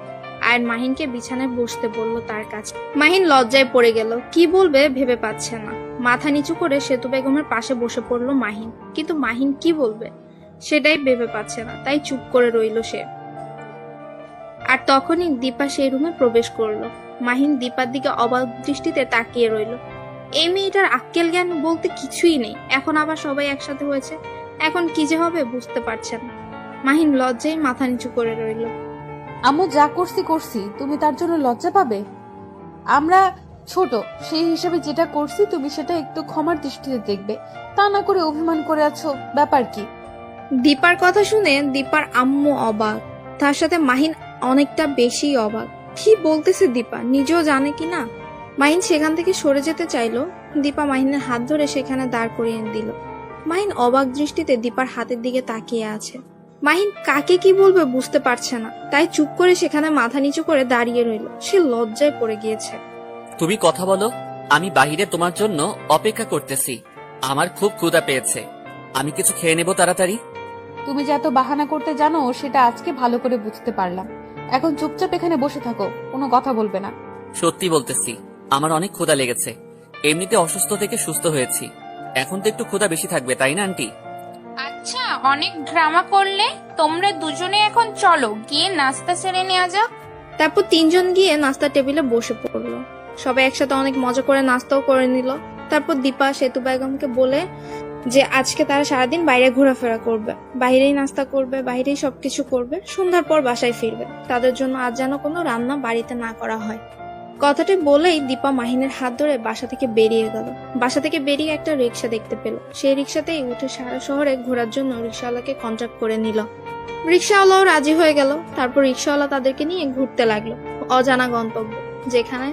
আর মাহিনকে বিছানায় বসতে বললো তার কাছে। মাহিন লজ্জায় পড়ে গেল, কি বলবে ভেবে পাচ্ছে না। মাথা নিচু করে সেতু বেগমের পাশে বসে পড়লো মাহিন, কিন্তু মাহিন কি বলবে সেটাই ভেবে পাচ্ছে না, তাই চুপ করে রইল সে। আর তখনই দীপা সেই রুমে প্রবেশ করলো। মাহিন দীপার দিকে অবাক দৃষ্টিতে তাকিয়ে রইল। এই মেয়েটার আক্কেল জ্ঞান বলতে কিছুই নেই, এখন আবার সবাই একসাথে হয়েছে, এখন কি যে হবে বুঝতে পারছে না। মাহিন লজ্জায় মাথা নিচু করে রইল। আম্মু যা করছি, তুমি তার জন্য লজ্জা পাবে? আমরা ছোট, সেই হিসেবে যেটা করছি তুমি সেটা একটু ক্ষমার দৃষ্টিতে দেখবে, তা না করে অভিমান করে আছো, ব্যাপার কি? দীপার কথা শুনে দীপার আম্মু অবাক, তার সাথে মাহিন অনেকটা বেশি অবাক। কি বলতেছে দীপা, নিজেও জানে কি না। মাহিন সেখান থেকে সরে যেতে চাইলো, দীপা মাহিনের হাত ধরে সেখানে দাঁড় করিয়ে দিল। মাহিন অবাক দৃষ্টিতে দীপার হাতের দিকে তাকিয়ে আছে। মাহিন কাকে কি বলবে বুঝতে পারছে না, তাই চুপ করে সেখানে মাথা নিচু করে দাঁড়িয়ে রইল। সে লজ্জায় পড়ে গিয়েছে। তুমি কথা বলো, আমি বাহিরে তোমার জন্য অপেক্ষা করতেছি। আমার খুব ক্ষুধা পেয়েছে, আমি কিছু খেয়ে নেব তাড়াতাড়ি। তুমি যে এত বাহানা করতে জানো সেটা আজকে ভালো করে বুঝতে পারলাম। এখন চুপচাপ এখানে বসে থাকো, কোনো কথা বলবে না। সত্যি বলতেছি, আমার অনেক ক্ষুধা লেগেছে। এমনিতে অসুস্থ থেকে সুস্থ হয়েছি, এখন তো একটু ক্ষুধা বেশি থাকবে, তাই না আন্টি? আচ্ছা, অনেক ড্রামা করলে। তোমরা দুজনে এখন চলো গিয়ে নাস্তা সেরে নেওয়া যাক। তারপর তিনজন গিয়ে নাস্তার টেবিলে বসে পড়লো। সবাই একসাথে অনেক মজা করে নাস্তাও করে নিল। তারপর দীপা সেতু বেগমকে বলে যে আজকে তারা সারাদিন বাইরে ঘোরাফেরা করবে, বাইরেই নাস্তা করবে, বাইরেই সবকিছু করবে, সন্ধ্যার পর বাসায় ফিরবে। তাদের জন্য আজ যেন কোনো রান্না বাড়িতে না করা হয়। কথাটি বলেই দীপা মাহিনের হাত ধরে বাসা থেকে বেরিয়ে গেল। বাসা থেকে বেরিয়ে একটা রিক্সা দেখতে পেল, সেই রিক্সাতেই উঠে সারা শহরে ঘোরার জন্য রিক্সাওয়ালাকে কন্ট্যাক্ট করে নিল। রিক্সাওয়ালাও রাজি হয়ে গেল। তারপর রিক্সাওয়ালা তাদেরকে নিয়ে ঘুরতে লাগলো অজানা গন্তব্য। যেখানে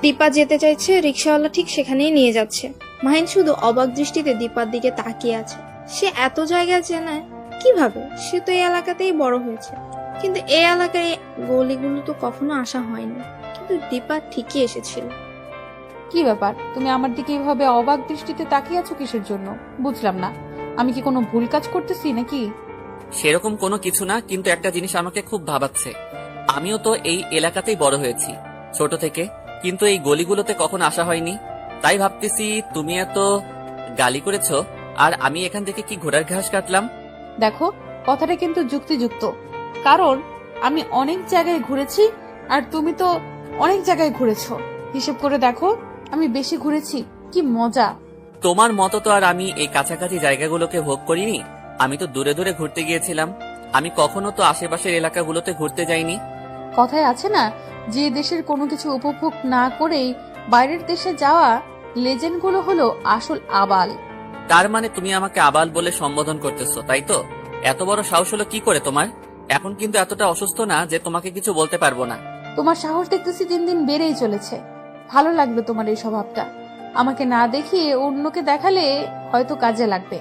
দীপা যেতে চাইছে রিক্সাওয়ালা ঠিক সেখানেই নিয়ে যাচ্ছে। মাহিন শুধু অবাক দৃষ্টিতে দীপার দিকে তাকিয়ে আছে। সে এত জায়গা চেনে কিভাবে? সে তো এই এলাকাতেই বড় হয়েছে, কিন্তু এই এলাকায় গলিগুলো তো কখনো আসা হয়নি। কিন্তু দীপা ঠিকই এসেছিল। কি ব্যাপার, তুমি আমার দিকে এভাবে অবাক দৃষ্টিতে তাকিয়ে আছো কিসের জন্য? বুঝলাম না, আমি কি কোনো ভুল কাজ করতেছি নাকি? সেরকম কোনো কিছু না, কিন্তু একটা জিনিস আমাকে খুব ভাবাচ্ছে। আমিও তো এই এলাকাতেই বড় হয়েছি ছোট থেকে, কিন্তু এই গলিগুলোতে কখনো আসা হয়নি। তাই ভাবতেছি তুমি এত গালি করেছো আর আমি এখান থেকে কি ঘোড়ার ঘাস কাটলাম। দেখো, কথাটা কিন্তু যুক্তিযুক্ত, কারণ আমি অনেক জায়গায় ঘুরেছি আর তুমি তো অনেক জায়গায় ঘুরেছো। হিসেব করে দেখো, আমি বেশি ঘুরেছি। কি মজা! তোমার মতো তো আর আমি এই কাছাকাছি জায়গাগুলোকে ভোগ করিনি। আমি তো দূরে দূরে ঘুরতে গিয়েছিলাম। আমি কখনো তো আশেপাশের এলাকাগুলোতে ঘুরতে যাইনি। কথায় আছে না, যে দেশের কোনো কিছু উপভোগ না করেই বাইরের দেশে যাওয়া লেজেন্ডগুলো হলো আসল আবাল। তার মানে তুমি আমাকে আবাল বলে সম্বোধন করতেছো, তাই তো? এত বড় সাহস হলো কি করে তোমার? এখন কিন্তু এতটা অসুস্থ না যে তোমাকে কিছু বলতে পারবো না। তোমার সাহস দেখতেছি দিন দিন বেড়েই চলেছে। ভালো লাগলো তোমার এই স্বভাবটা। আমাকে না দেখিয়ে অন্যকে দেখালে হয়তো কাজে লাগবে।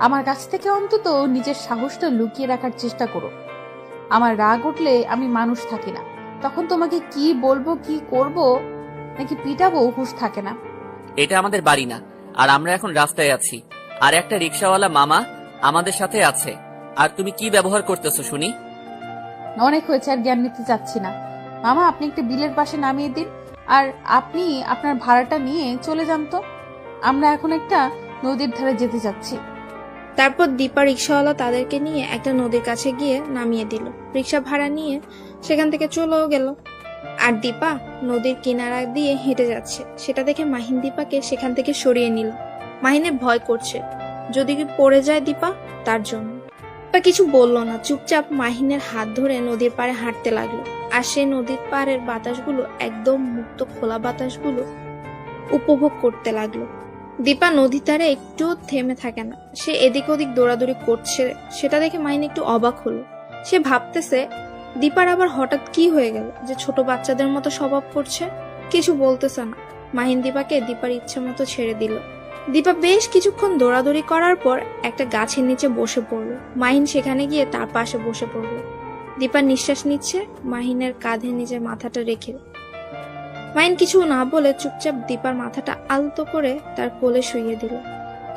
আমার কাছ থেকে অন্তত নিজের সাহসটা লুকিয়ে রাখার চেষ্টা করো। আমার রাগ উঠলে আমি মানুষ থাকি না, তখন তোমাকে কি বলবো, কি করব নাকি পিটাবো হুঁশ থাকে না। এটা আমাদের বাড়ি না, আর আমরা এখন রাস্তায় আছি, আর একটা রিক্সাওয়ালা মামা আমাদের সাথে আছে। আর তুমি কি ব্যবহার করতেছো শুনি? অনেক হয়েছে, আর জ্ঞান নিতে চাচ্ছি না। মামা, আপনি একটা বিলের পাশে নামিয়ে দিন, আর আপনি আপনার ভাড়াটা নিয়ে চলে যান তো। আমরা এখন একটা নদীর ধারে যেতে চাচ্ছি। তারপর দীপা রিক্সাওয়ালা তাদেরকে নিয়ে একটা নদীর কাছে গিয়ে নামিয়ে দিল। রিক্সা ভাড়া নিয়ে সেখান থেকে চলেও গেল। আর দীপা নদীর কিনারা দিয়ে হেঁটে যাচ্ছে, সেটা দেখে মাহিন দীপাকে সেখান থেকে সরিয়ে নিল। মাহিনের ভয় করছে, যদি কি পড়ে যায় দীপা, তার জন্য। দীপা কিছু বলল না, চুপচাপ মাহিনের হাত ধরে নদীর পাড়ে হাঁটতে লাগলো। আর সে নদীর পাড়ের বাতাসগুলো, একদম মুক্ত খোলা বাতাসগুলো উপভোগ করতে লাগলো। দীপা নদী ধারে একটুও থেমে থাকে না, সে এদিক ওদিক দৌড়াদৌড়ি করছে। সেটা দেখে মাহিন একটু অবাক হলো। সে ভাবতেছে, দীপার আবার হঠাৎ কি হয়ে গেল যে ছোট বাচ্চাদের মতো স্বভাব করছে। কিছু বলতেছে না। মাহিন দীপাকে দীপার ইচ্ছে মতো ছেড়ে দিল। দীপা বেশ কিছুক্ষণ দৌড়াদৌড়ি করার পর একটা গাছের নিচে বসে পড়ল। মাহিন সেখানে গিয়ে তার পাশে বসে পড়ল। দীপা নিঃশ্বাস নিচ্ছে, মাহিনের কাঁধে নিজের মাথাটা রেখে। মাহিন কিছু না বলে চুপচাপ দীপার মাথাটা আলতো করে তার কোলে শুইয়ে দিল।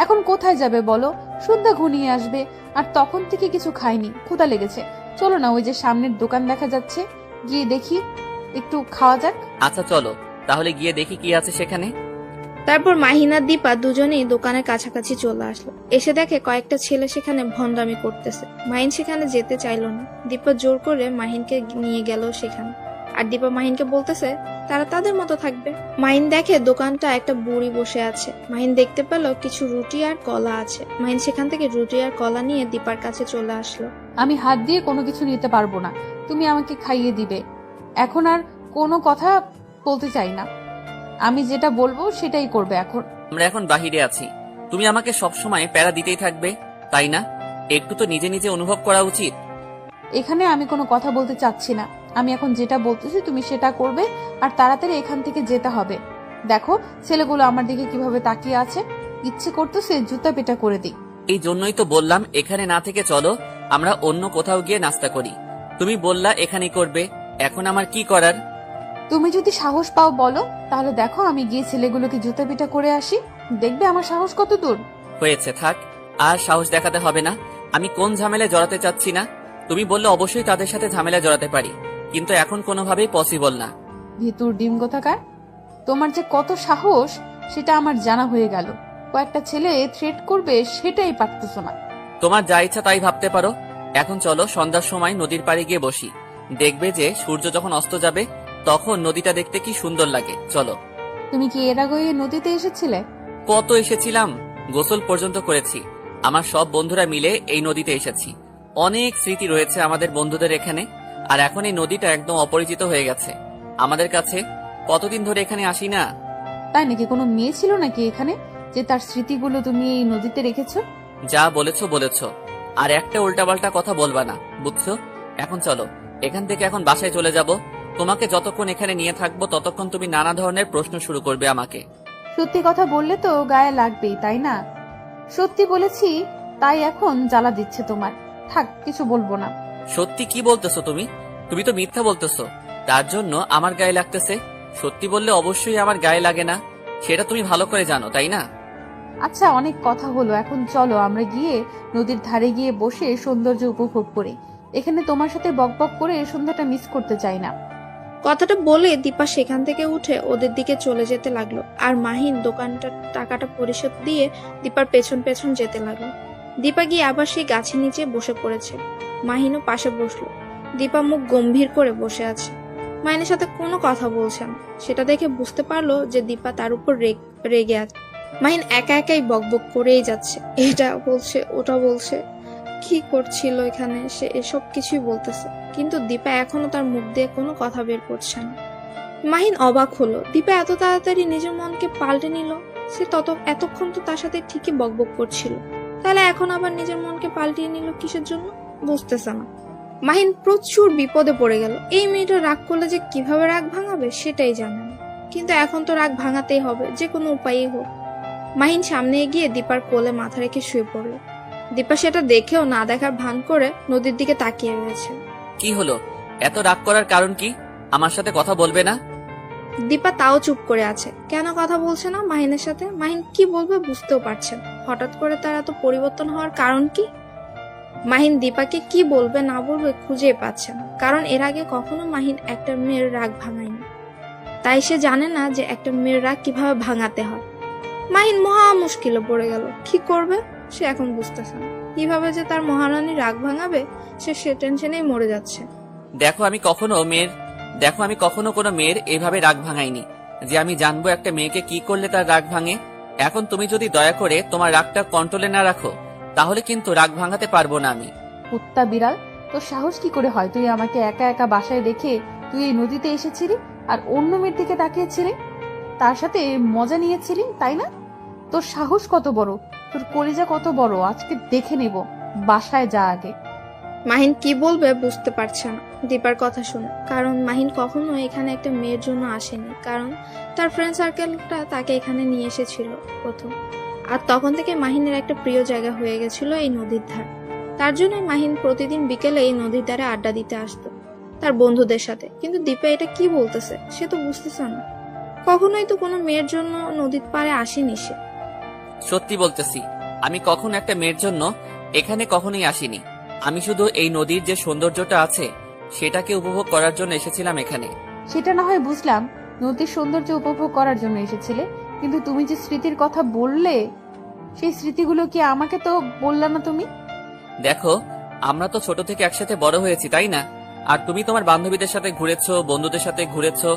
এখন কোথায় যাবে বলো? সন্ধ্যা ঘনিয়ে আসবে, আর তখন থেকে কিছু খাইনি, ক্ষুধা লেগেছে। চলো না, ওই যে সামনের দোকান দেখা যাচ্ছে, গিয়ে দেখি, একটু খাওয়া যাক। আচ্ছা চলো, তাহলে গিয়ে দেখি কি আছে সেখানে। তারপর মাহিন আর দীপা দুজনেই দোকানের কাছাকাছি চলে আসলো। এসে দেখে কয়েকটা ছেলে সেখানে ভন্ডামি করতেছে। মাহিন সেখানে যেতে চাইলো না। দীপা জোর করে মাহিনকে নিয়ে গেল সেখানে। আর দীপা মাহিনকে বলতেছে তারা তাদের মতো থাকবে। মাহিন দেখে দোকানটা একটা বুড়ি বসে আছে। মাহিন দেখতে পেল কিছু রুটি আর কলা আছে। মাহিন সেখান থেকে রুটি আর কলা নিয়ে দীপার কাছে চলে আসলো। আমি হাত দিয়ে কোনো কিছু নিতে পারবো না, তুমি আমাকে খাইয়ে দিবে। এখন আর কোনো কথা বলতে চাই না, আমি যেটা বলবো সেটাই করবে এখন। আমরা এখন বাহিরে আছি, তুমি আমাকে সবসময় প্যারা দিতেই থাকবে, তাই না? একটু তো নিজে নিজে অনুভব করা উচিত। এখানে আমি কোনো কথা বলতে চাচ্ছি না। আমি এখন যেটা বলতেছি তুমি সেটা করবে, আর তাড়াতাড়ি এখান থেকে যেতে হবে। দেখো ছেলেগুলো আমার দিকে কিভাবে তাকিয়ে আছে, ইচ্ছে করতেছে জুতা পেটা করে দিই। এই জন্যই তো বললাম এখানে না থেকে চলো আমরা অন্য কোথাও গিয়ে নাস্তা করি। তুমি বললা এখানেই করবে, এখন আমার কি করার? তুমি যদি সাহস পাও বলো, তাহলে দেখো আমি গিয়ে ছেলেগুলোকে জুতা পেটা করে আসি, দেখবে আমার সাহস কত দূর। হয়েছে, থাক, আর সাহস দেখাতে হবে না। আমি কোন ঝামেলায় জড়াতে চাচ্ছি না। তুমি বললে অবশ্যই তাদের সাথে ঝামেলায় জড়াতে পারি, কিন্তু এখন কোনোভাবেই পসিবল না। ভিতুর ডিম কোথাকার, তোমার যে কত সাহস সেটা আমার জানা হয়ে গেল। কয়েকটা ছেলে থ্রেট করবে সেটাই পারতেছো না। তোমার যা ইচ্ছা তাই ভাবতে পারো। এখন চলো সন্ধ্যার সময় নদীর পাড়ে গিয়ে বসি, দেখবে যে সূর্য যখন অস্ত যাবে তখন নদীটা দেখতে কি সুন্দর লাগে। চলো। তুমি কি এর আগে এই নদীতে এসেছিলে? কত এসেছিলাম, গোসল পর্যন্ত করেছি। আমার সব বন্ধুরা মিলে এই নদীতে এসেছি। অনেক স্মৃতি রয়েছে আমাদের বন্ধুদের এখানে। আর এখন এই নদীটা একদম অপরিচিত হয়ে গেছে আমাদের কাছে। কতদিন ধরে এখানে আসি না। তাই নাকি? কোনো মেয়ে ছিল নাকি এখানে যে তার স্মৃতিগুলো তুমি এই নদীতে রেখেছো? যা বলেছো বলেছো, আর একটা উল্টাপাল্টা কথা বলবা না, বুঝছো? এখন চলো, এখান থেকে এখন বাসায় চলে যাব। তোমাকে যতক্ষণ এখানে নিয়ে থাকবো ততক্ষণ তুমি নানা ধরনের প্রশ্ন শুরু করবে আমাকে। সত্যি কথা বললে তো গায়ে লাগবেই, তাই না? সত্যি বলেছি, তাই এখন জ্বালা দিচ্ছে তোমার। থাক, কিছু বলবো না। সত্যি কি বলতেছো তুমি? তুমি তো মিথ্যা বলতেছো, তার জন্য আমার গায়ে লাগতেছে। সত্যি বললে অবশ্যই আমার গায়ে লাগে না। সেটা তুমি ভালো করে জানো, তাই না? আচ্ছা, অনেক কথা হলো, এখন চলো আমরা গিয়ে নদীর ধারে গিয়ে বসে সৌন্দর্য উপভোগ করি। এখানে তোমার সাথে বকবক করে এই সন্ধ্যাটা মিস করতে চাই না। কথাটা বলে দীপা সেখান থেকে উঠে ওদের দিকে চলে যেতে লাগলো, আর মাহিন দোকানটার টাকাটা পরিশোধ দিয়ে দীপার পেছন পেছন যেতে লাগলো। দীপা গিয়ে আবার সেই গাছের নিচে বসে পড়েছে। মাহিনও পাশে বসলো। দীপা মুখ গম্ভীর করে বসে আছে, মাহিনের সাথে কোনো কথা বলছে না। সেটা দেখে বুঝতে পারলো যে দীপা তার উপর রেগে আছে। মাহিন একা একাই বকবক করেই যাচ্ছে, এটা বলছে ওটা বলছে। কি করছিল এখানে সে, এসব কিছুই বলতেছে, কিন্তু দীপা এখনো তার মুখ দিয়ে কোনো কথা বের করছে না। মাহিন অবাক হলো, দীপা এত তাড়াতাড়ি নিজের মনকে পাল্টে নিল। সে এতক্ষণ তো তার সাথে ঠিকই বকবক করছিল, তাহলে এখন আবার নিজের মনকে পাল্টিয়ে নিল কিসের জন্য, বুঝতেছে না। মাহিন প্রচুর বিপদে পড়ে গেল। এই মেয়েটা রাগ করলে যে কিভাবে রাগ ভাঙাবে সেটাই জানে না, কিন্তু এখন তো রাগ ভাঙাতেই হবে, যে কোনো উপায়ই হোক। মাহিন সামনে এগিয়ে দীপার কোলে মাথা রেখে শুয়ে পড়ল। দীপা সেটা দেখেও না দেখার ভান করে নদীর দিকে তাকিয়ে রয়েছে। কি হলো? এত রাগ করার কারণ কি? আমার সাথে কথা বলবে না? দীপা তাও চুপ করে আছে। কেন কথা বলছে না মাহিনের সাথে? মাহিন কি বলবে বুঝতেও পারছে না। হঠাৎ করে তার এত পরিবর্তন হওয়ার কারণ কি? মাহিন দীপাকে কি বলবে না বলবে খুঁজে পাচ্ছে না, কারণ এর আগে কখনো মাহিন একটা মেয়ের রাগ ভাঙায়নি। তাই সে জানে না যে একটা মেয়ের রাগ কিভাবে ভাঙাতে হয়। মাহিন মহা মুশকিলে পড়ে গেল। কি করবে সে এখন বুঝতেছে না। কিভাবে যে তার মহারানী রাগ ভাঙাবে সে টেনশনেই মরে যাচ্ছে। দেখো আমি কখনো কোনো মেয়ের এভাবে রাগ ভাঙাইনি যে আমি জানবো একটা মেয়েকে কি করলে তার রাগ ভাঙে। এখন তুমি যদি দয়া করে তোমার রাগটা কন্ট্রোলে না রাখো, তাহলে কিন্তু রাগ ভাঙাতে পারবো না আমি। কুত্তা বিড়াল, তোর সাহস কি করে হয়? তুই আমাকে একা একা বাসায় রেখে তুই এই নদীতে এসেছিলি আর অন্য মেয়ের দিকে তাকিয়েছিলি, তার সাথে মজা নিয়েছিলি, তাই না? তোর সাহস কত বড়, তোর কলিজা কত বড়, আজকে দেখে নেব। বাসায় যা আগে। মাহিন কি বলবে বুঝতে পারছে না দীপার কথা শুনে, কারণ মাহিন কখনো এখানে একটা মেয়ের জন্য আসেনি, কারণ তার ফ্রেন্ড সার্কেলটা তাকে এখানে নিয়ে এসেছিল প্রথম। আর তখন থেকে মাহিনের একটা প্রিয় জায়গা হয়ে গেছিল এই নদীর ধার। তার জন্যই মাহিন প্রতিদিন বিকেলে এই নদীর ধারে আড্ডা দিতে আসতো তার বন্ধুদের সাথে। কিন্তু দীপা এটা কি বলতেছে সে তো বুঝতেছে না। কখনোই তো কোনো মেয়ের জন্য নদীর পাড়ে আসেনি সে। সত্যি বলতেছি, আমি কখনো একটা মেয়ের জন্য এখানে কখনোই আসিনি। আমি শুধু এই নদীর যে সৌন্দর্যটা আছে সেটাকে উপভোগ করার জন্য এসেছিলাম এখানে। সেটা না হয় বুঝলাম, নদীর সৌন্দর্য উপভোগ করার জন্য এসেছিলে, কিন্তু তুমি যে স্মৃতির কথা বললে সেই স্মৃতিগুলো কি আমাকে তো বললা না তুমি? দেখো, আমরা তো ছোট থেকে একসাথে বড় হয়েছি, তাই না? আর তুমি তোমার বান্ধবীদের সাথে ঘুরেছো, বন্ধুদের সাথে ঘুরেছো।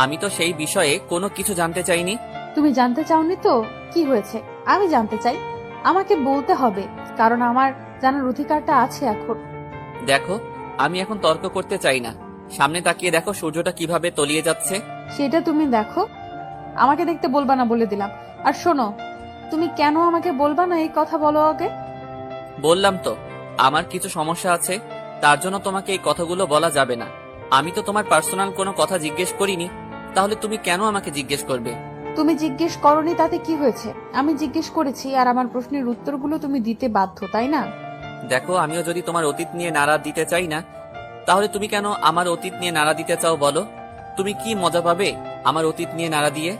আমি তো সেই বিষয়ে কোনো কিছু জানতে চাইনি। তুমি জানতে চাওনি তো কি হয়েছে? আমি জানতে চাই, আমাকে বলতে হবে, কারণ আমার জানার অধিকারটা আছে এখন। দেখো, আমি এখন তর্ক করতে চাই না। সামনে তাকিয়ে দেখো সূর্যটা কিভাবে তলিয়ে যাচ্ছে। সেটা তুমি দেখো, আমাকে দেখতে বলবা না বলে দিলাম। আর শোনো, তুমি কেন আমাকে বলবা না এই কথা বলো আগে। বললাম তো, আমার কিছু সমস্যা আছে, তার জন্য তোমাকে এই কথাগুলো বলা যাবে না। আমি তো তোমার পার্সোনাল কোনো কথা জিজ্ঞেস করিনি, তাহলে তুমি কেন আমাকে জিজ্ঞেস করবে? তুমি জিজ্ঞেস করনি তাতে কি হয়েছে? আমি জিজ্ঞেস করেছি, আর আমার প্রশ্নের উত্তরগুলো তুমি দিতে বাধ্য, তাই না? দেখো, আমিও যদি তোমার অতীত নিয়ে নাড়া দিতে চাই না, তাহলে তুমি কেন আমার অতীত নিয়ে নাড়া দিতে চাও বলো? তুমি কি মজা পাবে আমার অতীত নিয়ে নাড়া দিয়ে?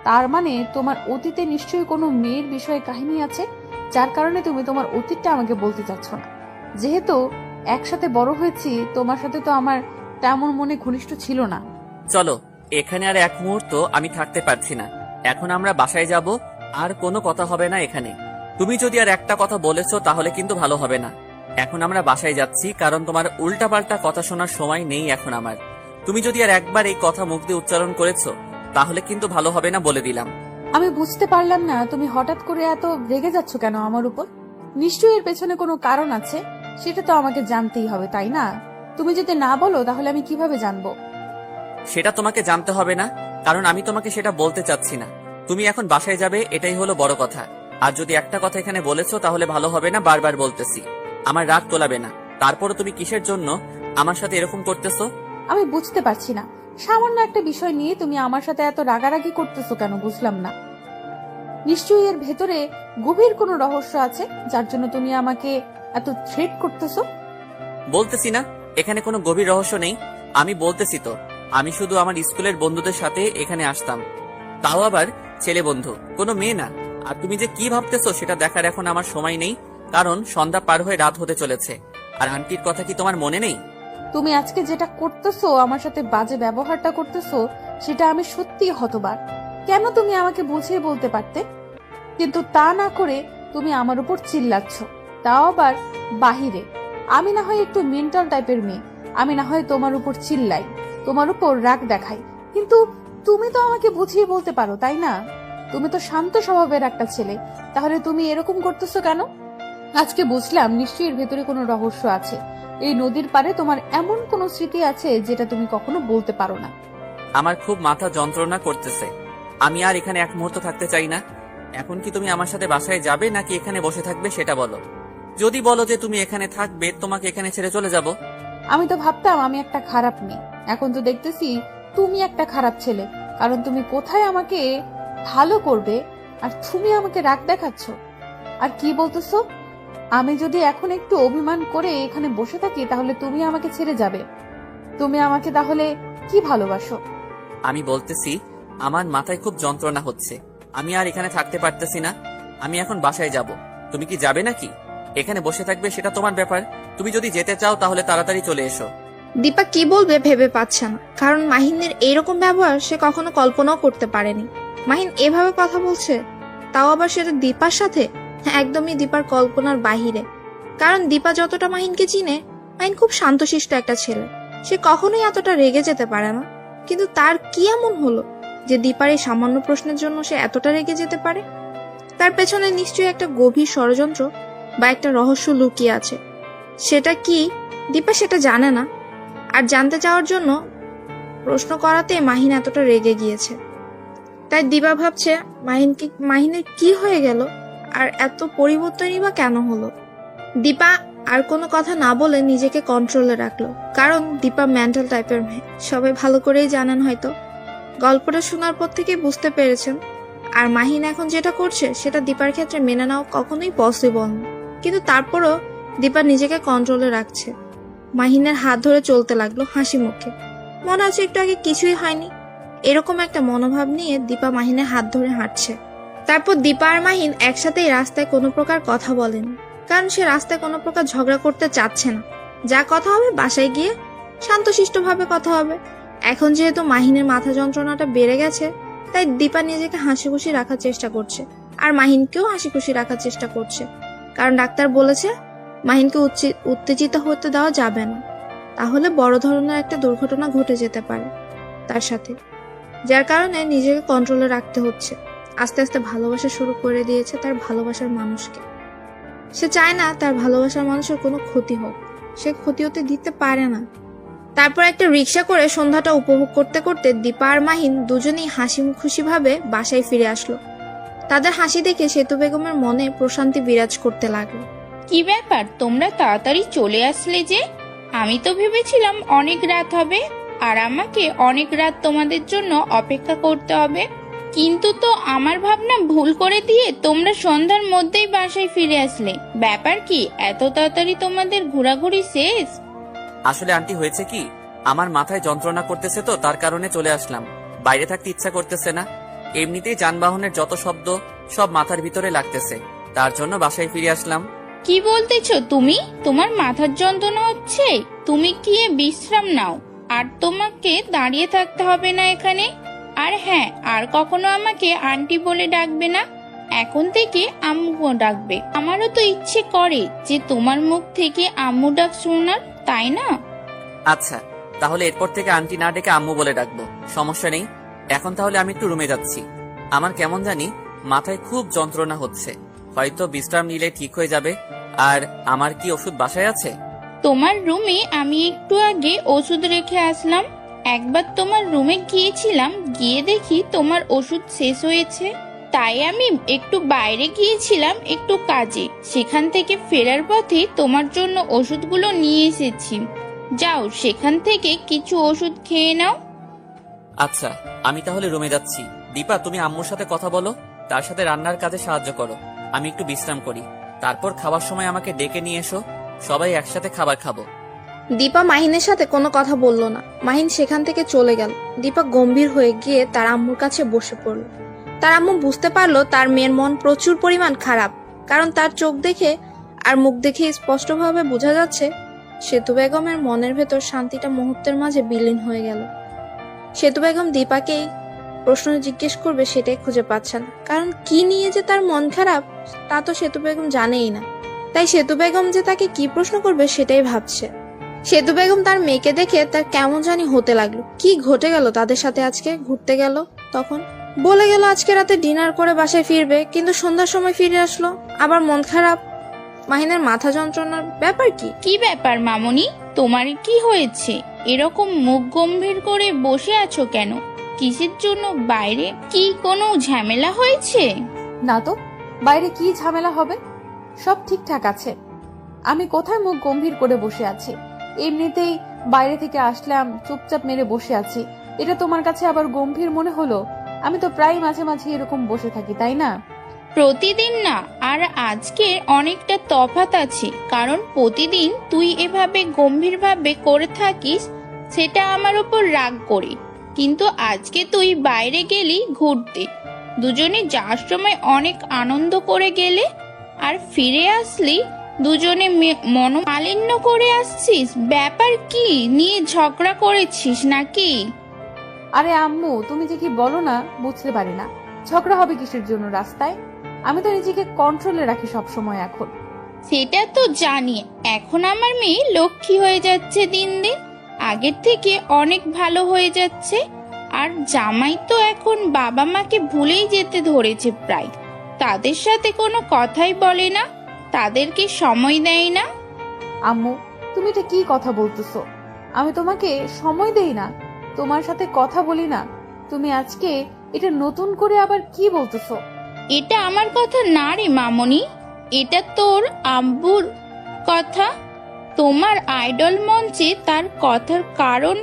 তার মানে তোমার অতীতে নিশ্চয়ই কোনো মেয়ের বিষয়ে কাহিনী আছে, যার কারণে তুমি তোমার অতীতটা আমাকে বলতে চাচ্ছ না। যেহেতু একসাথে বড় হয়েছি, তোমার সাথে তো আমার তেমন মনে ঘনিষ্ঠ ছিল না। চলো, এখানে আর এক মুহূর্ত আমি থাকতে পারছি না। এখন আমরা বাসায় যাব, আর কোনো কথা হবে না এখানে। তুমি যদি আর একটা কথা বলেছো তাহলে কিন্তু ভালো হবে না। এখন আমরা বাসায় যাচ্ছি, কারণ তোমার উল্টাপাল্টা কথা শোনার সময় নেই এখন আমার। তুমি যদি আর একবার এই কথা মুখ দিয়ে উচ্চারণ করেছো তাহলে কিন্তু ভালো হবে না, বলে দিলাম। আমি বুঝতে পারলাম না তুমি হঠাৎ করে এত রেগে যাচ্ছ কেন আমার উপর। নিশ্চয়ই এর পেছনে কোনো কারণ আছে, সেটা তো আমাকে জানতেই হবে, তাই না? তুমি যদি না বলো তাহলে আমি কিভাবে জানবো? সেটা তোমাকে জানতে হবে না, কারণ আমি তোমাকে সেটা বলতে চাচ্ছি না। তুমি এখন বাসায় যাবে, এটাই হলো বড় কথা। আর যদি একটা কথা এখানে বলেছো তাহলে ভালো হবে না, বারবার বলতেছি। আমার রাগ তোলাবে না। তারপরে তুমি কিসের জন্য আমার সাথে এরকম করতেছো? আমি বুঝতে পারছি না, সামান্য একটা বিষয় নিয়ে তুমি আমার সাথে এত রাগারাগি করতেছো কেন, বুঝলাম না। নিশ্চয়ই এর ভেতরে গভীর কোনো রহস্য আছে, যার জন্য তুমি আমাকে এত থ্রেট করতেছো। বলতেছি না এখানে কোনো গভীর রহস্য নেই। আমি বলতেছি তো, আমি শুধু আমার স্কুলের বন্ধুদের সাথে এখানে আসতাম, তাও আবার ছেলে বন্ধু, কোনো মেয়ে না। আর তুমি যে কি ভাবতেছো সেটা দেখার এখন আমার সময় নেই, কারণ সন্ধ্যা পার হয়ে রাত হতে চলেছে। আর আন্টির কথা কি তোমার মনে নেই? তুমি আজকে যেটা করতেছো, আমার সাথে বাজে ব্যবহারটা করতেছো, সেটা আমি সত্যিই হতবাক। কেন তুমি আমাকে বুঝিয়ে বলতে পারতে? কিন্তু তা না করে তুমি আমার উপর চিল্লাচ্ছ, তাও আবার বাহিরে। আমি না হয় একটু মেন্টাল টাইপের মেয়ে, আমি না হয় তোমার উপর চিল্লাই, তোমার উপর রাগ দেখাই, কিন্তু তুমি তো আমাকে বুঝিয়ে বলতে পারো, তাই না? তুমি তো শান্ত স্বভাবের একটা ছেলে, তাহলে তুমি এরকম করতেছো কেন? আজকে বুঝলাম নিশ্চয়ই এর ভেতরে কোনো রহস্য আছে। এই নদীর পারে তোমার এমন কোনো স্মৃতি আছে যেটা তুমি কখনো বলতে পারো না। আমার খুব মাথা যন্ত্রণা করতেছে। আমি আর এখানে এক মুহূর্ত থাকতে চাই না। এখন কি তুমি আমার সাথে বাসায় যাবে নাকি এখানে বসে থাকবে সেটা বলো। যদি বলো যে তুমি এখানে থাকবে, তোমাকে এখানে ছেড়ে চলে যাব। আমি তো ভাবতাম আমি একটা খারাপ মেয়ে, এখন তো দেখতেছি তুমি একটা খারাপ ছেলে। কারণ তুমি কোথায় আমাকে ভালো করবে আর তুমি আমাকে রাগ দেখাচ্ছ। আর কি বলতেছো? আমি যদি এখন একটু অভিমান করে এখানে বসে থাকি তাহলে তুমি আমাকে ছেড়ে যাবে? তুমি আমাকে তাহলে কি ভালোবাসো? আমি বলতেছি আমার মাথায় খুব যন্ত্রণা হচ্ছে, আমি আর এখানে থাকতে পারতেছি না। আমি এখন বাসায় যাব। তুমি কি যাবে নাকি এখানে বসে থাকবে সেটা তোমার ব্যাপার। তুমি যদি যেতে চাও তাহলে তাড়াতাড়ি চলে এসো। দীপা কি বলবে ভেবে পাচ্ছে না, কারণ মাহিনের এইরকম ব্যবহার সে কখনো কল্পনাও করতে পারেনি। মাহিন এভাবে কথা বলছে, তাও আবার সেটা দীপার সাথে, একদমই দীপার কল্পনার বাহিরে। কারণ দীপা যতটা মাহিনকে চিনে, মাহিন খুব শান্তশিষ্ট একটা ছেলে, সে কখনোই এতটা রেগে যেতে পারে না। কিন্তু তার কি এমন হলো যে দীপার এই সামান্য প্রশ্নের জন্য সে এতটা রেগে যেতে পারে? তার পেছনে নিশ্চয়ই একটা গভীর ষড়যন্ত্র বা একটা রহস্য লুকিয়ে আছে। সেটা কি দীপা সেটা জানে না, আর জানতে চাওয়ার জন্য প্রশ্ন করাতে মাহিন এতটা রেগে গিয়েছে। তাই দীপা ভাবছে মাহিনের কি হয়ে গেল, আর এত পরিবর্তনই বা কেন হলো। দীপা আর কোনো কথা না বলে নিজেকে কন্ট্রোলে রাখলো, কারণ দীপা মেন্টাল টাইপের মেয়ে, সবাই ভালো করেই জানেন হয়তো। গল্পটা শোনার পর থেকে বুঝতে পেরেছেন। আর মাহিন এখন যেটা করছে সেটা দীপার ক্ষেত্রে মেনে নেওয়া কখনোই পসিবল না, কিন্তু তারপরও দীপা নিজেকে কন্ট্রোলে রাখছে। মাহিনের হাত ধরে চলতে লাগলো হাসি মুখে, মনে হচ্ছে একটু আগে কিছুই হয়নি। এরকম একটা মনোভাব নিয়ে দীপা মাহিনের হাত ধরে হাঁটছে। তারপর দীপা আর মাহিন একসাথেই রাস্তায় কোনো প্রকার কথা বলেন, কারণ সে রাস্তায় কোনো প্রকার ঝগড়া করতে চাচ্ছে না। যা কথা হবে বাসায় গিয়ে শান্তশিষ্টভাবে কথা হবে। এখন যেহেতু মাহিনের মাথা যন্ত্রণাটা বেড়ে গেছে, তাই দীপা নিজেকে হাসি খুশি রাখার চেষ্টা করছে, আর মাহিনকেও হাসি খুশি রাখার চেষ্টা করছে। কারণ ডাক্তার বলেছে মাহিনকে উত্তেজিত হতে দেওয়া যাবে না, তাহলে বড় ধরনের একটা দুর্ঘটনা ঘটে যেতে পারে তার সাথে, যার কারণে নিজেকে কন্ট্রোলে রাখতে হচ্ছে। আস্তে আস্তে ভালোবাসা শুরু করে দিয়েছে তার ভালোবাসার মানুষকে। সে চায় না তার ভালোবাসার মানুষের কোনো ক্ষতি হোক, সে ক্ষতি হতে দিতে পারে না। তারপর একটা রিক্সা করে সন্ধ্যাটা উপভোগ করতে করতে দীপা আর মাহিন দুজনেই হাসি খুশি ভাবে বাসায় ফিরে আসলো। তাদের হাসি দেখে সেতু বেগমের মনে প্রশান্তি বিরাজ করতে লাগলো। কি ব্যাপার, তোমরা তাড়াতাড়ি চলে আসলে যে? আমি তো ভেবেছিলাম অনেক রাত হবে আর আমাকে অনেক রাত তোমাদের জন্য অপেক্ষা করতে হবে, কিন্তু তো আমার ভাবনা ভুল করে দিয়ে তোমরা সন্ধ্যার মধ্যেই বাসায় ফিরে আসলে। ব্যাপার কি, এত তাড়াতাড়ি তোমাদের ঘোরাঘুরি শেষ? আসলে আন্টি হয়েছে কি, আমার মাথায় যন্ত্রণা করতেছে তো তার কারণে চলে আসলাম। বাইরে থাকতে ইচ্ছা করতেছে না। এমনিতেই যানবাহনের যত শব্দ সব মাথার ভিতরে লাগতেছে, তার জন্য বাসায় ফিরে আসলাম। কি বলতেছো তুমি? তোমার মাথার যন্ত্রণা হচ্ছে? তুমি গিয়ে বিশ্রাম নাও, আর তোমাকে দাঁড়িয়ে থাকতে হবে না এখানে। আর হ্যাঁ, আর কখনো আমাকে আন্টি বলে ডাকবে না, এখন থেকে আম্মু ডাকবে। আমারও তো ইচ্ছে করে যে তোমার মুখ থেকে আম্মু ডাক শোনার, তাই না? আচ্ছা, তাহলে এরপর থেকে আন্টি না ডেকে আম্মু বলে ডাকবো, সমস্যা নেই। এখন তাহলে আমি একটু রুমে যাচ্ছি। আমার কেমন জানি মাথায় খুব যন্ত্রণা হচ্ছে, হয়তো বিশ্রাম নিলে ঠিক হয়ে যাবে। আর আমার কি ওষুধ বাসায় আছে? তোমার রুমে আমি একটু আগে ওষুধ রেখে আসলাম। একবার তোমার রুমে গিয়েছিলাম, গিয়ে দেখি তোমার ওষুধ শেষ হয়েছে, তাই আমি একটু বাইরে গিয়েছিলাম একটু কাজে। সেখান থেকে ফেরার পথে তোমার জন্য ওষুধগুলো নিয়ে এসেছি। যাও, সেখান থেকে কিছু ওষুধ খেয়ে নাও। আচ্ছা, আমি তাহলে রুমে যাচ্ছি। দীপা, তুমি আম্মুর সাথে কথা বলো, তার সাথে রান্নার কাজে সাহায্য করো। আমি একটু বিশ্রাম করি, তারপর খাবার সময় আমাকে ডেকে নিয়ে এসো, সবাই একসাথে খাবার খাবো। দীপা মাহিনের সাথে কোনো কথা বলল না। মাহিন সেখান থেকে চলে গেল। দীপা গম্ভীর হয়ে গিয়ে তার আম্মুর কাছে বসে পড়ল। তার আম্মু বুঝতে পারলো তার মেয়ের মন প্রচুর পরিমাণ খারাপ, কারণ তার চোখ দেখে আর মুখ দেখে স্পষ্টভাবে বোঝা যাচ্ছে সেতু বেগমের মনের ভেতর শান্তিটা মুহূর্তের মাঝে বিলীন হয়ে গেল। সেতু বেগম দীপাকেই প্রশ্ন জিজ্ঞেস করবে সেটাই খুঁজে পাচ্ছে না, কারণ কি নিয়ে যে তার মন খারাপ তা তো সেতু বেগম জানেই না। তাই সেতু বেগম যে তাকে কি প্রশ্ন করবে সেটাই ভাবছে। সেতু বেগম তার মেয়েকে দেখে তার কেমন জানি হতে লাগলো। কি ঘটে গেল তাদের সাথে? আজকে ঘুরতে গেল, তখন বলে গেল আজকে রাতে ডিনার করে বাসায় ফিরবে, কিন্তু সন্ধ্যার সময় ফিরে আসলো, আবার মন খারাপ। মাহিনের মাথা যন্ত্রণার ব্যাপার কি? কি ব্যাপার মামনি, তোমার কি হয়েছে? এরকম মুখ গম্ভীর করে বসে আছো কেন? কিসের জন্য? বাইরে কি কোনো ঝামেলা হয়েছে? না তো, বাইরে কি ঝামেলা হবে? সব ঠিকঠাক আছে। আমি কোথায় মুখ গম্ভীর করে বসে আছি? এমনিতেই বাইরে থেকে আসলাম, চুপচাপ মেরে বসে আছি। এটা তোমার কাছে আবার গম্ভীর মনে হলো? আমি তো প্রায় মাঝে মাঝে এরকম বসে থাকি, তাই না? প্রতিদিন না, আর আজকে অনেকটা তফাৎ আছে, কারণ প্রতিদিন তুই এভাবে গম্ভীরভাবে করে থাকিস, সেটা আমার উপর রাগ করে। কিন্তু আজকে তুই বাইরে গেলি ঘুরতে, দুজনে যাওয়ার সময় অনেক আনন্দ করে গেলে, আর ফিরে আসলি দুজনে মনোমালিন্য করে আসছিস। ব্যাপার কি? নিয়ে ঝগড়া করেছিস নাকি? আরে আম্মু, তুমি যে কি বলো না বুঝতে পারি না। ঝগড়া হবে কিসের জন্য রাস্তায়? আমি তো নিজেকে কন্ট্রোলে রাখি সব সময় এখন। সেটা তো জানি। এখন আমার মেয়ে লক্ষ্মী হয়ে যাচ্ছে দিন দিন, আগের থেকে অনেক ভালো হয়ে যাচ্ছে। আর জামাই তো এখন বাবা মাকে ভুলেই যেতে ধরেছে প্রায়। তাদের সাথে কোনো কথাই বলে না, তাদেরকে সময় দেয় না। আম্মু, তুমি এটা কি কথা বলতেছো? আমি তোমাকে সময় দেই না, তোমার সাথে কথা বলি না? তুমি আজকে এটা নতুন করে আবার কি বলতেছো? এটা আমার কথা না রে মামনি, এটা তোর আব্বুর কথা। তোমার আইডল মঞ্চে তার কথার কারণ,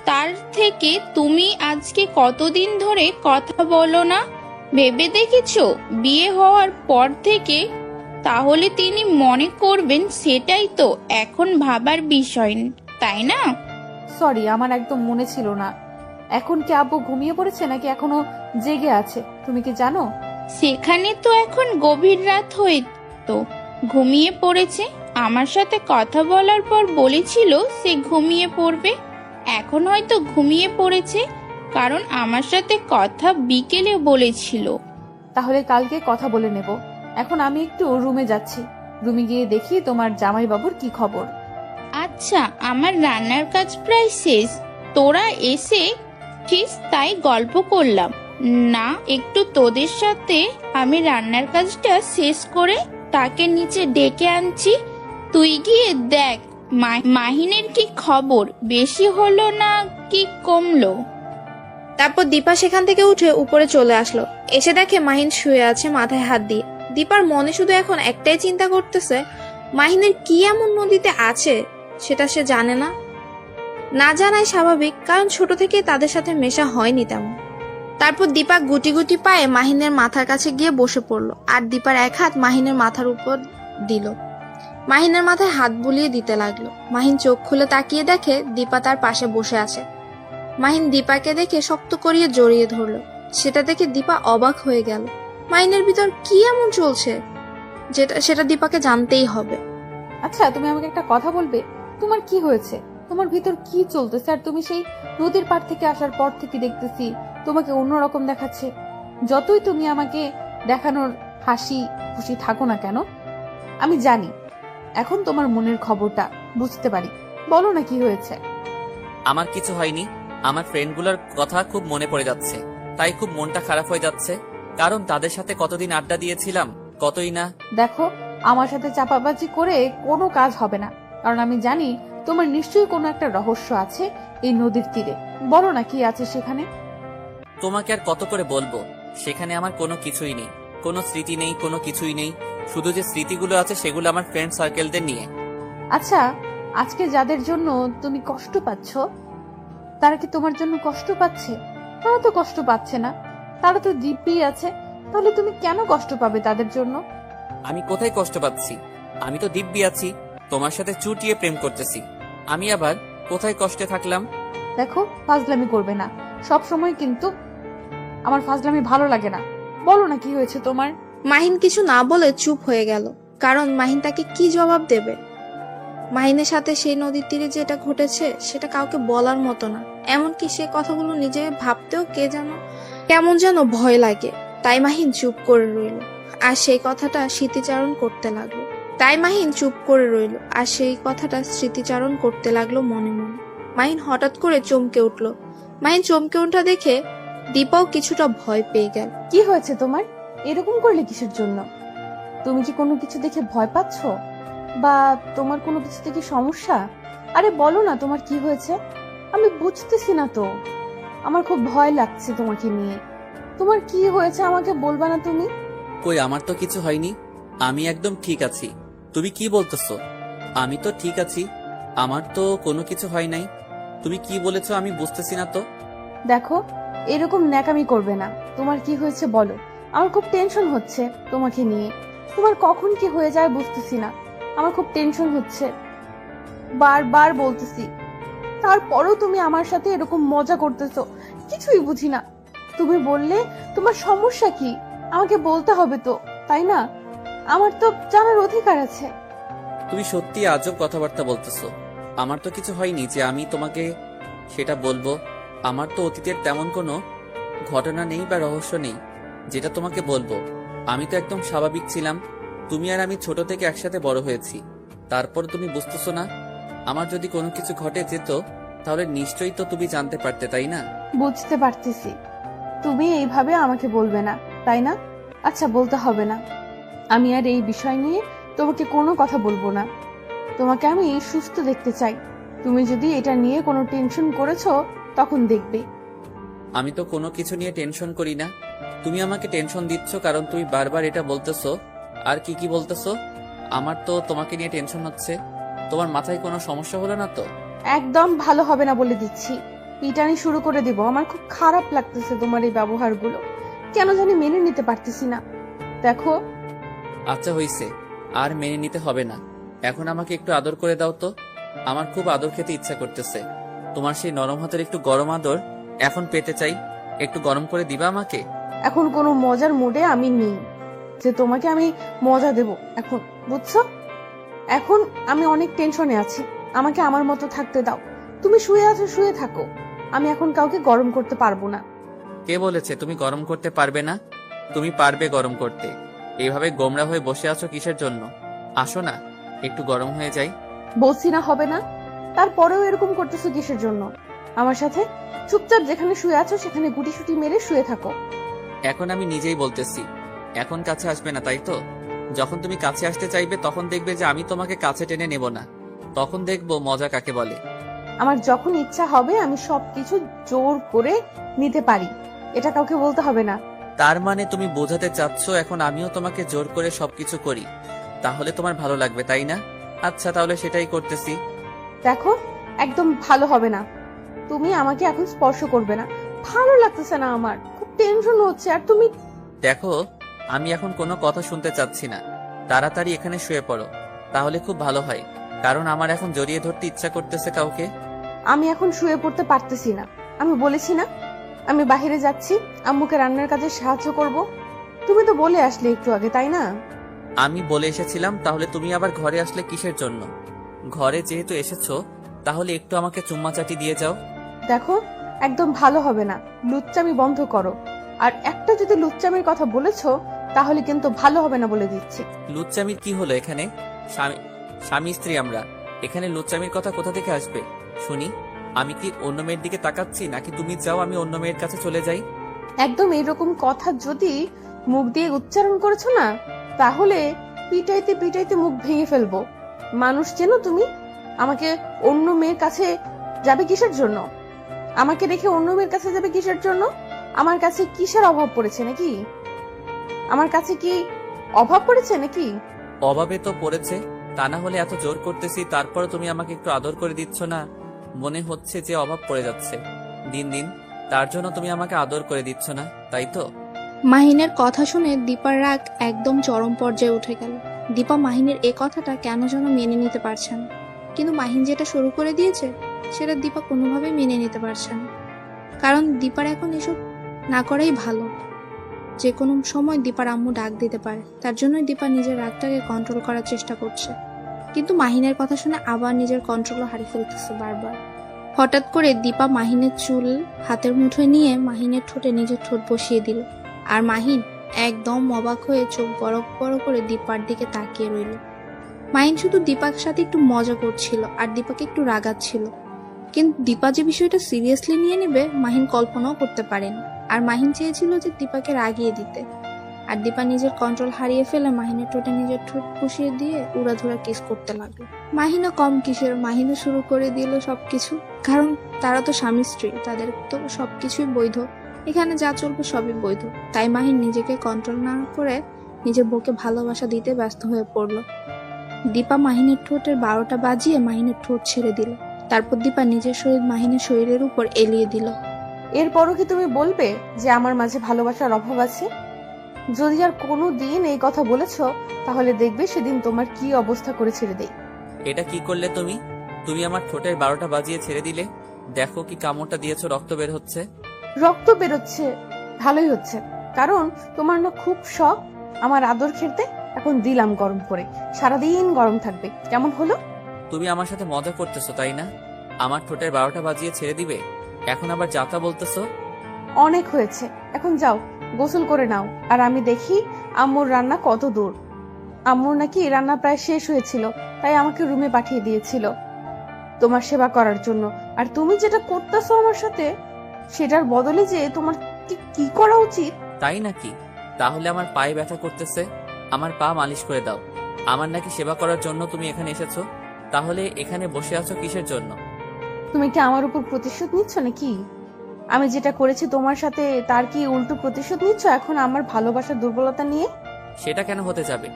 তার থেকে তুমি আজকে কতদিন ধরে কথা বলো না ভেবে দেখেছো? বিয়ে হওয়ার পর থেকে। তাহলে তিনি মনে করবেন সেটাই তো এখন ভাবার বিষয়, তাই না? সরি, আমার একদম মনে ছিল না। এখন কি আব্বু ঘুমিয়ে পড়েছে নাকি এখনো জেগে আছে তুমি কি জানো? সেখানে তো এখন গভীর রাত হয়ে তো ঘুমিয়ে পড়েছে। আমার সাথে কথা বলার পর বলেছিল সে ঘুমিয়ে পড়বে। এখন হয়তো ঘুমিয়ে পড়েছে, কারণ আমার সাথে কথা বিকেলে বলেছিল। তাহলে কালকে কথা বলে নেব। এখন আমি একটু রুমে যাচ্ছি, রুমে গিয়ে দেখি তোমার জামাইবাবুর কি খবর। আচ্ছা, আমার রান্নার কাজ প্রায় শেষ, তোরা এসে ঠিক তাই গল্প করলাম না একটু তোদের সাথে। আমি রান্নার কাজটা শেষ করে তাকে নিচে ডেকে আনছি, তুই গিয়ে দেখ মাহিনের কি খবর, বেশি হলো না কি কমলো। তারপর দীপা সেখান থেকে উঠে উপরে চলে আসলো। এসে দেখে মাহিন শুয়ে আছে মাথায় হাত দিয়ে। দীপার মনে শুধু এখন একটাই চিন্তা করতেছে, মাহিনের কি এমন নদীতে আছে সেটা সে জানে না। না জানাই স্বাভাবিক, কারণ ছোট থেকে তাদের সাথে মেশা হয়নি তেমন। তারপর দীপা গুটি গুটি পায়ে মাহিনের মাথার কাছে গিয়ে বসে পড়লো, আর দীপার এক হাত মাহিনের মাথার উপর দিল। মাহিনের মাথায় হাত বুলিয়ে দিতে লাগলো। মাহিন চোখ খুলে তাকিয়ে দেখে দীপা তার পাশে বসে আছে। মাহিন দীপাকে দেখে শক্ত করিয়ে জড়িয়ে ধরলো। সেটা দেখে দীপা অবাক হয়ে গেল। মাহিনের ভিতর কি এমন চলছে সেটা দীপাকে জানতেই হবে। আচ্ছা, তুমি আমাকে একটা কথা বলবে, তোমার কি হয়েছে? তোমার ভিতর কি চলতেছে? আর তুমি সেই নদীর পাড় থেকে আসার পর থেকে দেখতেছি তোমাকে অন্যরকম দেখাচ্ছে। যতই তুমি আমাকে দেখানোর হাসি খুশি থাকো না কেন, আমি জানি এখন তোমার মনের খবরটা বুঝতে পারি। বলো না কি হয়েছে? আমার কিছু হয়নি। আমার ফ্রেন্ডগুলোর কথা খুব মনে পড়ে যাচ্ছে, তাই খুব মনটা খারাপ হয়ে যাচ্ছে। কারণ তাদের সাথে কতদিন আড্ডা দিয়েছিলাম, কতই না। দেখো, আমার সাথে চাপাবাজি করে কোনো কাজ হবে না, কারণ আমি জানি তোমার নিশ্চয়ই কোনো একটা রহস্য আছে এই নদীর তীরে। বলো না কি আছে সেখানে। তোমাকে আর কত করে বলবো, সেখানে আমার কোনো কিছুই নেই, কোনো স্মৃতি নেই, কোনো কিছুই নেই। শুধু যে স্মৃতিগুলো আছে সেগুলো আমার ফ্রেন্ড সার্কেলদের নিয়ে। আচ্ছা, আজকে যাদের জন্য তুমি কষ্ট পাচ্ছ, তারা কি তোমার জন্য কষ্ট পাচ্ছে? তারা তো কষ্ট পাচ্ছে না, তারা তো দিব্যি আছে। তাহলে তুমি কেন কষ্ট পাবে তাদের জন্য? আমি কোথায় কষ্ট পাচ্ছি? আমি তো দিব্যি আছি, তোমার সাথে চুটিয়ে প্রেম করতেছি। আমি আবার কোথায় কষ্টে থাকলাম? দেখো, ফাজলামি করবে না সব সময়, কিন্তু আমার ফাজলামি ভালো লাগে না। বলো না কি হয়েছে তোমার। মাহিন কিছু না বলে চুপ হয়ে গেল, কারণ মাহিন তাকে কি জবাব দেবে। মাহিনের সাথে সেই নদীর তীরে যেটা ঘটেছে সেটা কাউকে বলার মতো না, এমনকি সে কথাগুলো নিজে ভাবতেও কেমন যেন ভয় লাগে। তাই মাহিন চুপ করে রইল আর সেই কথাটা স্মৃতিচারণ করতে লাগলো মনে মনে। মাহিন হঠাৎ করে চমকে উঠল। মাহিন চমকে ওঠা দেখে দীপাও কিছুটা ভয় পেয়ে গেল। কি হয়েছে তোমার? এরকম করলে কিসের জন্য? তুমি কি কোনো কিছু দেখে ভয় পাচ্ছ, বা তোমার কোনো কিছু দেখে সমস্যা? আরে বলো না তোমার কি হয়েছে। আমি বুঝতেছি না তো, আমার খুব ভয় লাগছে তোমাকে নিয়ে। তোমার কি হয়েছে আমাকে বলবা না তুমি? কই, আমার তো কিছু হয়নি, আমি একদম ঠিক আছি। তুমি কি বলতেছো? আমি তো ঠিক আছি, আমার তো কোনো কিছু হয় নাই। তুমি কি বলেছো আমি বুঝতেছি না তো। দেখো, এরকম ন্যাকামি করবে না। তোমার কি হয়েছে বলো, আমার খুব টেনশন হচ্ছে তোমাকে নিয়ে। তোমার কখন কি হয়ে যায় বুঝতেছি না, আমার খুব টেনশন হচ্ছে, বারবার বলতেছি। তারপরেও তুমি আমার সাথে এরকম মজা করতেছো, কিছুই বুঝি না। তুমি বললে তোমার সমস্যা কি আমাকে বলতে হবে তো, তাই না? আমার তো জানার অধিকার আছে। তুমি সত্যি আজব কথাবার্তা বলতেছো। আমার তো কিছু হয়নি যে আমি তোমাকে সেটা বলবো। আমার তো অতীতের তেমন কোনো ঘটনা নেই বা রহস্য নেই যেটা তোমাকে বলবো। আমি তো একদম স্বাভাবিক ছিলাম। তুমি আর আমি ছোট থেকে একসাথে বড় হয়েছি, তারপর তুমি বুঝতেছো না? আমার যদি কোনো কিছু ঘটে যেত তাহলে নিশ্চয়ই তো তুমি জানতে পারতে, তাই না? বুঝতে পারতেছি, তুমি এইভাবে আমাকে বলবে না, তাই না? আচ্ছা, বলতে হবে না। আমি আর এই বিষয় নিয়ে তোমাকে কোনো কথা বলবো না। তোমাকে আমি সুস্থ দেখতে চাই। তুমি যদি এটা নিয়ে কোনো টেনশন করেছো তখন দেখবে। আমি তো কোনো কিছু নিয়ে টেনশন করি না। তুমি আমাকে টেনশন দিচ্ছ কারণ তুমি বারবার এটা বলতেছো। আর কি কি বলতেছো? আমার তো তোমাকে নিয়ে টেনশন হচ্ছে। তোমার মাথায় কোনো সমস্যা হলো না তো? একদম ভালো হবে না বলে দিচ্ছি। পিটানি শুরু করে দিব। আমার খুব খারাপ লাগতেছে তোমার এই ব্যবহারগুলো, কেন জানি মেনে নিতে পারতেছি না। দেখো, আচ্ছা হইছে, আর মেনে নিতে হবে না। এখন আমাকে একটু আদর করে দাও তো, আমার খুব আদর খেতে ইচ্ছা করতেছে। তোমার সেই নরম হাতের একটু গরম আদর এখন পেতে চাই। একটু গরম করে দিবা আমাকে? এখন কোনো মজার মুডে আমি নেই যে তোমাকে আমি মজা দেব এখন, বুঝছো? এখন আমি অনেক টেনশনে আছি, আমাকে আমার মতো থাকতে দাও। তুমি শুয়ে আছো, শুয়ে থাকো। আমি এখন কাউকে গরম করতে পারবো না। কে বলেছে তুমি গরম করতে পারবে না? তুমি পারবে গরম করতে। এইভাবে গোমরা হয়ে বসে আছো কিসের জন্য? আসো না, একটু গরম হয়ে যাই। বলছি না হবে না, তারপরেও এরকম করতেছো কিসের জন্য? আমার সাথে চুপচাপ যেখানে শুয়ে আছো সেখানে গুটিসুটি মেরে শুয়ে থাকো। এখন আমি নিজেই বলতেছি, এখন কাছে আসবে না, তাই তো? যখন তুমি কাছে আসতে চাইবে তখন দেখবে যে আমি তোমাকে কাছে টেনে নেব না। তখন দেখবো মজা কাকে বলে। আমার যখন ইচ্ছা হবে আমি সবকিছু জোর করে নিতে পারি, এটা কাউকে বলতে হবে না। তার মানে তুমি বোঝাতে চাচ্ছ এখন আমিও তোমাকে জোর করে সবকিছু করি, তাহলে তোমার ভালো লাগবে, তাই না? আচ্ছা, তাহলে সেটাই করতেছি। দেখো, একদম ভালো হবে না। তুমি আমাকে এখন স্পর্শ করবে না, ভালো লাগতেছে না, আমার খুব টেনশন হচ্ছে। আর তুমি দেখো, আমি এখন কোনো কথা শুনতে চাচ্ছি না। তাড়াতাড়ি এখানে শুয়ে পড়ো, তাহলে খুব ভালো হয়। কারণ আমার এখন জড়িয়ে ধরতে ইচ্ছা করতেছে কাউকে। আমি এখন শুয়ে পড়তে পারতেছি না। আমি বলেছি না আমি বাইরে যাচ্ছি, আম্মুকে রান্নার কাজে সাহায্য করব। তুমি তো বলে আসলে একটু আগে, তাই না? আমি বলে এসেছিলাম, তাহলে তুমি আবার ঘরে আসলে কিসের জন্য? ঘরে যেহেতু এসেছো তাহলে একটু আমাকে চুম্মাচাটি দিয়ে যাও। দেখো, একদম ভালো হবে না, লুচ্চামি বন্ধ করো। আর একটা যদি লুচ্চামির কথা বলেছো তাহলে কিন্তু ভালো হবে না বলে দিচ্ছি। লুচ্চামির কি হলো এখানে? স্বামী স্ত্রী আমরা, এখানে লুচ্চামির কথা কোথা থেকে আসবে শুনি? আমি কি অন্য মেয়ের দিকে তাকাচ্ছি, নাকি তুমি চাও আমি অন্য মেয়ের কাছে চলে যাই? একদম এইরকম কথা যদি মুখ দিয়ে উচ্চারণ করেছো না, তাহলে পিটাইতে পিটাইতে মুখ ভেঙে ফেলবো। মানুষ চেনো তুমি? আমাকে অন্য মেয়ের কাছে যাবে কিসের জন্য? আমাকে রেখে অন্য মেয়ের কাছে যাবে কিসের জন্য? আমার কাছে কিসের অভাব পড়েছে নাকি? আমার কাছে কি অভাব পড়েছে নাকি? অভাবে তো পড়েছে, তা না হলে এত জোর করতেছি তারপর তুমি আমাকে একটু আদর করে দিচ্ছ না। মনে হচ্ছে যে অভাব পড়ে যাচ্ছে দিন দিন, তার জন্য তুমি আমাকে আদর করে দিচ্ছ না, তাই তো? মাহিনের কথা শুনে দীপার রাগ একদম চরম পর্যায়ে উঠে গেল। দীপা মাহিনের এ কথাটা কেন যেন মেনে নিতে পারছে না, কিন্তু মাহিন যেটা শুরু করে দিয়েছে সেটা দীপা কোনোভাবেই মেনে নিতে পারছে না। কারণ দীপার এখন এসব না করাই ভালো। যে কোনো সময় দীপার আম্মু ডাক দিতে পারে, তার জন্যই দীপা নিজের রাগটাকে কন্ট্রোল করার চেষ্টা করছে। কিন্তু মাহিনের কথা শুনে আবার নিজের কন্ট্রোলও হারিয়ে ফেলতেছে বারবার। হঠাৎ করে দীপা মাহিনের চুল হাতের মুঠোয় নিয়ে মাহিনের ঠোঁটে নিজের ঠোঁট বসিয়ে দিল। আর মাহিন একদম অবাক হয়ে চোখ বড় বড় করে দীপার দিকে তাকিয়ে রইল। মাহিন শুধু দীপার সাথে একটু মজা করছিল আর দীপাকে একটু রাগাচ্ছিল, কিন্তু দীপা যে বিষয়টা সিরিয়াসলি নিয়ে নেবে মাহিন কল্পনাও করতে পারেনি। আর মাহিন চেয়েছিল যে দীপাকে রাগিয়ে দিতে, আর দীপা নিজের কন্ট্রোল হারিয়ে ফেলে মাহিনের ঠোঁটে নিজের ঠোঁট বসিয়ে দিয়ে উড়াধুরা কিস করতে লাগলো। মাহিনও কম কিসের, মাহিনও শুরু করে দিল সবকিছু, কারণ তারা তো স্বামী স্ত্রী, তাদের তো সবকিছুই বৈধ, এখানে যা চলবে সবই বৈধ। তাই মাহিন নিজেকে কন্ট্রোল না করে নিজের বউকে ভালোবাসা দিতে ব্যস্ত হয়ে পড়লো। দীপা মাহিনের ঠোঁটের 12টা বাজিয়ে মাহিনের ঠোঁট ছেড়ে দিল। তারপর দীপা নিজের শরীর মাহিনের শরীরের উপর এলিয়ে দিল। এরপরও কি তুমি বলবে যে আমার মাঝে ভালোবাসার অভাব আছে? যদি আর কোনো দিন এই কথা বলেছো তাহলে দেখবে সেদিন তোমার কি অবস্থা করে ছেড়ে দেই। এটা কি করলে তুমি? তুমি আমার ঠোঁটের 12টা বাজিয়ে ছেড়ে দিলে। দেখো কি কামড়টা দিয়েছো, রক্ত বের হচ্ছে। রক্ত বেরোচ্ছে, ভালোই হচ্ছে, কারণ তোমার না খুব শখ আমার আদর খেতে। এখন দিলাম গরম করে, সারাদিন গরম থাকবে। কেমন হলো? তুমি আমার সাথে মজা করতেছো তাই না? আমার ঠোঁটের 12টা বাজিয়ে ছেড়ে দিবে, এখন আবার যাতা বলতেছো? অনেক হয়েছে, এখন যাও গোসল করে নাও। আর আমি দেখি আম্মুর রান্না কত দূর। আম্মুর নাকি রান্না প্রায় শেষ হয়েছিল, তাই আমাকে রুমে পাঠিয়ে দিয়েছিল তোমার সেবা করার জন্য। আর তুমি যেটা করতেছো আমার সাথে, সেটার বদলে যে তোমার কি করা উচিত। তাই নাকি? তাহলে আমার পায়ে ব্যথা করতেছে, আমার পা মালিশ করে দাও। আমার নাকি সেবা করার জন্য তুমি এখানে এসেছো, তাহলে এখানে বসে আছো কিসের জন্য? তুমি কি আমার উপর প্রতিশোধ নিচ্ছ নাকি? আমি যেটা করেছি তোমার সাথে তার কি উল্টো প্রতিশোধ নিচ্ছ এখন আমার ভালোবাসার দুর্বলতা নিয়ে? সেটা কেন হতে যাবে?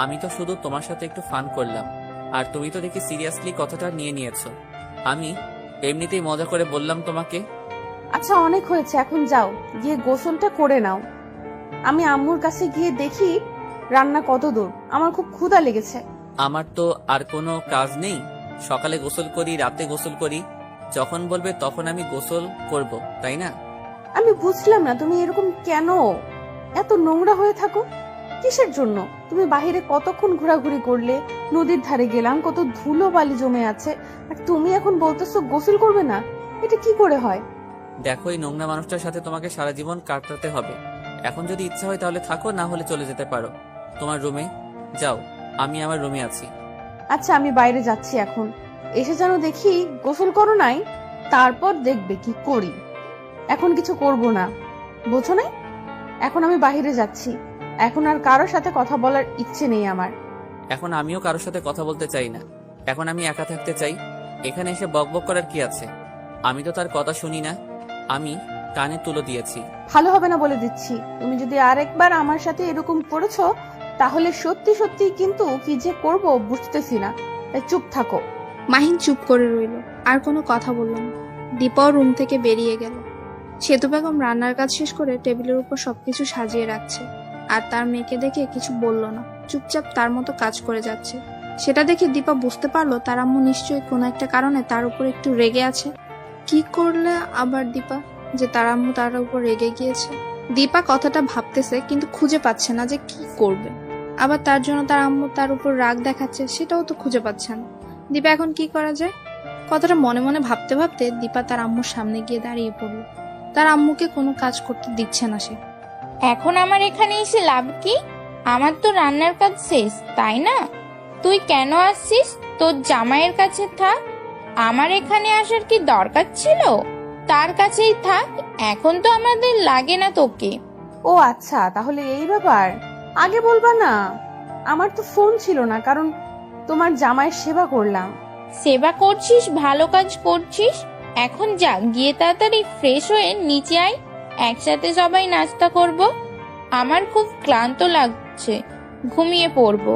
আমি তো শুধু তোমার সাথে একটু ফান করলাম, আর তুমি তো দেখি সিরিয়াসলি কথাটা নিয়ে নিয়েছো। আমি এমনিতেই মজা করে বললাম তোমাকে। আচ্ছা অনেক হয়েছে, এখন যাও গিয়ে গোসলটা করে নাও। আমি আম্মুর কাছে গিয়ে দেখি রান্না কত দূর, আমার খুব ক্ষুধা লেগেছে। আমার তো আর কোনো কাজ নেই, সকালে গোসল করি, রাতে গোসল করি, যখন বলবে তখন আমি গোসল করব, তাই না? আমি বুঝলাম না তুমি এরকম কেন এত নোংরা হয়ে থাকো, কিসের জন্য? তুমি বাহিরে কতক্ষণ ঘোরাঘুরি করলে, নদীর ধারে গেলাম, কত ধুলো বালি জমে আছে, আর তুমি এখন বলতেছো গোসল করবে না? এটা কি করে হয়? দেখো, এই নোংরা মানুষটার সাথে তোমাকে সারা জীবন কাটাতে হবে। এখন যদি ইচ্ছা হয় তাহলে থাকো, না হলে চলে যেতে পারো তোমার রুমে। যাও, আমি আমার রুমে আছি। আচ্ছা আমি বাইরে যাচ্ছি এখন, এসে যেন দেখি গোসল করো নাই, তারপর দেখবে কি করি। এখন কিছু করব না, বোঝো না? এখন আমি বাইরে যাচ্ছি, এখন আর কারোর সাথে কথা বলার ইচ্ছে নেই আমার। এখন আমিও কারোর সাথে কথা বলতে চাই না, এখন আমি একা থাকতে চাই। এখানে এসে বকবক করার কি আছে? আমি তো তার কথা শুনি না, আমি কানে তুলো দিয়েছি। ভালো হবে না বলে দিচ্ছি, তুমি যদি আরেকবার আমার সাথে এরকম করেছো তাহলে সত্যি সত্যি কিন্তু কি যে করব বুঝতেছি না, তাই চুপ থাকো। মাহিন চুপ করে রইল, আর কোনো কথা বলল না। দীপাও রুম থেকে বেরিয়ে গেল। সেতু বেগম রান্নার কাজ শেষ করে টেবিলের উপর সবকিছু সাজিয়ে রাখছে, আর তার মেয়েকে দেখে কিছু বলল না, চুপচাপ তার মতো কাজ করে যাচ্ছে। সেটা দেখে দীপা বুঝতে পারলো তার আম্মু নিশ্চয়ই কোনো একটা কারণে তার উপর একটু রেগে আছে। কি করলে আবার দীপা যে তার আম্মু তার উপর রেগে গিয়েছে? দীপা কথাটা ভাবতেছে, কিন্তু খুঁজে পাচ্ছে না যে কি করবে। আবার তার জন্য তার আম্মু তার উপর রাগ দেখাচ্ছে, সেটাও তো খুঁজে পাচ্ছে না। দীপা এখন কি করা যায়? কথাটা মনে মনে ভাবতে ভাবতে দীপা তার আম্মুর সামনে গিয়ে দাঁড়িয়ে পড়ল। তার আম্মুকে কোনো কাজ করতে দিচ্ছে না সে। এখন আমার এখানে এসে লাভ কি? আমার তো রান্নার কাজ শেষ, তাই না? তুই কেন আসছিস? তোর জামাইয়ের কাছে থাক, আমার এখানে আসার কি দরকার ছিল? তার কাছেই থাক, এখন তো আমাদের লাগে না তোকে। ও আচ্ছা, তাহলে এই ব্যাপার। আগে বলবা না, আমার তো ফোন ছিল না, কারণ তোমার জামাইয়ের সেবা করলাম। সেবা করছিস, ভালো কাজ করছিস। এখন যা, গিয়ে তাড়াতাড়ি ফ্রেশ হয়ে নিচে আয়, একসাথে সবাই নাস্তা করব। আমার খুব ক্লান্ত লাগছে, ঘুমিয়ে পড়বো।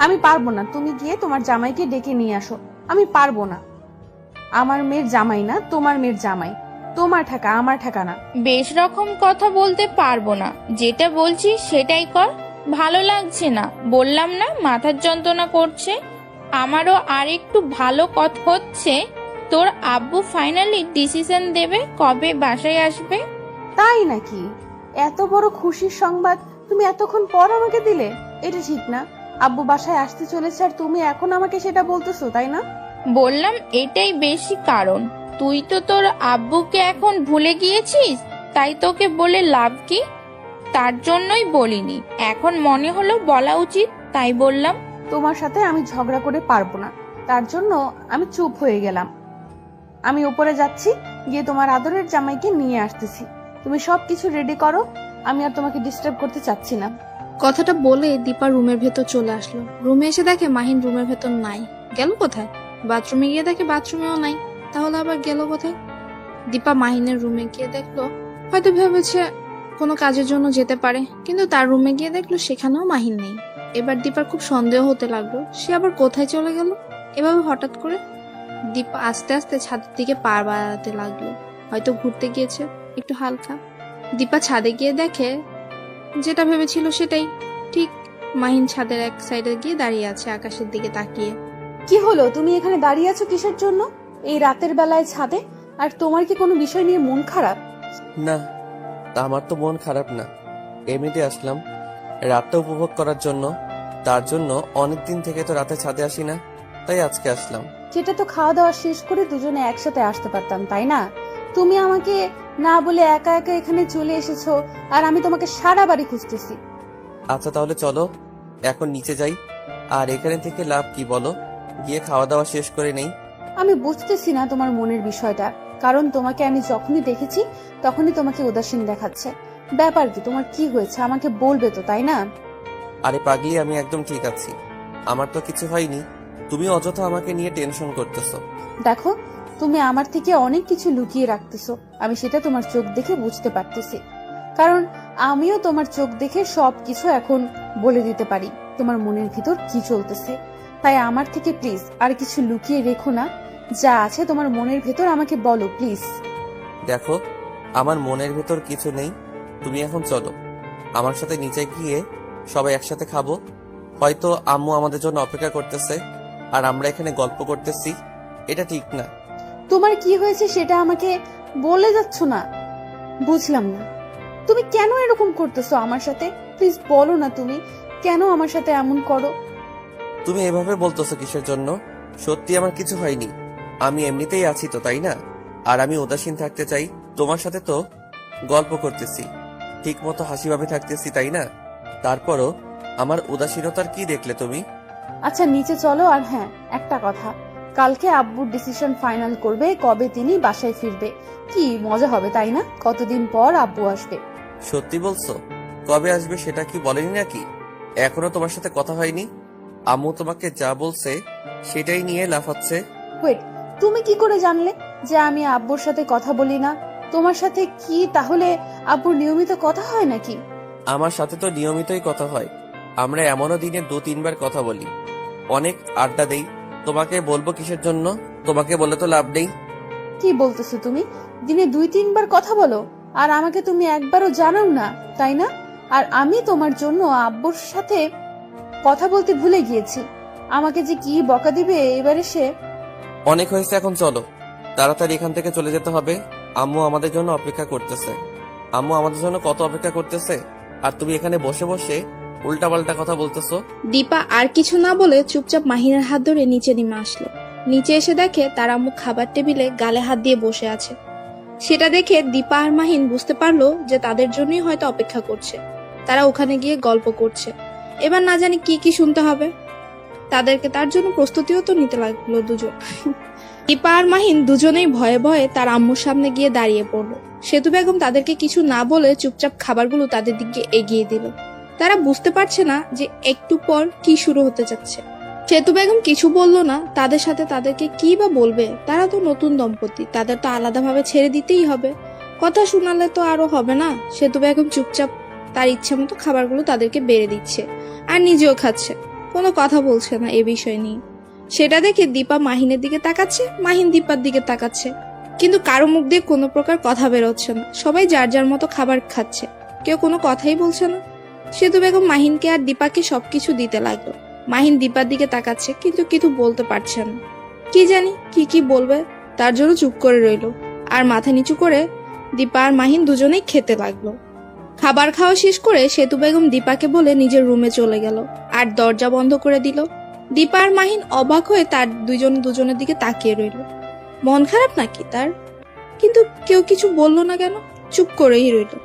আমি পারবো না, তুমি গিয়ে তোমার জামাইকে ডেকে নিয়ে আসো। আমি পারবো না, আমার মেয়ের জামাই না, তোমার মেয়ের জামাই। তোমার ঠাকা, আমার ঠাকা না। বেশ রকম কথা বলতে পারবো না, যেটা বলছিস সেটাই কর। ভালো লাগছে না, বললাম না মাথার যন্ত্রণা করছে। আমারও আর একটু ভালো কথা হচ্ছে। তোর আব্বু ফাইনালি ডিসিশন দেবে কবে বাসায় আসবে। তাই নাকি? এত বড় খুশির সংবাদ তুমি এতক্ষণ পর আমাকে দিলে? এটা ঠিক না। আব্বু বাসায় আসতে চলেছে আর তুমি এখন আমাকে সেটা বলতেছো, তাই না? বললাম এটাই বেশি কারণ। তুই তো তোর আব্বুকে এখন ভুলে গিয়েছিস, তাই তোকে বলে লাভ কি? তার জন্যই বলিনি, এখন মনে হলো বলা উচিত, তাই বললাম। তোমার সাথে আমি ঝগড়া করে পারবো না, তার জন্য আমি চুপ হয়ে গেলাম। আমি উপরে যাচ্ছি, গিয়ে তোমার আদরের জামাইকে নিয়ে আসতেছি। তুমি সবকিছু রেডি করো, আমি আর তোমাকে ডিস্টার্ব করতে চাচ্ছি না। কথাটা বলে দীপা রুমের ভেতর চলে আসলো। রুমে এসে দেখে মাহিন রুমের ভেতর নাই। গেল কোথায়? বাথরুমে গিয়ে দেখে বাথরুমেও নাই। তাহলে আবার গেল কোথায়? দীপা মাহিনের রুমে গিয়ে দেখলো, হয়তো ভেবেছে কোনো কাজের জন্য যেতে পারে, কিন্তু তার রুমে গিয়ে দেখলো সেখানেও মাহিন নেই। এবার দীপার খুব সন্দেহ হতে লাগলো, সে আবার কোথায় চলে গেল এভাবে হঠাৎ করে। দীপা আস্তে আস্তে ছাদের দিকে পা বাড়াতে লাগলো, হয়তো ঘুরতে গিয়েছে একটু হালকা। দীপা ছাদে গিয়ে দেখে যেটা ভেবেছিল সেটাই ঠিক। মাহিন ছাদের এক সাইডে গিয়ে দাঁড়িয়ে আছে আকাশের দিকে তাকিয়ে। কি হলো, তুমি এখানে দাঁড়িয়ে আছো কিসের জন্য এই রাতের বেলায় ছাদে? আর তোমার কি কোনো বিষয় নিয়ে মন খারাপ? না, আমার তো মন খারাপ না, এমনিতে আসলাম রাতটা উপভোগ করার জন্য। তার জন্য অনেকদিন থেকে তো রাতে ছাদে আসি না, তাই আজকে আসলাম। সেটা তো খাওয়া দাওয়া শেষ করে দুজনে একসাথে আসতে পারতাম, তাই না? তুমি আমাকে না বলে একা একা এখানে চলে এসেছো, আর আমি তোমাকে সারা বাড়ি খুঁজতেছি। আচ্ছা তাহলে চলো এখন নিচে যাই। আর এখানে থেকে লাভ কি বলো, গিয়ে খাওয়া দাওয়া শেষ করে নেই। আমি বুঝতেছি না তোমার মনের বিষয়টা, কারণ তোমাকে আমি যখনই দেখেছি তখনই তোমাকে উদাসীন দেখাচ্ছে। ব্যাপার কি, তোমার কি হয়েছে আমাকে বলবে তো, তাই না? আরে পাগলি, আমি একদম ঠিক আছি, আমার তো কিছু হয়নি। তুমি অযথা আমাকে নিয়ে টেনশন করতেছো। দেখো, তুমি আমার থেকে অনেক কিছু লুকিয়ে রাখতেছো, আমি সেটা তোমার চোখ দেখে বুঝতে পারতেছি। কারণ আমিও তোমার চোখ দেখে সবকিছু এখন বলে দিতে পারি তোমার মনের ভিতর কি চলতেছে। তাই আমার থেকে প্লিজ আর কিছু লুকিয়ে রেখো না, যা আছে তোমার মনের ভেতর আমাকে বলো প্লিজ। দেখো, আমার মনের ভেতর কিছু নেই, তুমি এখন চলো আমার সাথে নিচে গিয়ে সবাই একসাথে খাবো। হয়তো আম্মু আমাদের জন্য অপেক্ষা করতেছে আর আমরা এখানে গল্প করতেছি, এটা ঠিক না। তোমার কি হয়েছে সেটা আমাকে বলে যাচ্ছ না, বুঝলাম না। তুমি কেন এরকম করতেছো আমার সাথে? প্লিজ বলো না, তুমি কেন আমার সাথে এমন করো? তুমি এভাবে বলতেছো কিসের জন্য? সত্যি আমার কিছু হয়নি, আমি এমনিতেই আছি তো, তাই না? আর আমি উদাসীন থাকতে চাই, তোমার সাথে তো গল্প করতেছি, ঠিক মতো হাসিভাবে থাকতেছি, তাই না? তারপরও আমার উদাসীনতার কি দেখলে তুমি? আচ্ছা নিচে চলো। আর হ্যাঁ, একটা কথা, কালকে আব্বুর ডিসিশন ফাইনাল করবে কবে তিনি বাসায় ফিরবে। কি মজা হবে, তাই না? কতদিন পর আব্বু আসবে। সত্যি বলছো? কবে আসবে সেটা কি বলেনি নাকি? এখনো তোমার সাথে কথা হয়নি? আম্মু তোমাকে যা বলছে সেটাই নিয়ে লাফাচ্ছে। ওয়েট, তুমি কি করে জানলে যে আমি আব্বুর সাথে কথা বলি না? তোমার সাথে কি তাহলে আব্বুর নিয়মিত কথা হয় নাকি? আমার সাথে তো নিয়মিতই কথা হয়, আমরা এমনও দিনে 2-3 বার কথা বলি, অনেক আড্ডা দেই। তোমাকে বলবো কিসের জন্য? তোমাকে বলে তো লাভ নেই। কি বলতেছো তুমি? দিনে 2-3 বার কথা বলো আর আমাকে তুমি একবারও জানাও না, তাই না? আর আমি তোমার জন্য আব্বুর সাথে কথা বলতে ভুলে গিয়েছি। আমাকে যে কি বকা দিবে এবারে সে। অনেক হয়েছে, এখন চলো তাড়াতাড়ি এখান থেকে চলে যেতে হবে। আম্মু আমাদের জন্য অপেক্ষা করতেছে, আম্মু আমাদের জন্য কত অপেক্ষা করতেছে, আর তুমি এখানে বসে বসে উল্টাপাল্টা কথা বলতেছো। দীপা আর কিছু না বলে চুপচাপ মাহিনের হাত ধরে নিচে নেমে আসলো। নিচে এসে দেখে তার আম্মু খাবার টেবিলে গালে হাত দিয়ে বসে আছে। সেটা দেখে দীপা আর মাহিন বুঝতে পারলো যে তাদের জন্যই হয়তো অপেক্ষা করছে। তারা ওখানে গিয়ে গল্প করছে। এবার না জানি কি কি শুনতে হবে তাদেরকে, তার জন্য প্রস্তুতিও তো নিতে লাগলো দুজন। দীপা আর মাহিন দুজনেই ভয়ে ভয়ে তার আম্মুর সামনে গিয়ে দাঁড়িয়ে পড়লো। সেতু বেগম তাদেরকে কিছু না বলে চুপচাপ খাবারগুলো তাদের দিকে এগিয়ে দিল। তারা বুঝতে পারছে না যে একটু পর কি শুরু হতে যাচ্ছে। সেতু বেগম কিছু বললো না, তাদের সাথে তাদেরকে কি বা বলবে? তারা তো নতুন দম্পতি, তাদের তো আলাদাভাবে ছেড়ে দিতেই হবে, কথা শোনালে তো আরো হবে না। সেতু বেগম চুপচাপ তার ইচ্ছে মতো খাবারগুলো তাদেরকে বেড়ে দিচ্ছে আর নিজেও খাচ্ছে, কোনো কথা বলছে না এ বিষয় নিয়ে। সেটা দেখে দীপা মাহিনের দিকে তাকাচ্ছে, মাহিন দীপার দিকে তাকাচ্ছে, কিন্তু কারো মুখ দিয়ে কোনো প্রকার কথা বেরোচ্ছে না। সবাই যার যার মতো খাবার খাচ্ছে, কেউ কোনো কথাই বলছে না। সেতু বেগম মাহিনকে আর দীপাকে সবকিছু দিতে লাগলো। মাহিন দীপার দিকে তাকাচ্ছে, কিন্তু কিছু বলতে পারছে না। কি জানি কি বলবে, তার জন্য চুপ করে রইলো। আর মাথা নিচু করে দীপা আর মাহিন দুজনেই খেতে লাগলো। খাবার খাওয়া শেষ করে সেতু বেগম দীপাকে বলে নিজের রুমে চলে গেল আর দরজা বন্ধ করে দিল। দীপা আর মাহিন অবাক হয়ে তার দুজনের দিকে তাকিয়ে রইল। মন খারাপ নাকি তার? কিন্তু কেউ কিছু বলল না কেন? চুপ করেই রইল।